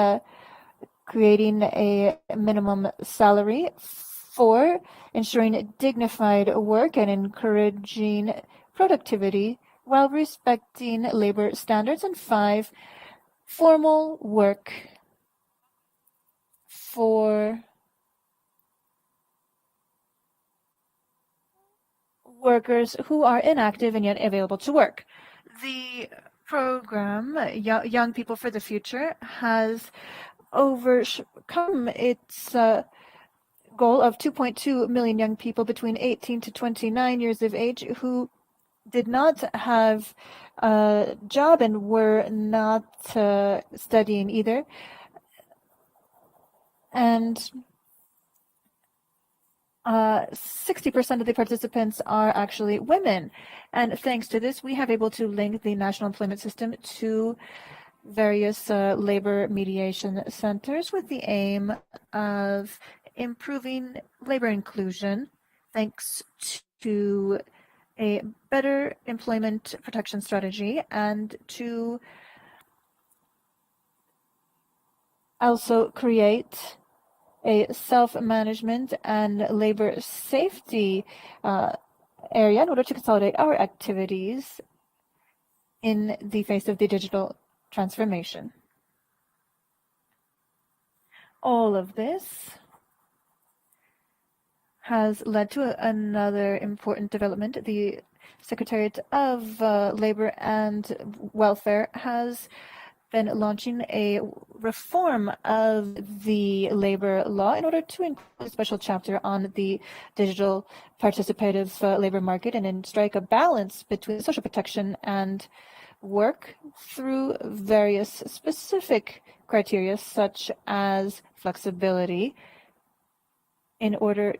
creating a minimum salary. 4, ensuring dignified work and encouraging productivity while respecting labor standards. And 5, formal work for workers who are inactive and yet available to work. The program, Young People for the Future, has overcome its goal of 2.2 million young people between 18 to 29 years of age who did not have a job and were not studying either. And 60% of the participants are actually women. And thanks to this, we have able to link the national employment system to various labor mediation centers with the aim of improving labor inclusion thanks to a better employment protection strategy and to also create a self-management and labor safety area in order to consolidate our activities in the face of the digital transformation. All of this has led to another important development. The Secretariat of Labor and Welfare has been launching a reform of the labor law in order to include a special chapter on the digital participative labor market and then strike a balance between social protection and work through various specific criteria such as flexibility in order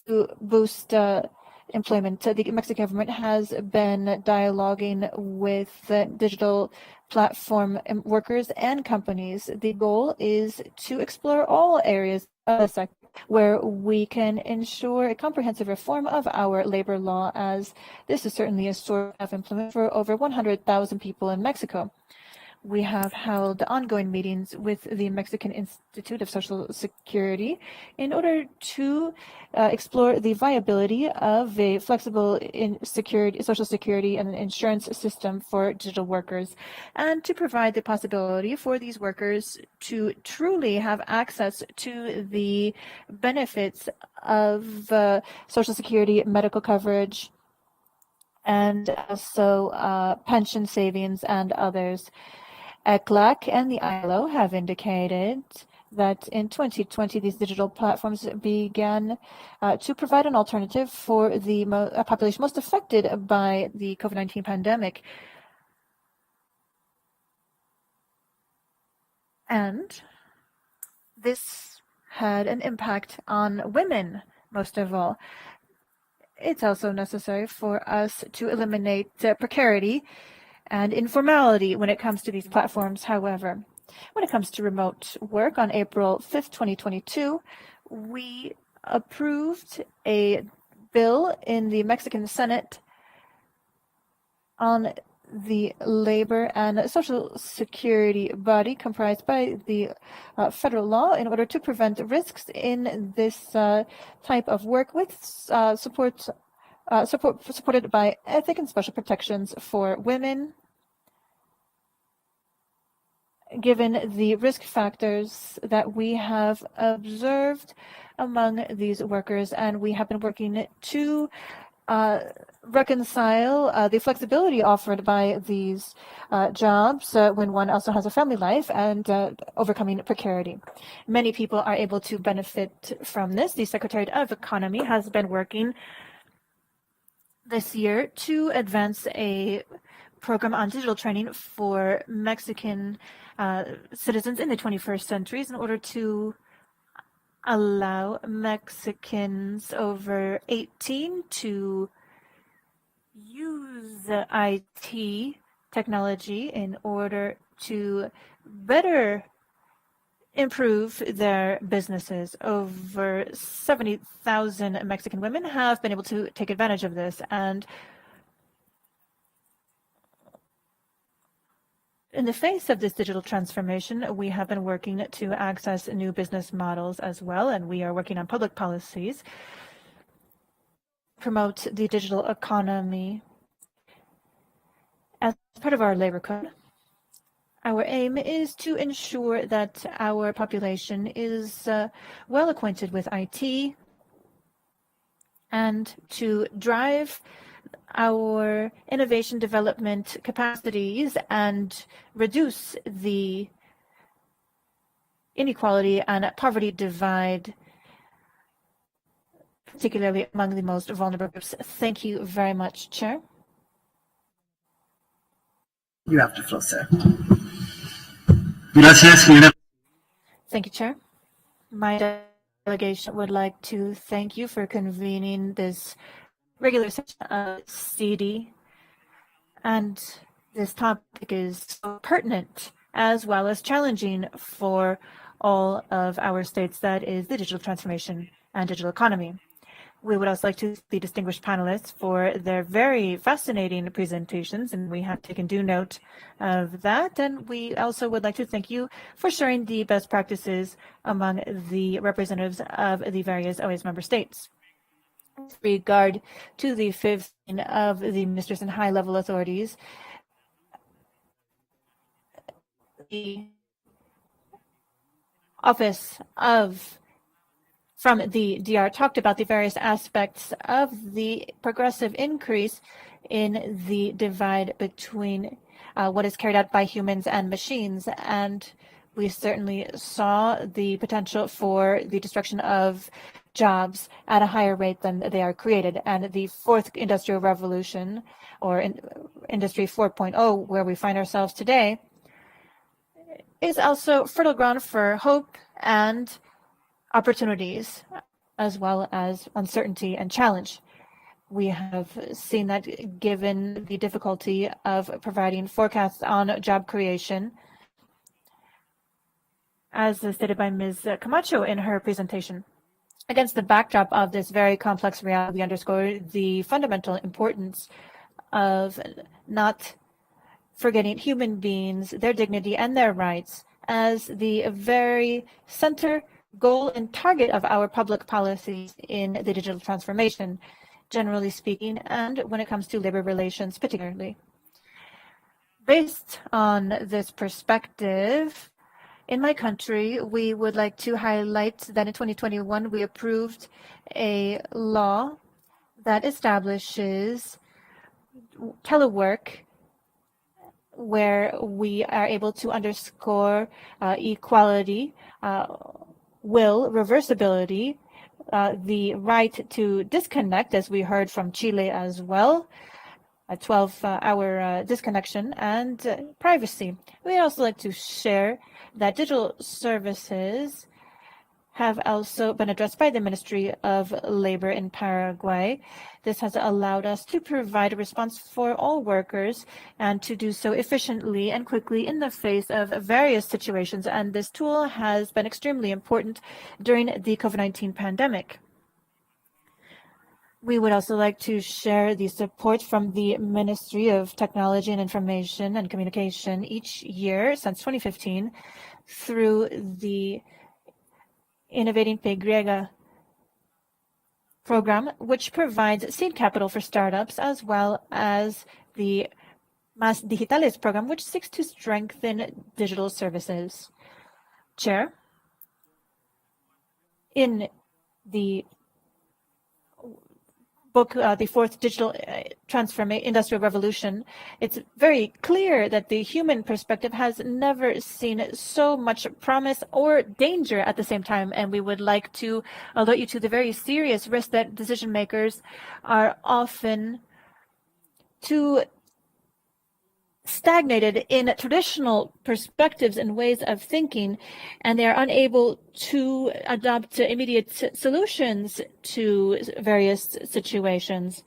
to boost employment. The Mexican government has been dialoguing with digital platform workers and companies. The goal is to explore all areas of the sector where we can ensure a comprehensive reform of our labor law, as this is certainly a source of employment for over 100,000 people in Mexico. We have held ongoing meetings with the Mexican Institute of Social Security in order to explore the viability of a flexible social security and insurance system for digital workers, and to provide the possibility for these workers to truly have access to the benefits of social security, medical coverage, and also pension savings and others. ECLAC and the ILO have indicated that in 2020, these digital platforms began to provide an alternative for the population most affected by the COVID-19 pandemic. And this had an impact on women, most of all. It's also necessary for us to eliminate precarity and informality when it comes to these platforms. However, when it comes to remote work, on April 5th, 2022, we approved a bill in the Mexican Senate on the labor and social security body comprised by the federal law in order to prevent risks in this type of work with supported by ethic and special protections for women, given the risk factors that we have observed among these workers. And we have been working to reconcile the flexibility offered by these jobs when one also has a family life and overcoming precarity. Many people are able to benefit from this. The Secretariat of Economy has been working this year to advance a program on digital training for Mexican citizens in the 21st century in order to allow Mexicans over 18 to use IT technology in order to better improve their businesses. Over 70,000 Mexican women have been able to take advantage of this, and in the face of this digital transformation, we have been working to access new business models as well, and we are working on public policies to promote the digital economy. As part of our labor code, our aim is to ensure that our population is well acquainted with IT and to drive our innovation development capacities and reduce the inequality and poverty divide, particularly among the most vulnerable groups. Thank you very much, Chair. You have the floor, sir. Thank you, Chair. My delegation would like to thank you for convening this regular session of CD, and this topic is so pertinent as well as challenging for all of our states, that is the digital transformation and digital economy. We would also like to thank the distinguished panelists for their very fascinating presentations, and we have taken due note of that. And we also would like to thank you for sharing the best practices among the representatives of the various OAS member states. With regard to the fifth of the ministers and high-level authorities, the office from the DR talked about the various aspects of the progressive increase in the divide between what is carried out by humans and machines. And we certainly saw the potential for the destruction of jobs at a higher rate than they are created. And the fourth industrial revolution, or Industry 4.0, where we find ourselves today, is also fertile ground for hope and opportunities, as well as uncertainty and challenge. We have seen that given the difficulty of providing forecasts on job creation, as stated by Ms. Camacho in her presentation. Against the backdrop of this very complex reality, we underscore the fundamental importance of not forgetting human beings, their dignity, and their rights as the very center, goal, and target of our public policies in the digital transformation, generally speaking, and when it comes to labor relations particularly. Based on this perspective, in my country, we would like to highlight that in 2021, we approved a law that establishes telework, where we are able to underscore equality, will, reversibility, the right to disconnect, as we heard from Chile as well, a 12-hour disconnection, and privacy. We'd also like to share that digital services have also been addressed by the Ministry of Labor in Paraguay. This has allowed us to provide a response for all workers and to do so efficiently and quickly in the face of various situations. And this tool has been extremely important during the COVID-19 pandemic. We would also like to share the support from the Ministry of Technology and Information and Communication each year since 2015 through the Innovating Pegriega program, which provides seed capital for startups, as well as the Más Digitales program, which seeks to strengthen digital services. Chair, in the book, The Fourth Digital Industrial Revolution, it's very clear that the human perspective has never seen so much promise or danger at the same time. And we would like to alert you to the very serious risk that decision makers are often too stagnated in traditional perspectives and ways of thinking, and they are unable to adopt immediate solutions to various situations.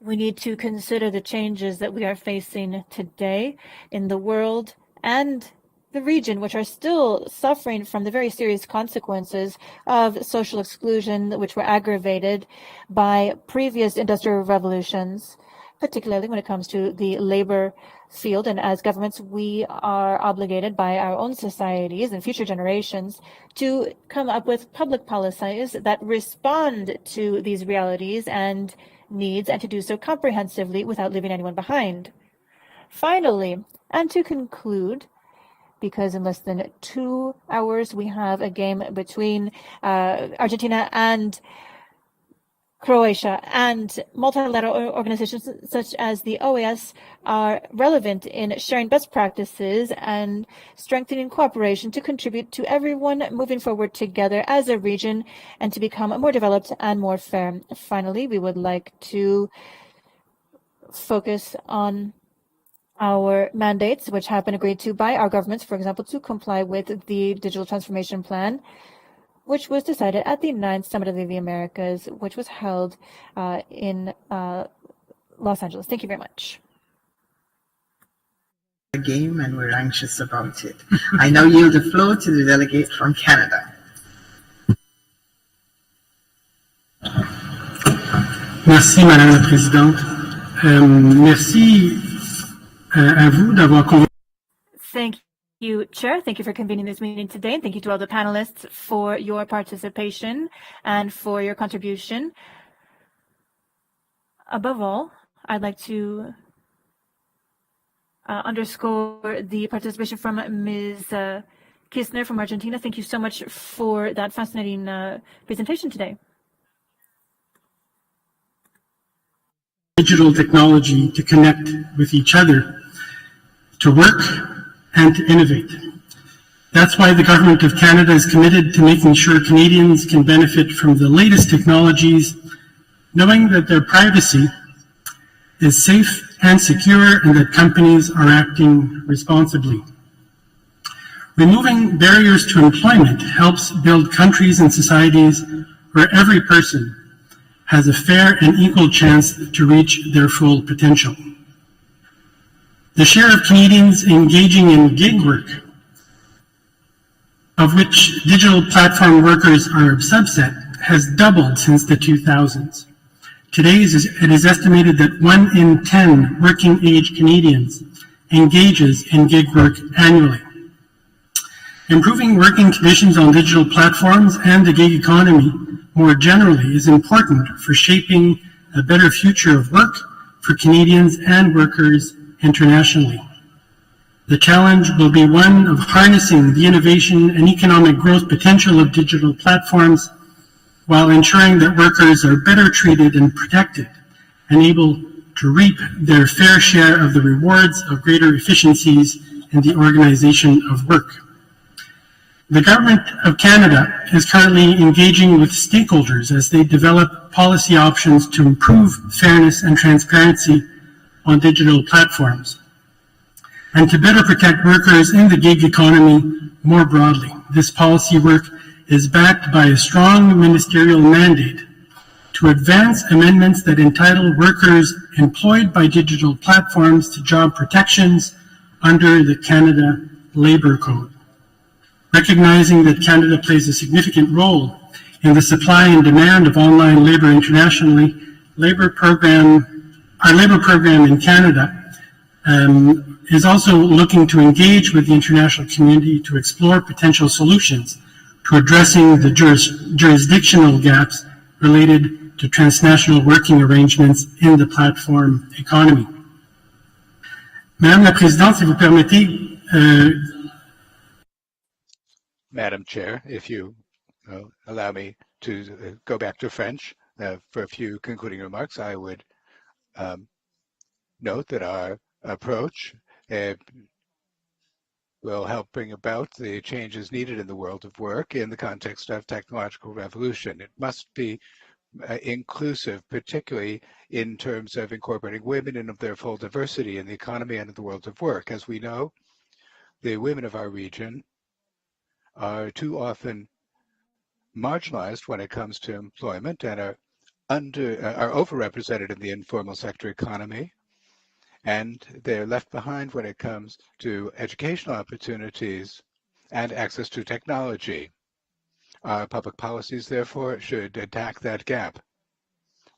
We need to consider the changes that we are facing today in the world and the region, which are still suffering from the very serious consequences of social exclusion, which were aggravated by previous industrial revolutions, particularly when it comes to the labor field. And as governments, we are obligated by our own societies and future generations to come up with public policies that respond to these realities and needs, and to do so comprehensively without leaving anyone behind. Finally, and to conclude, because in less than 2 hours we have a game between Argentina and Croatia, and multilateral organizations such as the OAS are relevant in sharing best practices and strengthening cooperation to contribute to everyone moving forward together as a region and to become more developed and more fair. Finally, we would like to focus on our mandates, which have been agreed to by our governments, for example, to comply with the Digital Transformation Plan, which was decided at the 9th Summit of the Americas, which was held in Los Angeles. Thank you very much. The game, and we're anxious about it. I now yield the floor to the delegate from Canada. Merci, Madame la Présidente. Merci à vous d'avoir convoqué. Thank you, Chair. Thank you for convening this meeting today. And thank you to all the panelists for your participation and for your contribution. Above all, I'd like to underscore the participation from Ms. Kistner from Argentina. Thank you so much for that fascinating presentation today. Digital technology to connect with each other, to work, and to innovate. That's why the Government of Canada is committed to making sure Canadians can benefit from the latest technologies, knowing that their privacy is safe and secure and that companies are acting responsibly. Removing barriers to employment helps build countries and societies where every person has a fair and equal chance to reach their full potential. The share of Canadians engaging in gig work, of which digital platform workers are a subset, has doubled since the 2000s. Today, it is estimated that 1 in 10 working-age Canadians engages in gig work annually. Improving working conditions on digital platforms and the gig economy more generally is important for shaping a better future of work for Canadians and workers internationally. The challenge will be one of harnessing the innovation and economic growth potential of digital platforms while ensuring that workers are better treated and protected and able to reap their fair share of the rewards of greater efficiencies in the organization of work. The Government of Canada is currently engaging with stakeholders as they develop policy options to improve fairness and transparency on digital platforms, and to better protect workers in the gig economy more broadly. This policy work is backed by a strong ministerial mandate to advance amendments that entitle workers employed by digital platforms to job protections under the Canada Labour Code. Recognizing that Canada plays a significant role in the supply and demand of online labor internationally, our labor program in Canada is also looking to engage with the international community to explore potential solutions to addressing the jurisdictional gaps related to transnational working arrangements in the platform economy. Madame la Présidente, si vous permettez, Madam Chair, if you allow me to go back to French for a few concluding remarks, I would note that our approach will help bring about the changes needed in the world of work in the context of technological revolution. It must be inclusive, particularly in terms of incorporating women in their full diversity in the economy and in the world of work. As we know, the women of our region are too often marginalized when it comes to employment and are overrepresented in the informal sector economy, and they're left behind when it comes to educational opportunities and access to technology. Our public policies, therefore, should attack that gap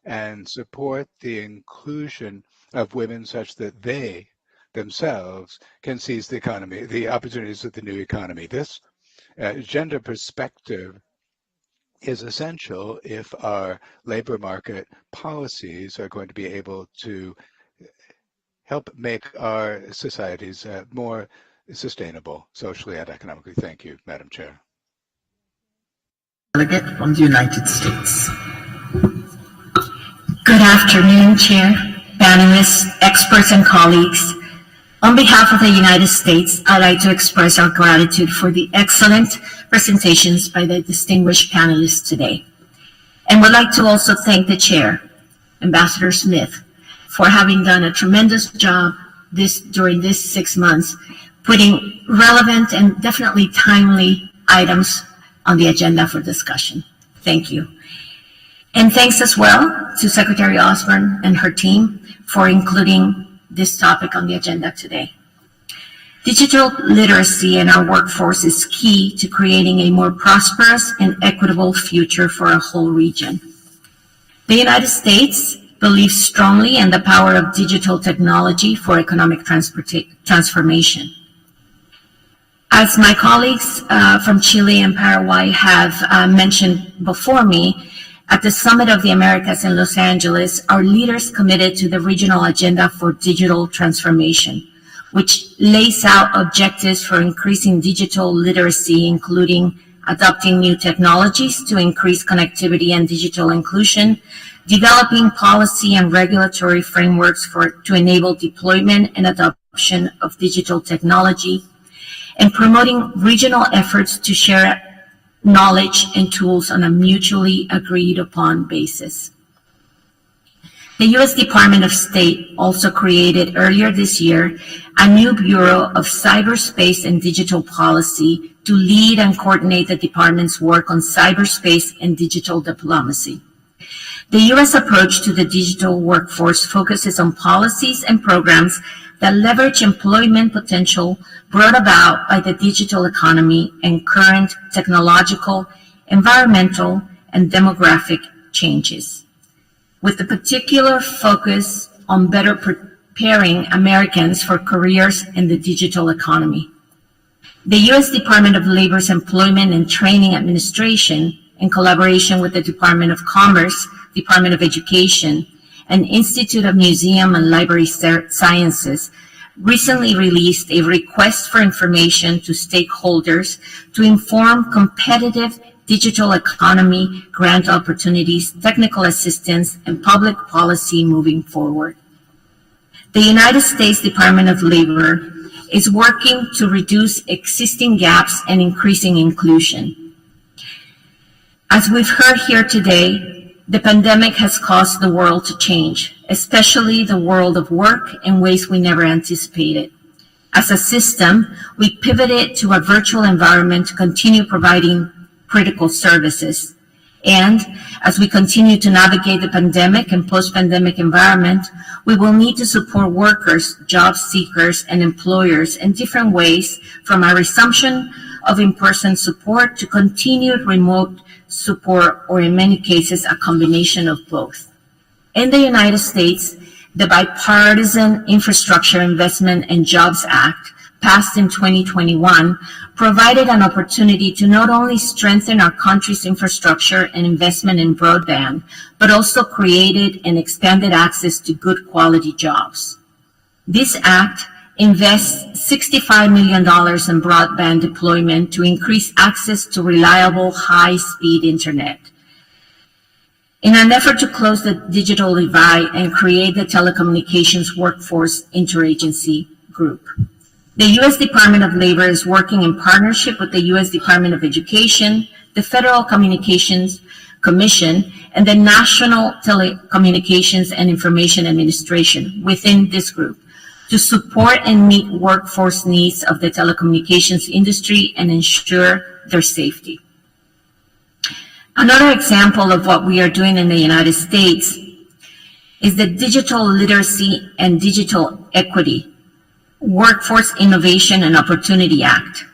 and support the inclusion of women such that they themselves can seize the economy, the opportunities of the new economy. This gender perspective is essential if our labor market policies are going to be able to help make our societies more sustainable socially and economically. Thank you, Madam Chair. Delegate from the United States. Good afternoon, Chair, panelists, experts, and colleagues. On behalf of the United States, I'd like to express our gratitude for the excellent presentations by the distinguished panelists today. And would like to also thank the Chair, Ambassador Smith, for having done a tremendous job during this 6 months, putting relevant and definitely timely items on the agenda for discussion. Thank you. And thanks as well to Secretary Osborne and her team for including this topic on the agenda today. Digital literacy in our workforce is key to creating a more prosperous and equitable future for our whole region. The United States believes strongly in the power of digital technology for economic transformation. As my colleagues from Chile and Paraguay have mentioned before me, at the Summit of the Americas in Los Angeles, our leaders committed to the regional agenda for digital transformation, which lays out objectives for increasing digital literacy, including adopting new technologies to increase connectivity and digital inclusion, developing policy and regulatory frameworks to enable deployment and adoption of digital technology, and promoting regional efforts to share knowledge and tools on a mutually agreed upon basis. The U.S. Department of State also created earlier this year a new Bureau of Cyberspace and Digital Policy to lead and coordinate the department's work on cyberspace and digital diplomacy. The U.S. approach to the digital workforce focuses on policies and programs that leverage employment potential brought about by the digital economy and current technological, environmental, and demographic changes, with a particular focus on better preparing Americans for careers in the digital economy. The U.S. Department of Labor's Employment and Training Administration, in collaboration with the Department of Commerce, Department of Education, and Institute of Museum and Library Sciences, recently released a request for information to stakeholders to inform competitive digital economy grant opportunities, technical assistance, and public policy moving forward. The United States Department of Labor is working to reduce existing gaps and increasing inclusion. As we've heard here today, the pandemic has caused the world to change, especially the world of work, in ways we never anticipated. As a system, we pivoted to a virtual environment to continue providing critical services. And as we continue to navigate the pandemic and post-pandemic environment, we will need to support workers, job seekers, and employers in different ways, from a resumption of in-person support to continued remote support, or in many cases, a combination of both. In the United States, the Bipartisan Infrastructure Investment and Jobs Act, passed in 2021, provided an opportunity to not only strengthen our country's infrastructure and investment in broadband, but also created and expanded access to good quality jobs. This act invests $65 million in broadband deployment to increase access to reliable, high-speed internet. In an effort to close the digital divide and create the telecommunications workforce interagency group, the U.S. Department of Labor is working in partnership with the U.S. Department of Education, the Federal Communications Commission, and the National Telecommunications and Information Administration within this group to support and meet workforce needs of the telecommunications industry and ensure their safety. Another example of what we are doing in the United States is the Digital Literacy and Digital Equity Workforce Innovation and Opportunity Act.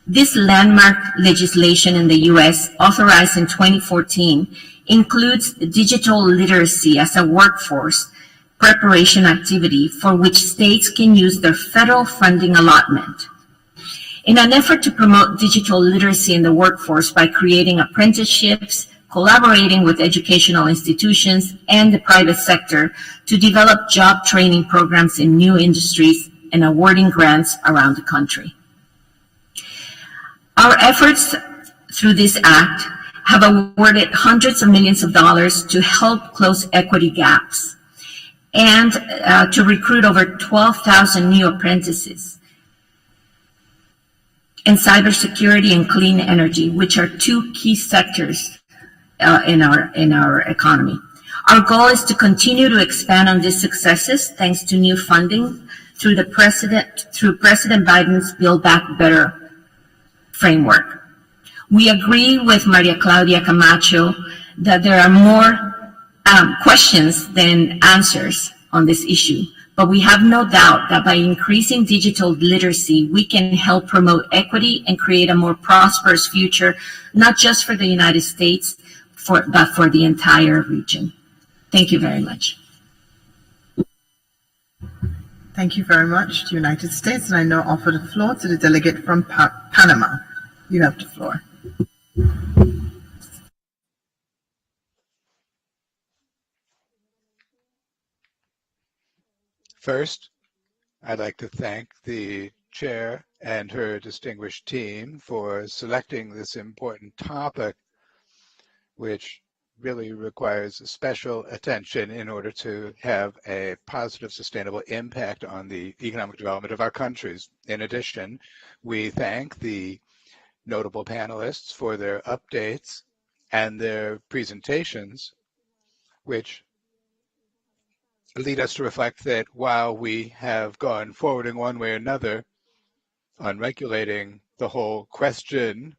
This landmark legislation in the U.S., authorized in 2014, includes digital literacy as a workforce preparation activity for which states can use their federal funding allotment. In an effort to promote digital literacy in the workforce by creating apprenticeships, collaborating with educational institutions and the private sector to develop job training programs in new industries and awarding grants around the country. Our efforts through this act have awarded hundreds of millions of dollars to help close equity gaps and to recruit over 12,000 new apprentices in cybersecurity and clean energy, which are two key sectors in our economy. Our goal is to continue to expand on these successes thanks to new funding through President Biden's Build Back Better framework. We agree with Maria Claudia Camacho that there are more questions than answers on this issue, but we have no doubt that by increasing digital literacy, we can help promote equity and create a more prosperous future, not just for the United States, but for the entire region. Thank you very much. Thank you very much to the United States, and I now offer the floor to the delegate from Panama. You have the floor. First, I'd like to thank the chair and her distinguished team for selecting this important topic, which really requires special attention in order to have a positive, sustainable impact on the economic development of our countries. In addition, we thank the notable panelists for their updates and their presentations, which lead us to reflect that while we have gone forward in one way or another on regulating the whole question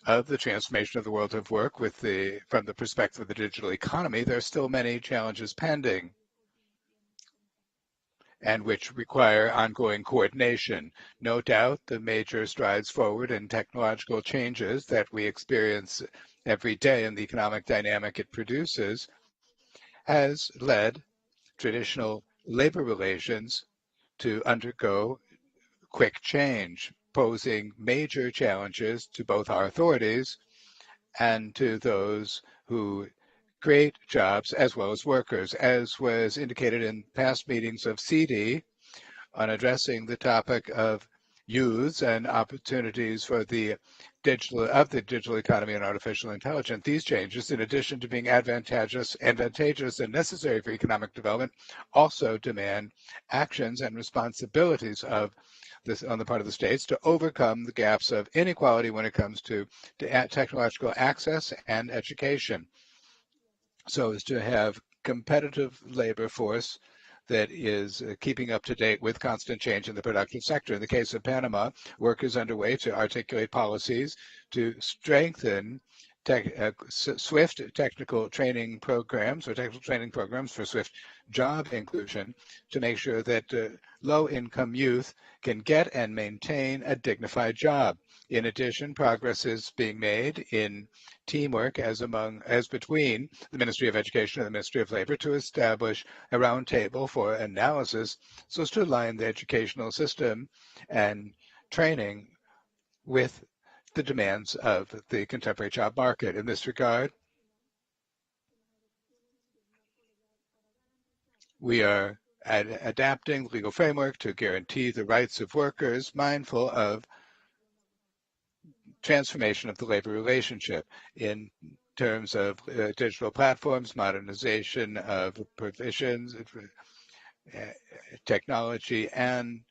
of the transformation of the world of work from the perspective of the digital economy, there are still many challenges pending and which require ongoing coordination. No doubt the major strides forward in technological changes that we experience every day and the economic dynamic it produces has led traditional labor relations to undergo quick change, posing major challenges to both our authorities and to those who create jobs as well as workers. As was indicated in past meetings of CD on addressing the topic of youths and opportunities for the digital economy and artificial intelligence, these changes, in addition to being advantageous and necessary for economic development, also demand actions and responsibilities on the part of the states to overcome the gaps of inequality when it comes to technological access and education, so as to have competitive labor force that is keeping up to date with constant change in the productive sector. In the case of Panama, work is underway to articulate policies to strengthen swift technical training programs for swift job inclusion to make sure that low-income youth can get and maintain a dignified job. In addition, progress is being made in teamwork as between the Ministry of Education and the Ministry of Labor to establish a roundtable for analysis so as to align the educational system and training with the demands of the contemporary job market. In this regard, we are adapting the legal framework to guarantee the rights of workers, mindful of transformation of the labor relationship in terms of digital platforms, modernization of provisions, technology, and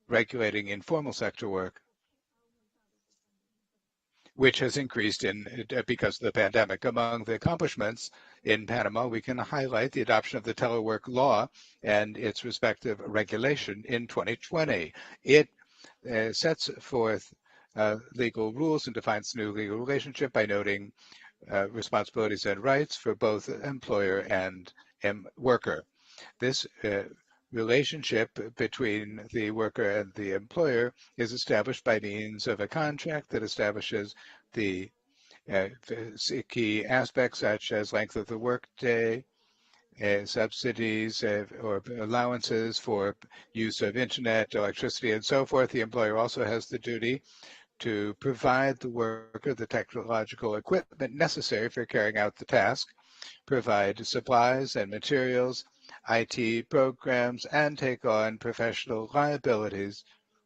regulating informal sector work, which has increased because of the pandemic. Among the accomplishments in Panama, we can highlight the adoption of the telework law and its respective regulation in 2020. It sets forth legal rules and defines new legal relationship by noting responsibilities and rights for both employer and worker. This relationship between the worker and the employer is established by means of a contract that establishes the key aspects such as length of the workday, subsidies or allowances for use of internet, electricity, and so forth. The employer also has the duty to provide the worker the technological equipment necessary for carrying out the task, provide supplies and materials, IT programs, and take on professional liabilities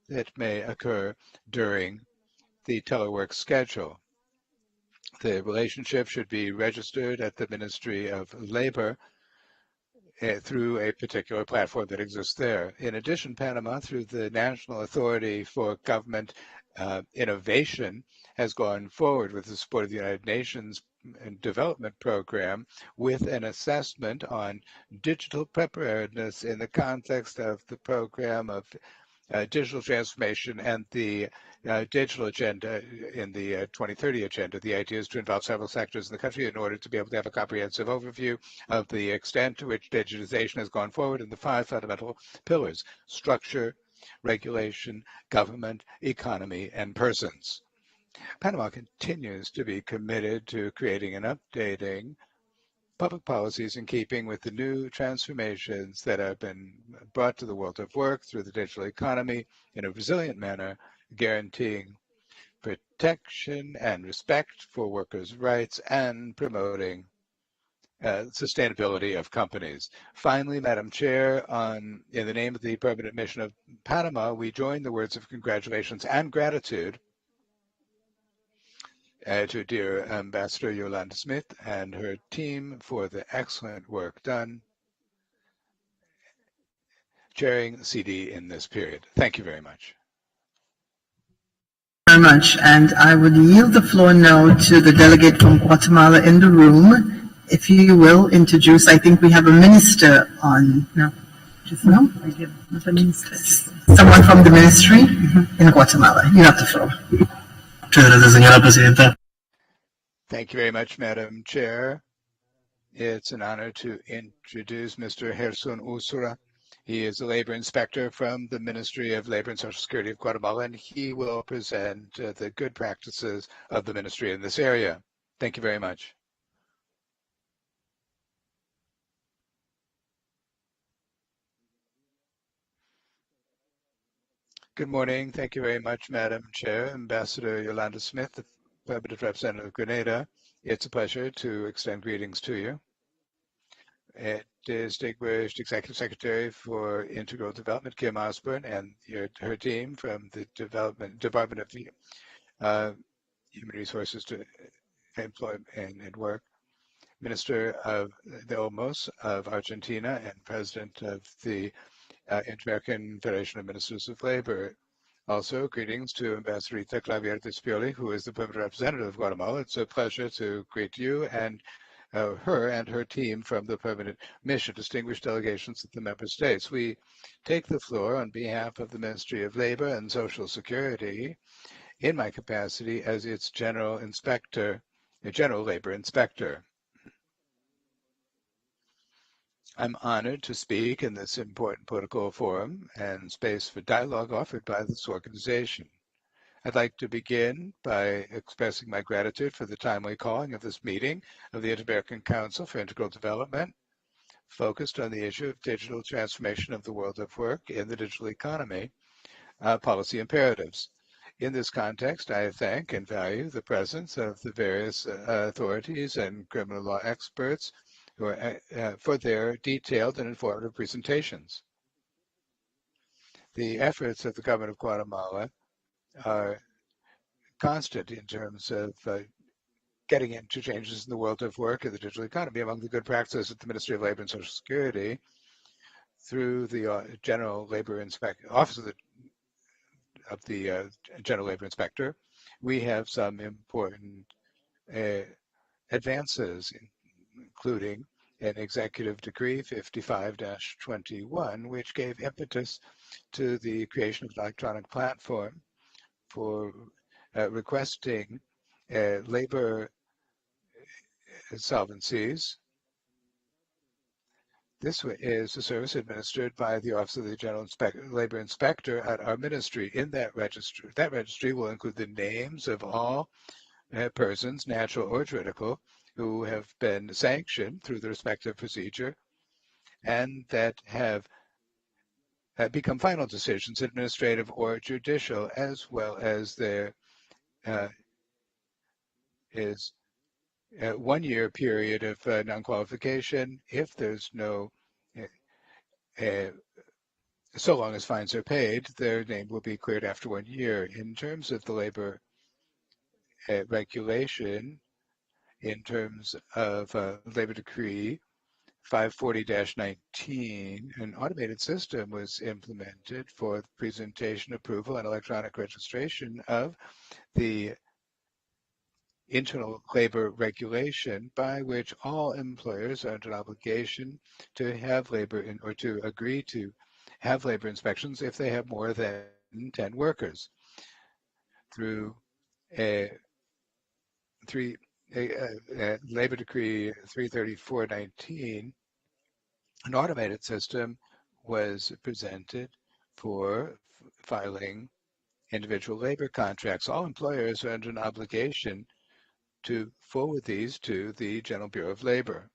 that may occur during the telework schedule. The relationship should be registered at the Ministry of Labor through a particular platform that exists there. In addition, Panama, through the National Authority for Government Innovation, has gone forward with the support of the United Nations Development Program with an assessment on digital preparedness in the context of the program of digital transformation and the digital agenda in the 2030 agenda. The idea is to involve several sectors in the country in order to be able to have a comprehensive overview of the extent to which digitization has gone forward in the 5 fundamental pillars: structure, regulation, government, economy, and persons. Panama continues to be committed to creating and updating public policies in keeping with the new transformations that have been brought to the world of work through the digital economy in a resilient manner, guaranteeing protection and respect for workers' rights and promoting sustainability of companies. Finally, Madam Chair, in the name of the Permanent Mission of Panama, we join the words of congratulations and gratitude to dear Ambassador Yolanda Smith and her team for the excellent work done chairing CD in this period. Thank you very much. Very much, and I would yield the floor now to the delegate from Guatemala in the room. If you will introduce, I think we have a minister on. No, just no. Not a minister. Someone from the ministry in Guatemala. You have the floor. Thank you very much, Madam Chair. It's an honor to introduce Mr. Gerson Usura. He is a labor inspector from the Ministry of Labor and Social Security of Guatemala, and he will present the good practices of the ministry in this area. Thank you very much. Good morning. Thank you very much, Madam Chair. Ambassador Yolanda Smith, the Permanent Representative of Grenada. It's a pleasure to extend greetings to you. Distinguished Executive Secretary for Integral Development, Kim Osborne, and her team from the Department of Human Resources to Employment and Work, Minister of the OMOS of Argentina, and President of the Inter-American Federation of Ministers of Labor. Also, greetings to Ambassador Rita Clavier Despioli, who is the permanent representative of Guatemala. It's a pleasure to greet you and her and her team from the permanent mission, distinguished delegations of the member states. We take the floor on behalf of the Ministry of Labor and Social Security in my capacity as its general labor inspector. I'm honored to speak in this important political forum and space for dialogue offered by this organization. I'd like to begin by expressing my gratitude for the timely calling of this meeting of the Inter-American Council for Integral Development, focused on the issue of digital transformation of the world of work in the digital economy, policy imperatives. In this context, I thank and value the presence of the various authorities and criminal law experts who are, for their detailed and informative presentations. The efforts of the government of Guatemala are constant in terms of getting into changes in the world of work and the digital economy. Among the good practices at the Ministry of Labor and Social Security, through the General Labor Office of the General Labor Inspector, we have some important advances, including an Executive Decree 55-21, which gave impetus to the creation of an electronic platform for requesting labor solvencies. This is a service administered by the Office of the General Labor Inspector at our ministry. In that registry will include the names of all persons, natural or juridical, who have been sanctioned through the respective procedure and that have become final decisions, administrative or judicial, as well as there is a 1-year period of non-qualification if there's no, so long as fines are paid, their name will be cleared after 1 year. In terms of the labor regulation, in terms of Labor Decree 540-19, an automated system was implemented for the presentation, approval, and electronic registration of the internal labor regulation by which all employers are under an obligation to have or to agree to have labor inspections if they have more than 10 workers through a Labor Decree 334/19. An automated system was presented for filing individual labor contracts. All employers are under an obligation to forward these to the General Bureau of Labor.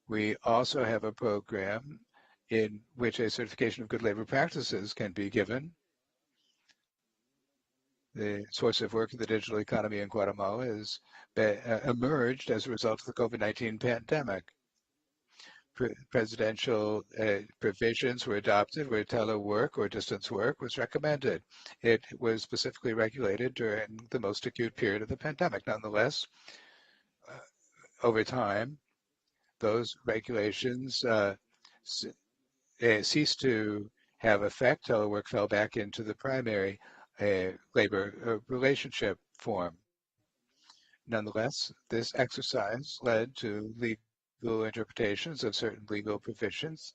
We also have a program in which a certification of good labor practices can be given. The source of work in the digital economy in Guatemala has emerged as a result of the COVID-19 pandemic. Presidential provisions were adopted where telework or distance work was recommended. It was specifically regulated during the most acute period of the pandemic. Nonetheless, over time, those regulations ceased to have effect. Telework fell back into the primary labor relationship form. Nonetheless, this exercise led to legal interpretations of certain legal provisions,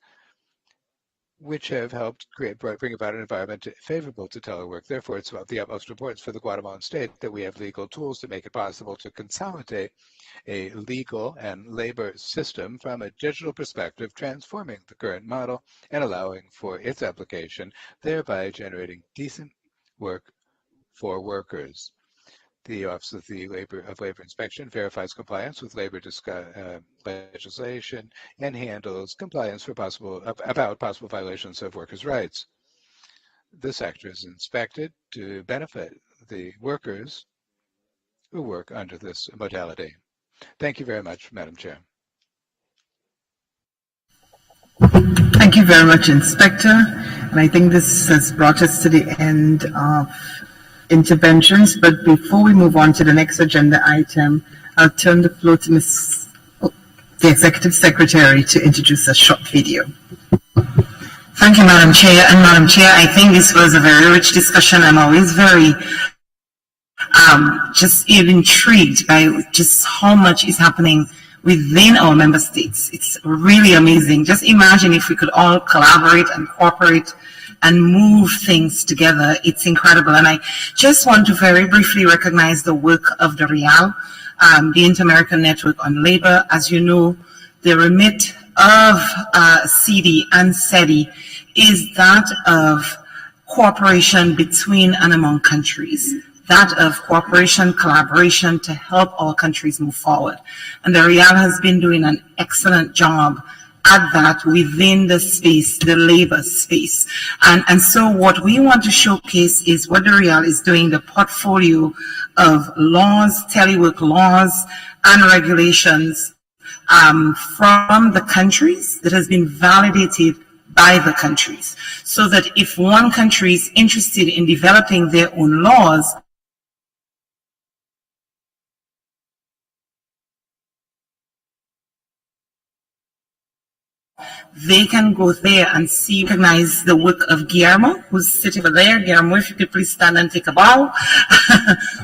which have helped bring about an environment favorable to telework. Therefore, it's of the utmost importance for the Guatemalan state that we have legal tools to make it possible to consolidate a legal and labor system from a digital perspective, transforming the current model and allowing for its application, thereby generating decent work for workers. The Office of Labor Inspection verifies compliance with labor legislation and handles compliance about possible violations of workers' rights. The sector is inspected to benefit the workers who work under this modality. Thank you very much, Madam Chair. Thank you very much, Inspector. And I think this has brought us to the end of interventions. But before we move on to the next agenda item, I'll turn the floor to the Executive Secretary to introduce a short video. Thank you, Madam Chair. And Madam Chair, I think this was a very rich discussion. I'm always very just intrigued by just how much is happening within our member states. It's really amazing. Just imagine if we could all collaborate and cooperate and move things together. It's incredible. And I just want to very briefly recognize the work of the RIAL, the Inter-American Network on Labor. As you know, the remit of CD and SETI is that of cooperation between and among countries, that of cooperation, collaboration to help all countries move forward. And the RIAL has been doing an excellent job at that within the space, the labor space. And so what we want to showcase is what the RIAL is doing, the portfolio of laws, telework laws and regulations from the countries that has been validated by the countries, so that if one country is interested in developing their own laws, they can go there and recognize the work of Guillermo, who's sitting over there. Guillermo, if you could please stand and take a bow,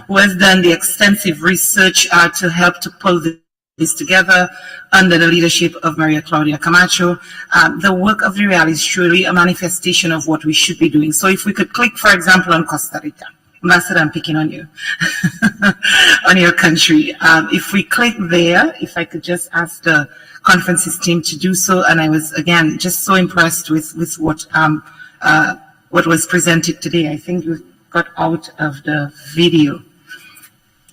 who has done the extensive research to help to pull this together under the leadership of Maria Claudia Camacho. The work of the RIAL is truly a manifestation of what we should be doing. So if we could click, for example, on Costa Rica. Ambassador, I'm picking on you, on your country. If we click there, if I could just ask the conferences team to do so. And I was, again, just so impressed with what was presented today. I think you got out of the video.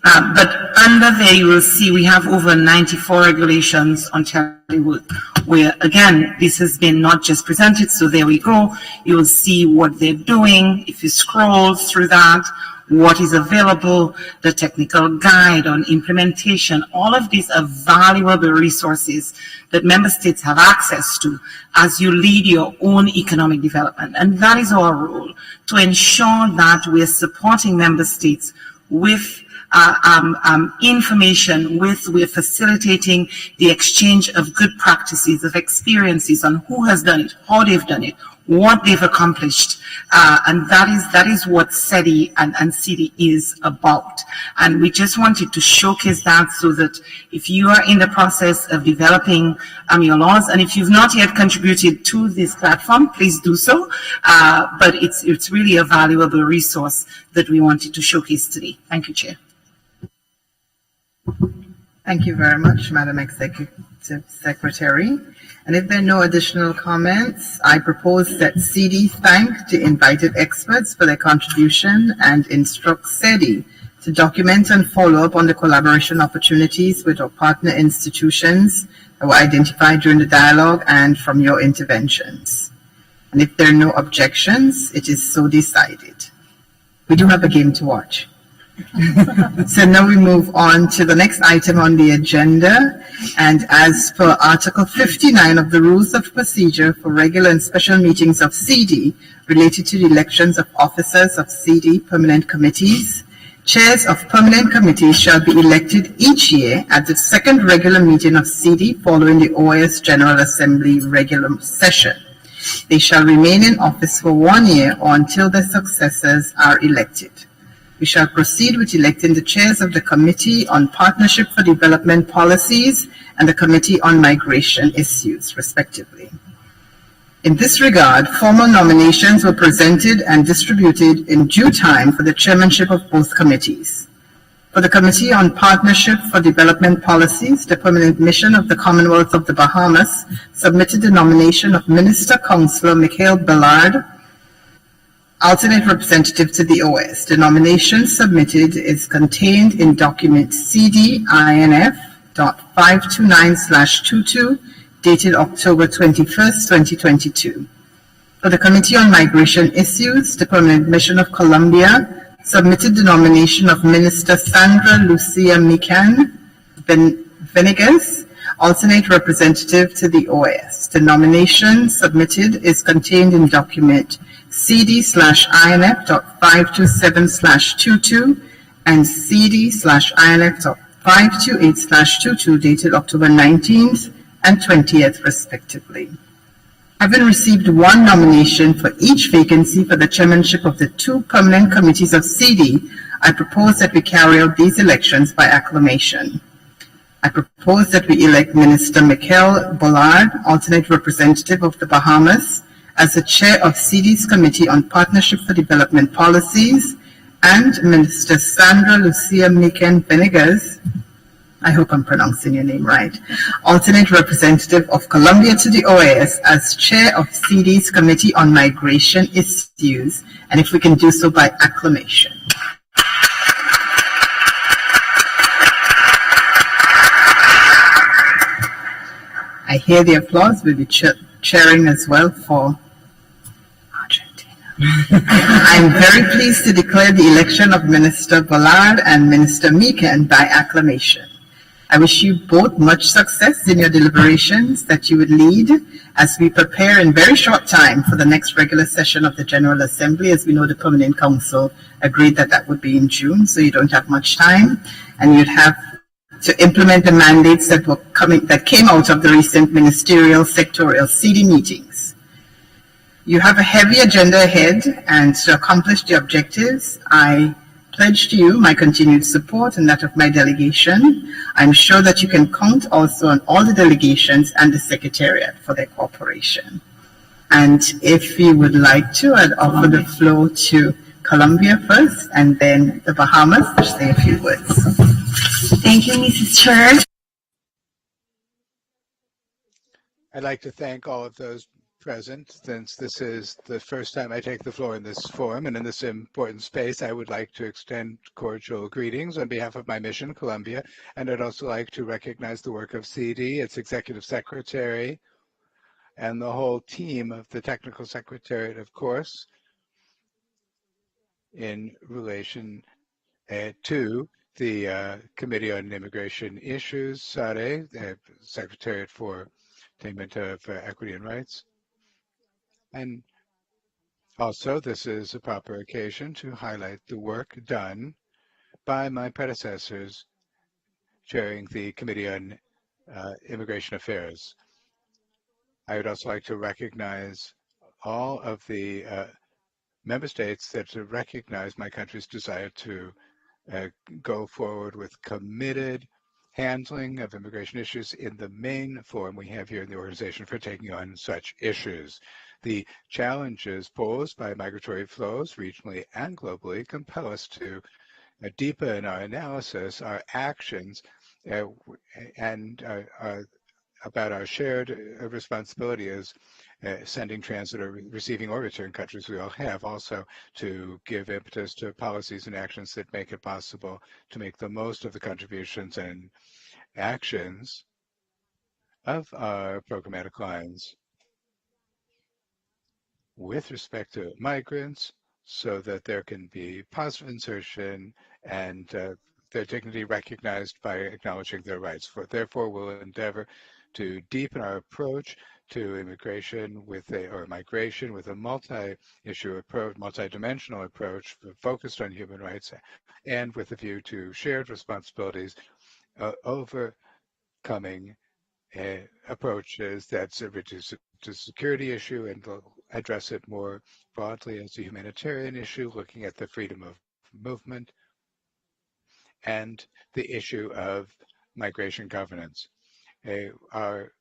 But under there, you will see we have over 94 regulations on telework, where, again, this has been not just presented, so there we go. You will see what they're doing. If you scroll through that, what is available, the technical guide on implementation, all of these are valuable resources that member states have access to as you lead your own economic development. And that is our role, to ensure that we're supporting member states with information, we're facilitating the exchange of good practices, of experiences on who has done it, how they've done it, what they've accomplished. And that is what SETI and CD is about. And we just wanted to showcase that so that if you are in the process of developing your laws, and if you've not yet contributed to this platform, please do so. But it's really a valuable resource that we wanted to showcase today. Thank you, Chair. Thank you very much, Madam Executive Secretary. And if there are no additional comments, I propose that CD thank the invited experts for their contribution and instruct SEDI to document and follow up on the collaboration opportunities with our partner institutions that were identified during the dialogue and from your interventions. And if there are no objections, it is so decided. We do have a game to watch. So now we move on to the next item on the agenda, and as per Article 59 of the Rules of Procedure for regular and special meetings of CD related to the elections of officers of CD permanent committees, chairs of permanent committees shall be elected each year at the second regular meeting of CD following the OAS General Assembly regular session. They shall remain in office for 1 year or until their successors are elected. We shall proceed with electing the chairs of the Committee on Partnership for Development Policies and the Committee on Migration Issues, respectively. In this regard, formal nominations were presented and distributed in due time for the chairmanship of both committees. For the Committee on Partnership for Development Policies, the Permanent Mission of the Commonwealth of the Bahamas submitted the nomination of Minister Councillor Mikhail Ballard, alternate representative to the OAS. The nomination submitted is contained in document CDINF.529/22 dated October 21st, 2022. For the Committee on Migration Issues, the Permanent Mission of Colombia submitted the nomination of Minister Sandra Lucia Mikan Venegas, alternate representative to the OAS. The nomination submitted is contained in document CD/INF.527/22 and CD/INF.528/22 dated October 19th and 20th, respectively. Having received one nomination for each vacancy for the chairmanship of the two permanent committees of CD, I propose that we carry out these elections by acclamation. I propose that we elect Minister Mikhail Ballard, alternate representative of the Bahamas, as the chair of CD's Committee on Partnership for Development Policies, and Minister Sandra Lucia Mikan Venegas, I hope I'm pronouncing your name right, alternate representative of Colombia to the OAS as chair of CD's Committee on Migration Issues, and if we can do so by acclamation. I hear the applause. We'll be cheering as well for I'm very pleased to declare the election of Minister Ballard and Minister Mikan by acclamation. I wish you both much success in your deliberations that you would lead as we prepare in very short time for the next regular session of the General Assembly. As we know, the Permanent Council agreed that that would be in June, so you don't have much time, and you'd have to implement the mandates that came out of the recent ministerial sectorial CD meetings. You have a heavy agenda ahead, and to accomplish the objectives, I pledge to you my continued support and that of my delegation. I'm sure that you can count also on all the delegations and the Secretariat for their cooperation. And if you would like to, I'd offer the floor to Colombia first, and then the Bahamas to say a few words. Thank you, Mrs. Chair. I'd like to thank all of those present. Since this is the first time I take the floor in this forum and in this important space, I would like to extend cordial greetings on behalf of my mission, Colombia, and I'd also like to recognize the work of CD, its executive secretary, and the whole team of the technical secretariat, of course, in relation to the Committee on Immigration Issues, SARE, the Secretariat for Attainment of Equity and Rights. And also, this is a proper occasion to highlight the work done by my predecessors chairing the Committee on Immigration Affairs. I would also like to recognize all of the member states that recognize my country's desire to go forward with committed handling of immigration issues in the main forum we have here in the organization for taking on such issues. The challenges posed by migratory flows regionally and globally compel us to deepen our analysis, our actions, and about our shared responsibility as sending transit or receiving or return countries we all have, also to give impetus to policies and actions that make it possible to make the most of the contributions and actions of our programmatic lines with respect to migrants, so that there can be positive insertion and their dignity recognized by acknowledging their rights. Therefore, we'll endeavor to deepen our approach to immigration or migration with a multi-issue approach, multi-dimensional approach focused on human rights, and with a view to shared responsibilities, overcoming approaches that reduce it to security issue and address it more broadly as a humanitarian issue, looking at the freedom of movement and the issue of migration governance. Our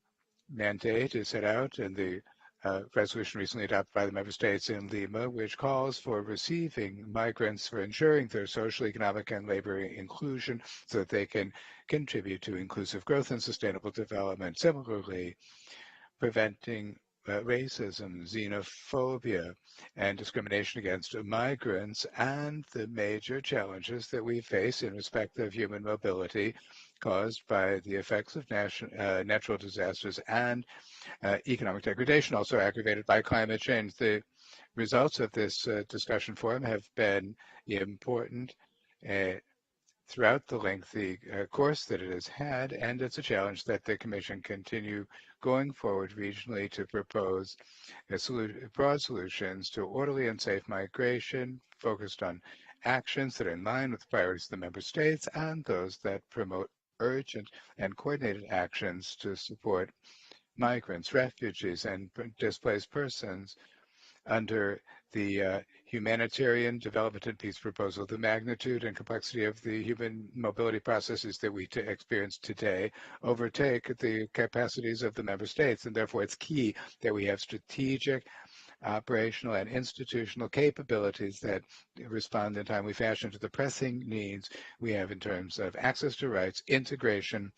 mandate is set out in the resolution recently adopted by the member states in Lima, which calls for receiving migrants for ensuring their social, economic, and labor inclusion so that they can contribute to inclusive growth and sustainable development. Similarly, preventing racism, xenophobia, and discrimination against migrants, and the major challenges that we face in respect of human mobility caused by the effects of natural disasters and economic degradation, also aggravated by climate change. The results of this discussion forum have been important throughout the lengthy course that it has had, and it's a challenge that the Commission continue going forward regionally to propose broad solutions to orderly and safe migration focused on actions that are in line with the priorities of the member states and those that promote urgent and coordinated actions to support migrants, refugees, and displaced persons under the humanitarian development and peace proposal. The magnitude and complexity of the human mobility processes that we experience today overtake the capacities of the member states, and therefore it's key that we have strategic, operational, and institutional capabilities that respond in a timely fashion to the pressing needs we have in terms of access to rights, integration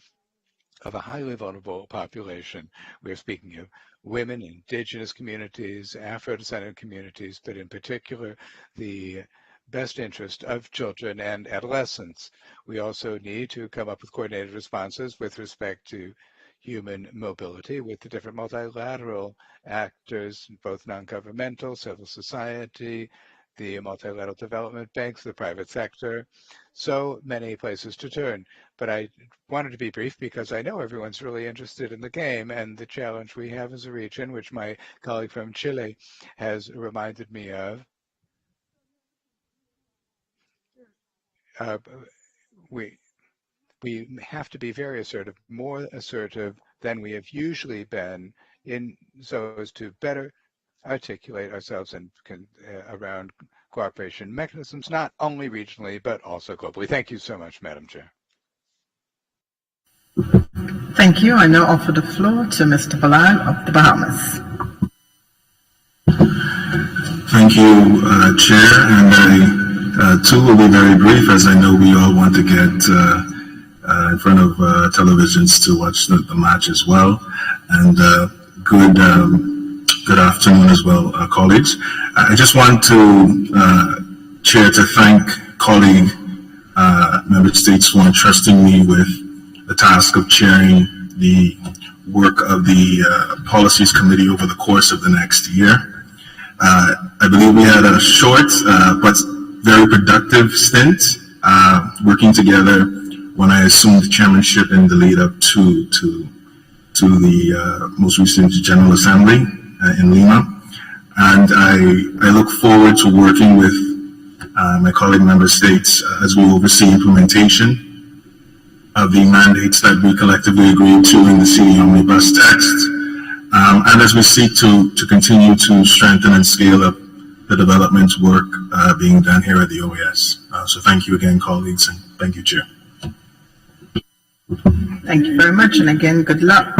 of a highly vulnerable population. We are speaking of women, indigenous communities, Afro-descendant communities, but in particular, the best interest of children and adolescents. We also need to come up with coordinated responses with respect to human mobility with the different multilateral actors, both non-governmental, civil society, the multilateral development banks, the private sector, so many places to turn. But I wanted to be brief because I know everyone's really interested in the game and the challenge we have as a region, which my colleague from Chile has reminded me of. We have to be very assertive, more assertive than we have usually been, so as to better articulate ourselves and around cooperation mechanisms, not only regionally, but also globally. Thank you so much, Madam Chair. Thank you. I now offer the floor to Mr. Bilal of the Bahamas. Thank you, Chair, and I too will be very brief, as I know we all want to get in front of televisions to watch the match as well. And good afternoon as well, colleagues. I just want to, Chair, to thank colleague member states for entrusting me with the task of chairing the work of the Policies Committee over the course of the next year. I believe we had a short but very productive stint working together when I assumed the chairmanship in the lead up to the most recent General Assembly in Lima. And I look forward to working with my colleague member states as we oversee implementation of the mandates that we collectively agreed to in the CD Omnibus text. and as we seek to continue to strengthen and scale up the development work being done here at the OAS. So thank you again, colleagues, and thank you, Chair. Thank you very much, and again, good luck.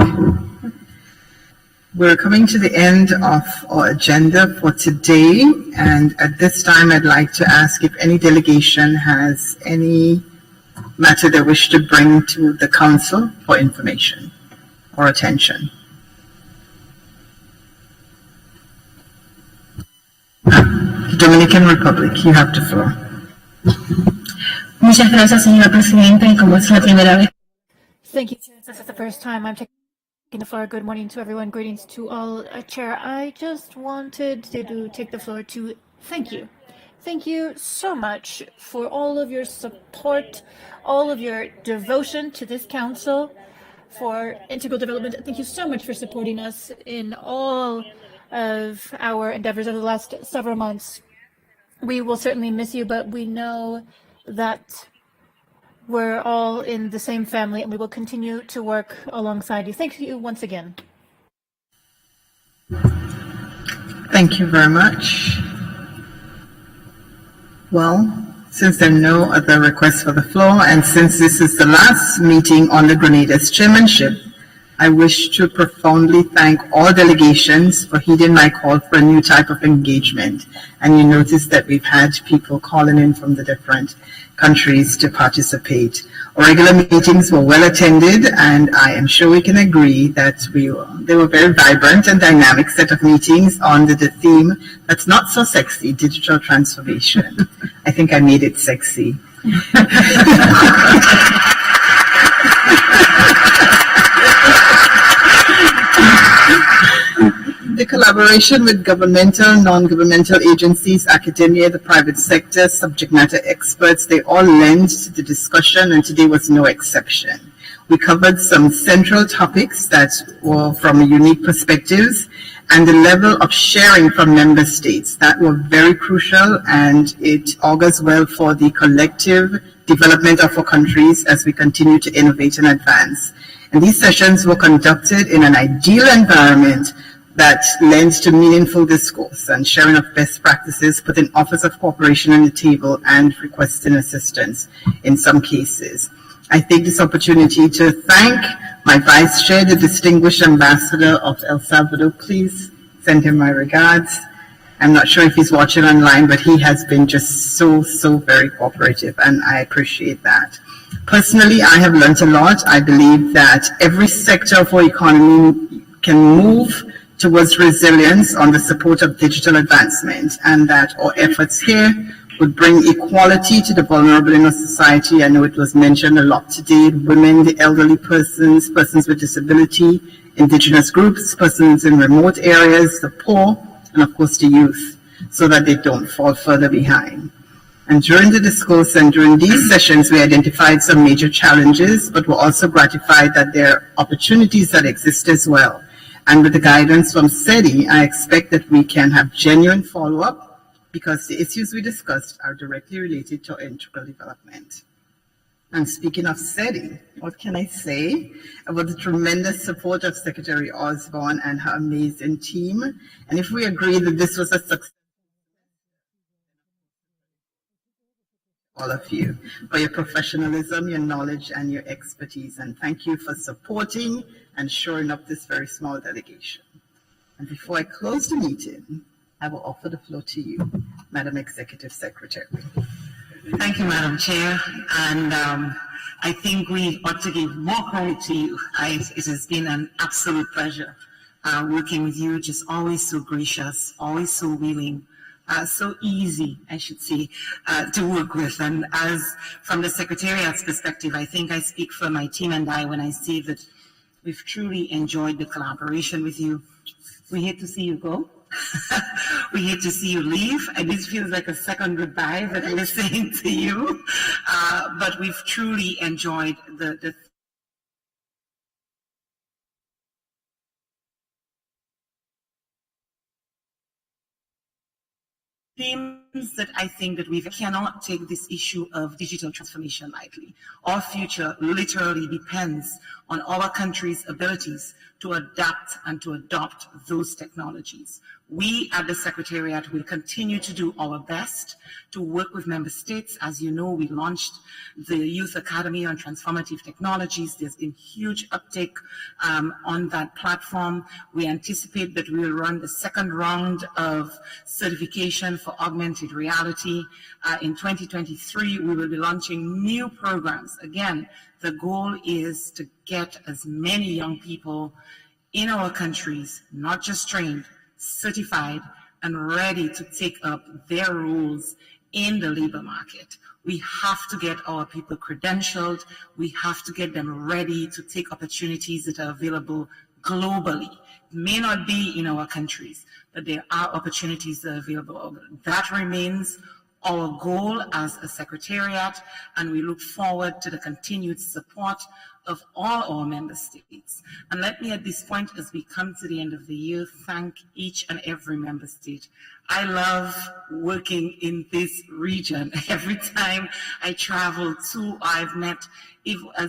We're coming to the end of our agenda for today, and at this time I'd like to ask if any delegation has any matter they wish to bring to the Council for information or attention. Dominican Republic, you have the floor. Muchas gracias, señora presidenta, y como es la primera vez. Thank you, Chair. This is the first time I'm taking the floor. Good morning to everyone. Greetings to all. Chair, I just wanted to take the floor to thank you. Thank you so much for all of your support, all of your devotion to this council for integral development. Thank you so much for supporting us in all of our endeavors over the last several months. We will certainly miss you, but we know that we're all in the same family and we will continue to work alongside you. Thank you once again. Thank you very much. Well, since there are no other requests for the floor, and since this is the last meeting under Grenada's chairmanship, I wish to profoundly thank all delegations for heeding my call for a new type of engagement. And you notice that we've had people calling in from the different countries to participate. Our regular meetings were well attended, and I am sure we can agree that they were very vibrant and dynamic set of meetings under the theme that's not so sexy, digital transformation. I think I made it sexy. The collaboration with governmental, non-governmental agencies, academia, the private sector, subject matter experts, they all lend to the discussion, and today was no exception. We covered some central topics that were from unique perspectives, and the level of sharing from member states that were very crucial, and it augurs well for the collective development of our countries as we continue to innovate and advance. And these sessions were conducted in an ideal environment that lends to meaningful discourse and sharing of best practices, putting offers of cooperation on the table and requesting assistance in some cases. I take this opportunity to thank my Vice Chair, the distinguished Ambassador of El Salvador. Please send him my regards. I'm not sure if he's watching online, but he has been just so very cooperative, and I appreciate that. Personally, I have learned a lot. I believe that every sector of our economy can move towards resilience on the support of digital advancement, and that our efforts here would bring equality to the vulnerable in our society. I know it was mentioned a lot today: women, the elderly persons, persons with disability, indigenous groups, persons in remote areas, the poor, and of course the youth, so that they don't fall further behind. And during the discourse and during these sessions, we identified some major challenges, but we're also gratified that there are opportunities that exist as well. And with the guidance from SETI, I expect that we can have genuine follow-up, because the issues we discussed are directly related to integral development. And speaking of SETI, what can I say about the tremendous support of Secretary Osborne and her amazing team? And if we agree that this was a success, all of you, for your professionalism, your knowledge, and your expertise. And thank you for supporting and shoring up this very small delegation. And before I close the meeting, I will offer the floor to you, Madam Executive Secretary. Thank you, Madam Chair. And I think we ought to give more credit to you. It has been an absolute pleasure working with you, just always so gracious, always so willing. So easy, I should say, to work with. And as from the Secretariat's perspective, I think I speak for my team and I when I say that we've truly enjoyed the collaboration with you. We hate to see you go. We hate to see you leave. And this feels like a second goodbye that we're saying to you. But we've truly enjoyed the themes that I think that we cannot take this issue of digital transformation lightly. Our future literally depends on our country's abilities to adapt and to adopt those technologies. We at the Secretariat will continue to do our best to work with member states. As you know, we launched the Youth Academy on Transformative Technologies. There's been huge uptake on that platform. We anticipate that we will run the second round of certification for augmented reality. In 2023, we will be launching new programs. Again, the goal is to get as many young people in our countries, not just trained, certified, and ready to take up their roles in the labor market. We have to get our people credentialed. We have to get them ready to take opportunities that are available globally. It may not be in our countries, but there are opportunities that are available. That remains our goal as a Secretariat, and we look forward to the continued support of all our member states. And let me at this point, as we come to the end of the year, thank each and every member state. I love working in this region. Every time I travel to, I've met,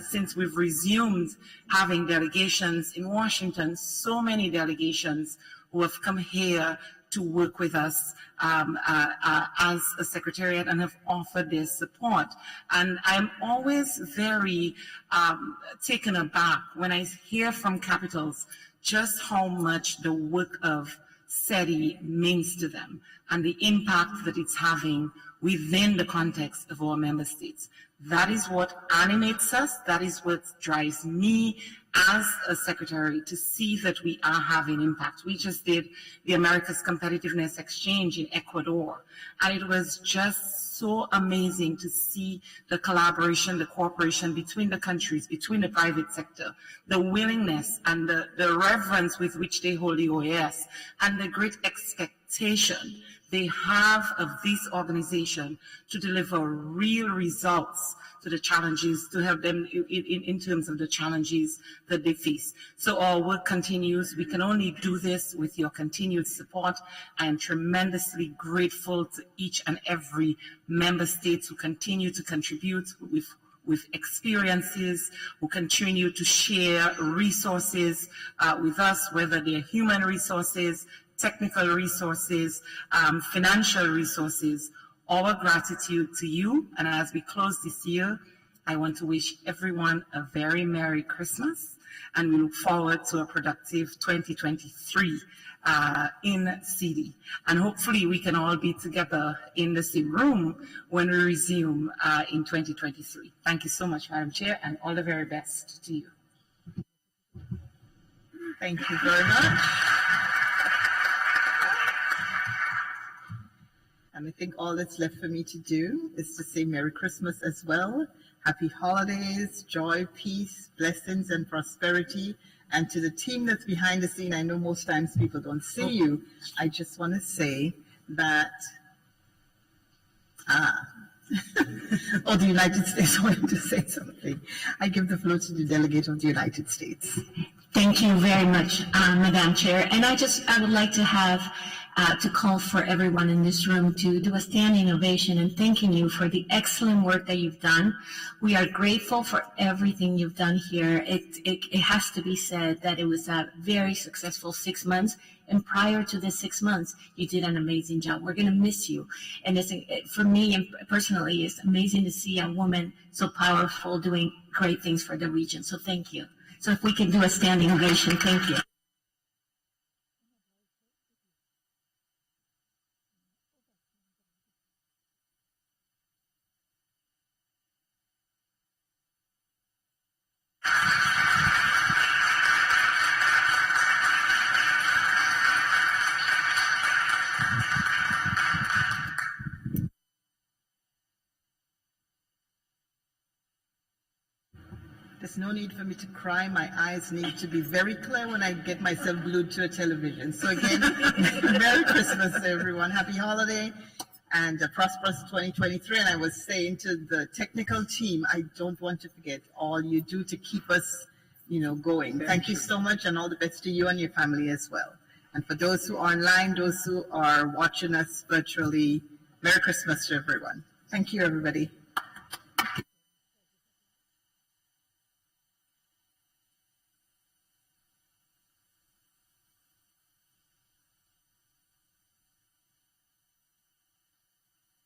since we've resumed having delegations in Washington, so many delegations who have come here to work with us as a Secretariat and have offered their support. And I'm always very taken aback when I hear from capitals just how much the work of SETI means to them and the impact that it's having within the context of our member states. That is what animates us. That is what drives me as a secretary to see that we are having impact. We just did the America's Competitiveness Exchange in Ecuador, and it was just so amazing to see the collaboration, the cooperation between the countries, between the private sector, the willingness and the reverence with which they hold the OAS, and the great expectation they have of this organization to deliver real results to the challenges, to help them in terms of the challenges that they face. So our work continues. We can only do this with your continued support. I am tremendously grateful to each and every member state who continue to contribute with experiences, who continue to share resources with us, whether they're human resources, technical resources, financial resources. Our gratitude to you. And as we close this year, I want to wish everyone a very Merry Christmas, and we look forward to a productive 2023 in CD. And hopefully we can all be together in the same room when we resume in 2023. Thank you so much, Madam Chair, and all the very best to you. Thank you very much. And I think all that's left for me to do is to say Merry Christmas as well. Happy holidays, joy, peace, blessings, and prosperity. And to the team that's behind the scene, I know most times people don't see you. I just want to say that, oh, the United States wanted to say something. I give the floor to the delegate of the United States. Thank you very much, Madam Chair. And I would like to have to call for everyone in this room to do a standing ovation and thanking you for the excellent work that you've done. We are grateful for everything you've done here. It has to be said that it was a very successful 6 months. And prior to the 6 months, you did an amazing job. We're going to miss you. And for me and personally, it's amazing to see a woman so powerful doing great things for the region. So thank you. So if we can do a standing ovation, thank you. There's no need for me to cry. My eyes need to be very clear when I get myself glued to a television. So again, Merry Christmas, everyone. Happy holiday and a prosperous 2023. And I was saying to the technical team, I don't want to forget all you do to keep us, going. Thank you so much, and all the best to you and your family as well. And for those who are online, those who are watching us virtually, Merry Christmas to everyone. Thank you, everybody.